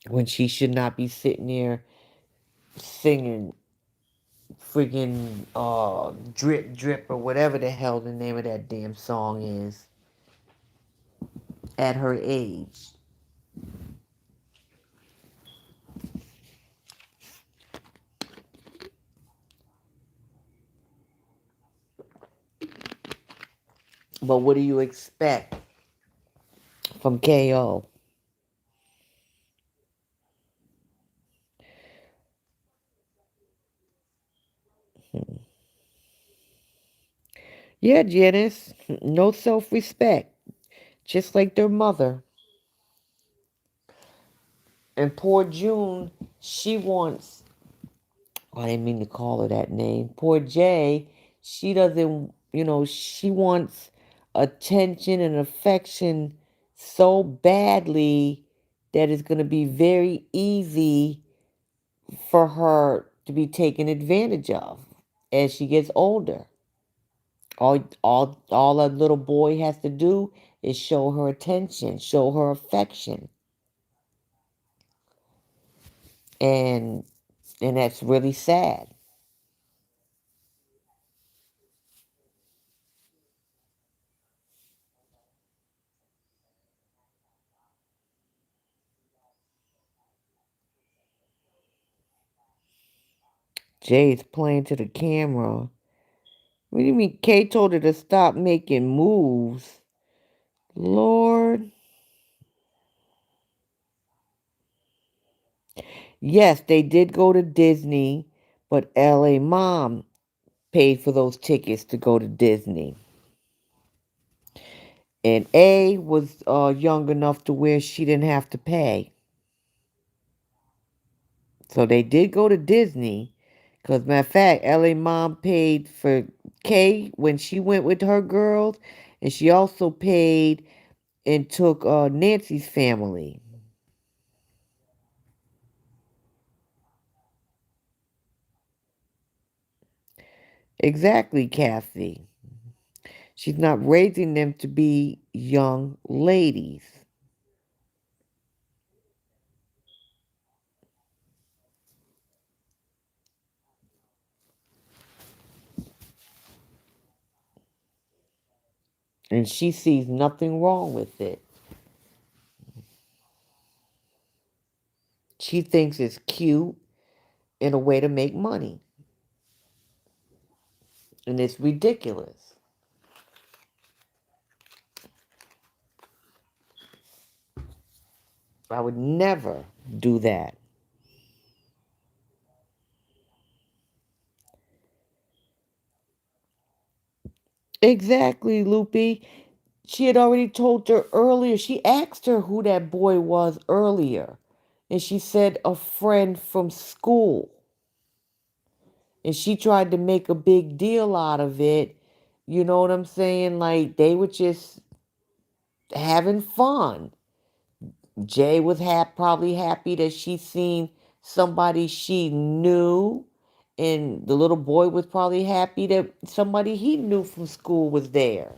When she should not be sitting there singing friggin' drip drip or whatever the hell the name of that damn song is at her age. But what do you expect from KO? Yeah, Janice, no self-respect, just like their mother. And poor June, she wants, I didn't mean to call her that name. Poor Jay, she doesn't, she wants attention and affection so badly that it's going to be very easy for her to be taken advantage of as she gets older. All a little boy has to do is show her attention, show her affection, and that's really sad. Jay's playing to the camera. What do you mean? Kay told her to stop making moves. Lord. Yes, they did go to Disney, but LA mom paid for those tickets to go to Disney. And A was young enough to where she didn't have to pay. So they did go to Disney. Because, matter of fact, LA mom paid for Kay when she went with her girls. And she also paid and took Nancy's family. Exactly, Kathy. She's not raising them to be young ladies. And she sees nothing wrong with it. She thinks it's cute in a way to make money. And it's ridiculous. I would never do that. Exactly, Loopy. She had already told her earlier. She asked her who that boy was earlier. And she said a friend from school. And she tried to make a big deal out of it. You know what I'm saying? Like they were just having fun. Jay was probably happy that she seen somebody she knew. And the little boy was probably happy that somebody he knew from school was there.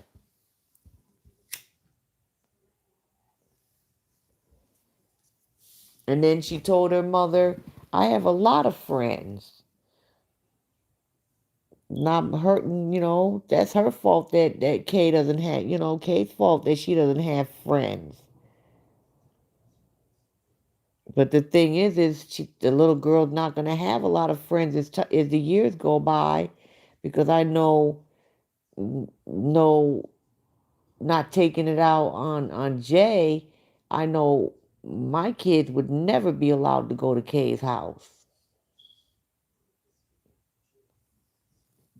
And then she told her mother, I have a lot of friends. Not hurting, that's her fault that Kay doesn't have, Kay's fault that she doesn't have friends. But the thing is the little girl's not going to have a lot of friends as the years go by, because I know, no, not taking it out on Jay, I know my kids would never be allowed to go to Kay's house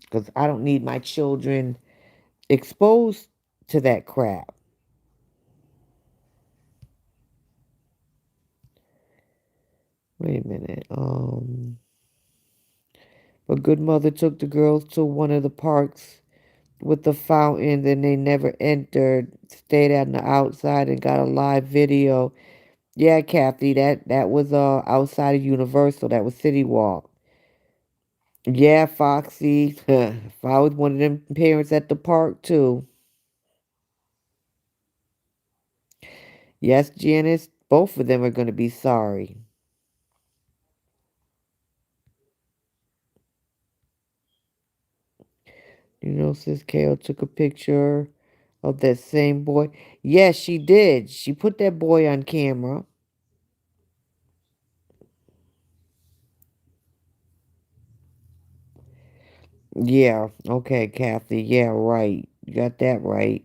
because I don't need my children exposed to that crap. Wait a minute. A good mother took the girls to one of the parks with the fountain. Then they never entered, stayed on the outside and got a live video. Yeah, Kathy, that was outside of Universal. That was City Walk. Yeah, Foxy. If I was one of them parents at the park too. Yes, Janice, both of them are gonna be sorry. You know, Sis Kale took a picture of that same boy. Yes, she did. She put that boy on camera. Yeah, okay, Kathy. Yeah, right. You got that right.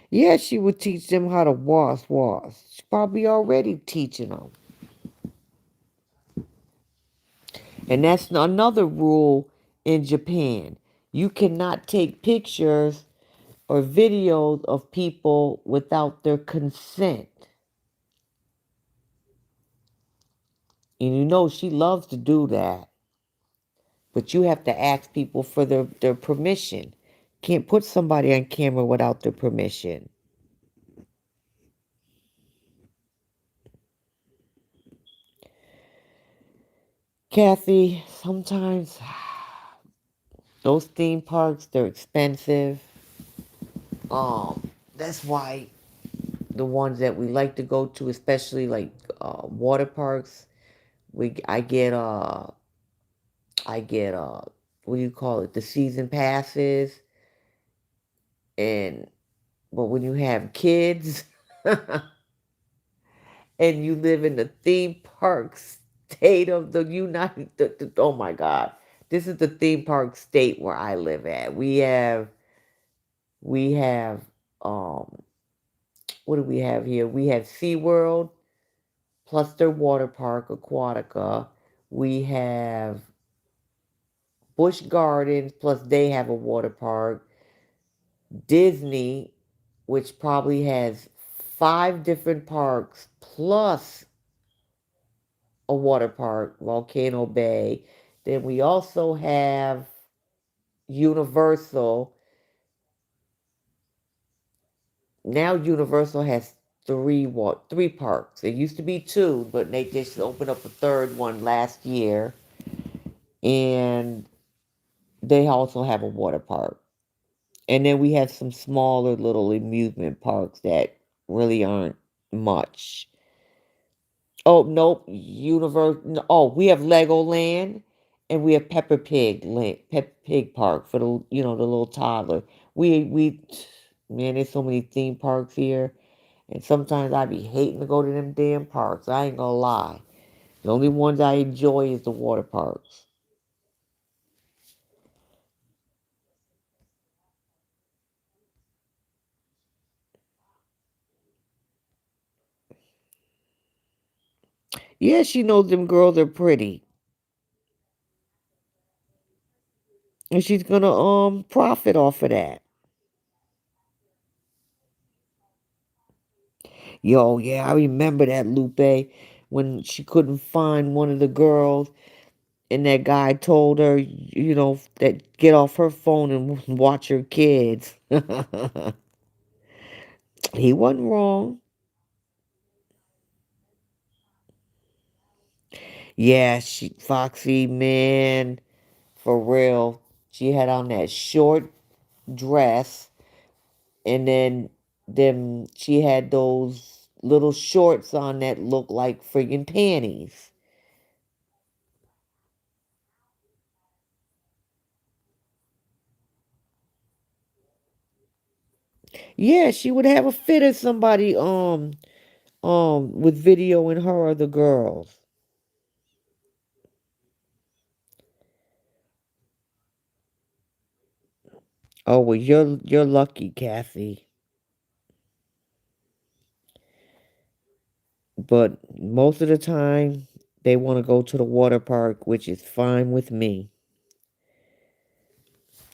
Yeah, she would teach them how to wash. She's probably already teaching them. And that's another rule in Japan. You cannot take pictures or videos of people without their consent. And you know she loves to do that. But you have to ask people for their permission. Can't put somebody on camera without their permission. Kathy, sometimes those theme parks, they're expensive. That's why the ones that we like to go to, especially like water parks, we I get what do you call it? The season passes, and but when you have kids and you live in the theme park state of the United, oh my God, this is the theme park state where I live at. We have um what do we have here? We have SeaWorld plus their water park, Aquatica. We have Busch Gardens plus they have a water park. Disney, which probably has five different parks plus a water park, Volcano Bay. Then we also have Universal. Now Universal has three parks. It used to be two, but they just opened up a third one last year, and they also have a water park. And then we have some smaller little amusement parks that really aren't much. Oh nope, Oh, we have Legoland, and we have Peppa Pig Park for the little toddler. We man, there's so many theme parks here, and sometimes I be hating to go to them damn parks. I ain't gonna lie. The only ones I enjoy is the water parks. Yeah, she knows them girls are pretty, and she's gonna profit off of that. Yo, yeah, I remember that, Lupe, when she couldn't find one of the girls, and that guy told her, that get off her phone and watch her kids. He wasn't wrong. Yeah, Foxy, man, for real. She had on that short dress, and then she had those little shorts on that look like friggin' panties. Yeah, she would have a fit of somebody with video in her or the girls. Oh well, you're lucky, Kathy. But most of the time, they want to go to the water park, which is fine with me.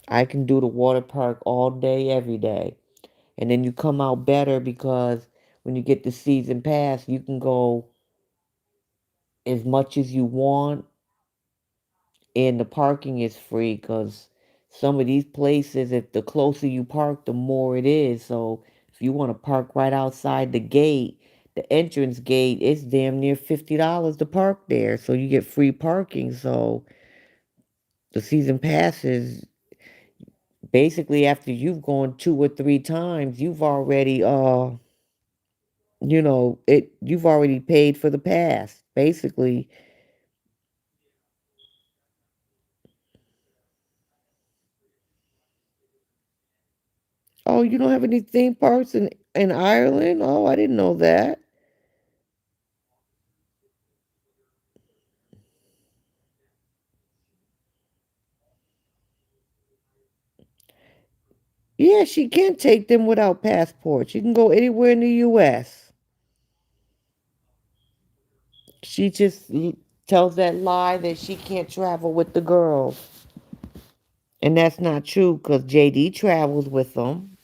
I can do the water park all day, every day. And then you come out better because when you get the season pass, you can go as much as you want and the parking is free because some of these places, if the closer you park, the more it is. So if you want to park right outside the gate, the entrance gate, it's damn near $50 to park there. So you get free parking. So the season passes, basically after you've gone 2 or 3 times, you've already paid for the pass, basically. Oh, you don't have any theme parks in Ireland? Oh, I didn't know that. Yeah, she can take them without passports. She can go anywhere in the US. She just tells that lie that she can't travel with the girls. And that's not true because JD travels with them.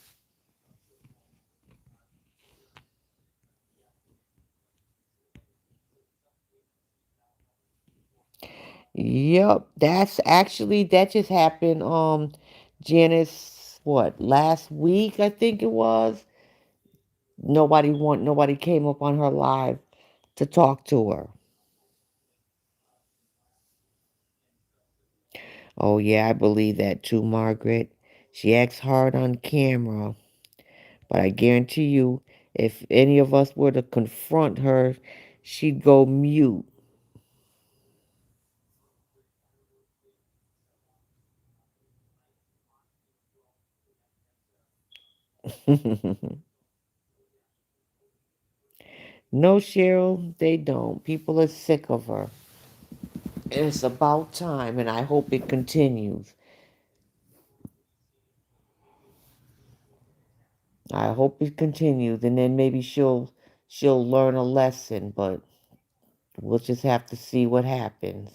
Yep, that just happened Janice, what, last week I think it was. Nobody came up on her live to talk to her. Oh yeah, I believe that too, Margaret. She acts hard on camera, but I guarantee you, if any of us were to confront her, she'd go mute. No, Cheryl, they don't. People are sick of her. And it's about time, and I hope it continues. I hope it continues, and then maybe she'll learn a lesson, but we'll just have to see what happens.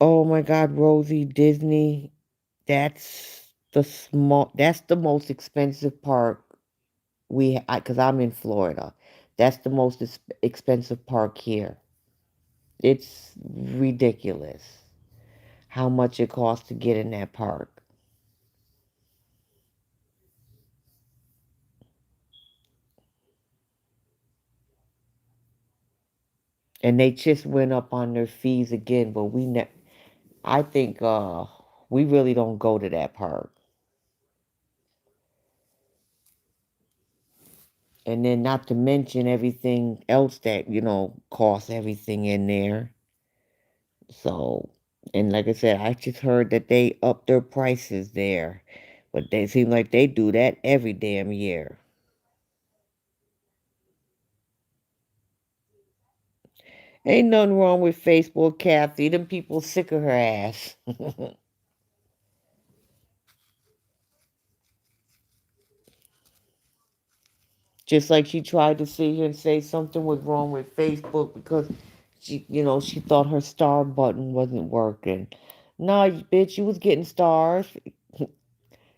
Oh my God, Rosie, Disney, that's the most expensive park because I'm in Florida. That's the most expensive park here. It's ridiculous how much it costs to get in that park. And they just went up on their fees again, but I think we really don't go to that park. And then not to mention everything else that, costs everything in there. So, and like I said, I just heard that they up their prices there. But they seem like they do that every damn year. Ain't nothing wrong with Facebook, Kathy. Them people sick of her ass. Just like she tried to sit here and say something was wrong with Facebook because she thought her star button wasn't working. Nah, bitch, you was getting stars.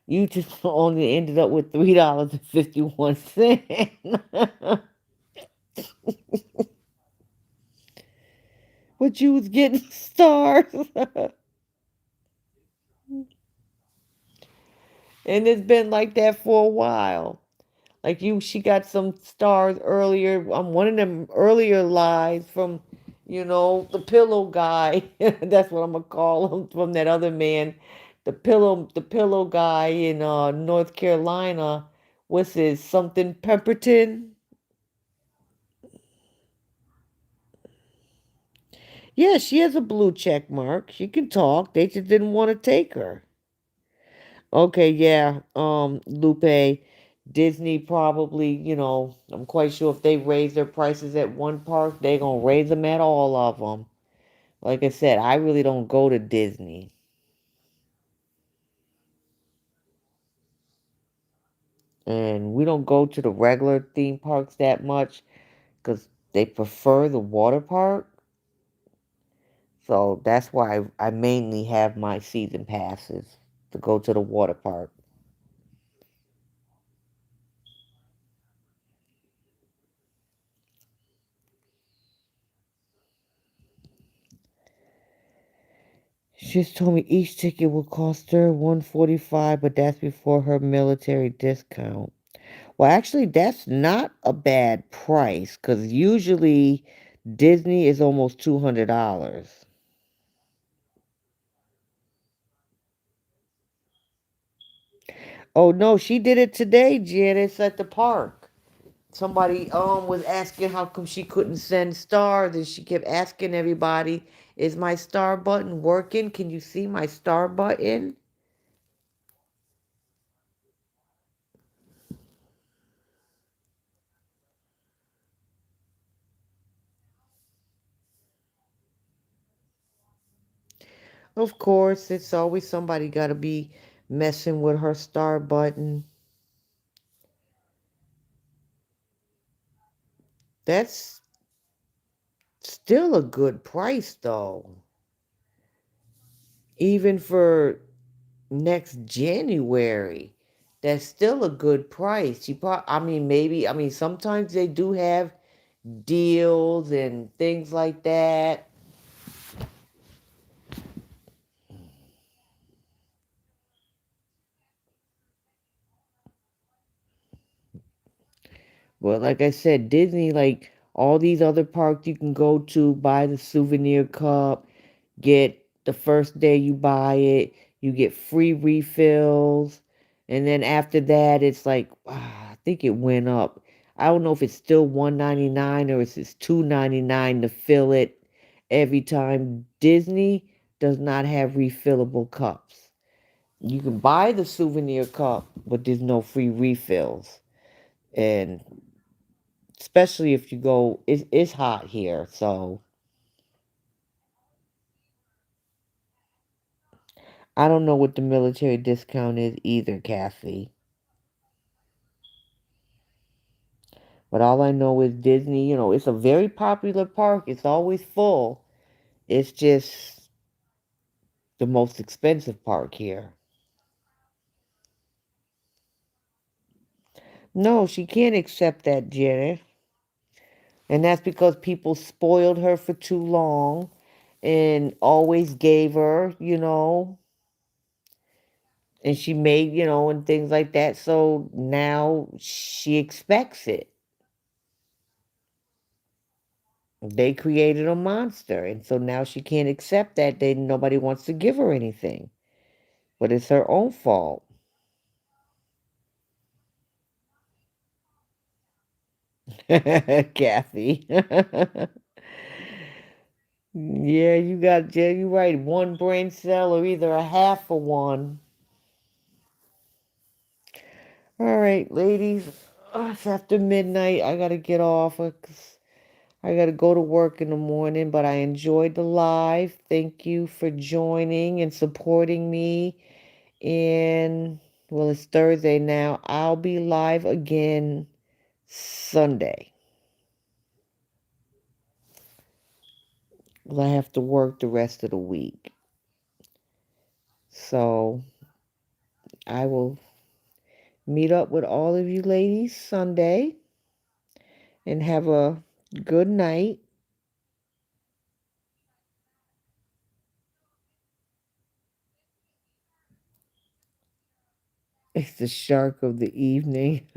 You just only ended up with $3.51. But you was getting stars. And it's been like that for a while. Like she got some stars earlier on one of them earlier lives from, the pillow guy. That's what I'm gonna call him from that other man. The pillow guy in North Carolina. What's his something Pemberton? Yeah, she has a blue check mark. She can talk. They just didn't want to take her. Okay, yeah. Lupe, Disney probably, I'm quite sure if they raise their prices at one park, they gonna raise them at all of them. Like I said, I really don't go to Disney. And we don't go to the regular theme parks that much because they prefer the water park. So that's why I mainly have my season passes to go to the water park. She just told me each ticket will cost her 145, but that's before her military discount. Well, actually, that's not a bad price because usually Disney is almost $200. Oh no, she did it today, Janice, at the park. Somebody was asking how come she couldn't send stars, and she kept asking everybody, "Is my star button working? Can you see my star button?" Of course, it's always somebody got to be messing with her star button. That's still a good price, though. Even for next January, that's still a good price. I mean, maybe, I mean, sometimes they do have deals and things like that. Well, like I said, Disney, like all these other parks you can go to, buy the souvenir cup, get the first day you buy it, you get free refills. And then after that, it's like, I think it went up. I don't know if it's still 199 or if it's 299 to fill it every time. Disney does not have refillable cups. You can buy the souvenir cup, but there's no free refills. And especially if you go, it's hot here, so I don't know what the military discount is either, Kathy. But all I know is Disney, it's a very popular park. It's always full. It's just the most expensive park here. No, she can't accept that, Janet. And that's because people spoiled her for too long and always gave her, and she made, and things like that. So now she expects it. They created a monster, and so now she can't accept that. Nobody wants to give her anything, but it's her own fault. Kathy. Yeah, you right. One brain cell or either a half of one. All right, ladies. It's after midnight. I gotta get off. 'Cause I gotta go to work in the morning. But I enjoyed the live. Thank you for joining and supporting me. And well, it's Thursday now. I'll be live again Sunday. 'Cause I have to work the rest of the week. So I will meet up with all of you ladies Sunday and have a good night. It's the shark of the evening.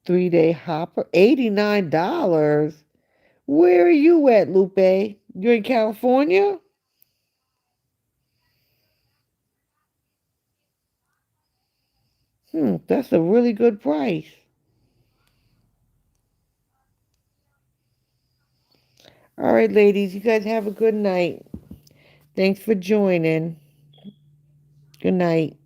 3-day hopper, $89. Where are you at, Lupe? You're in California? That's a really good price. All right, ladies, you guys have a good night. Thanks for joining. Good night.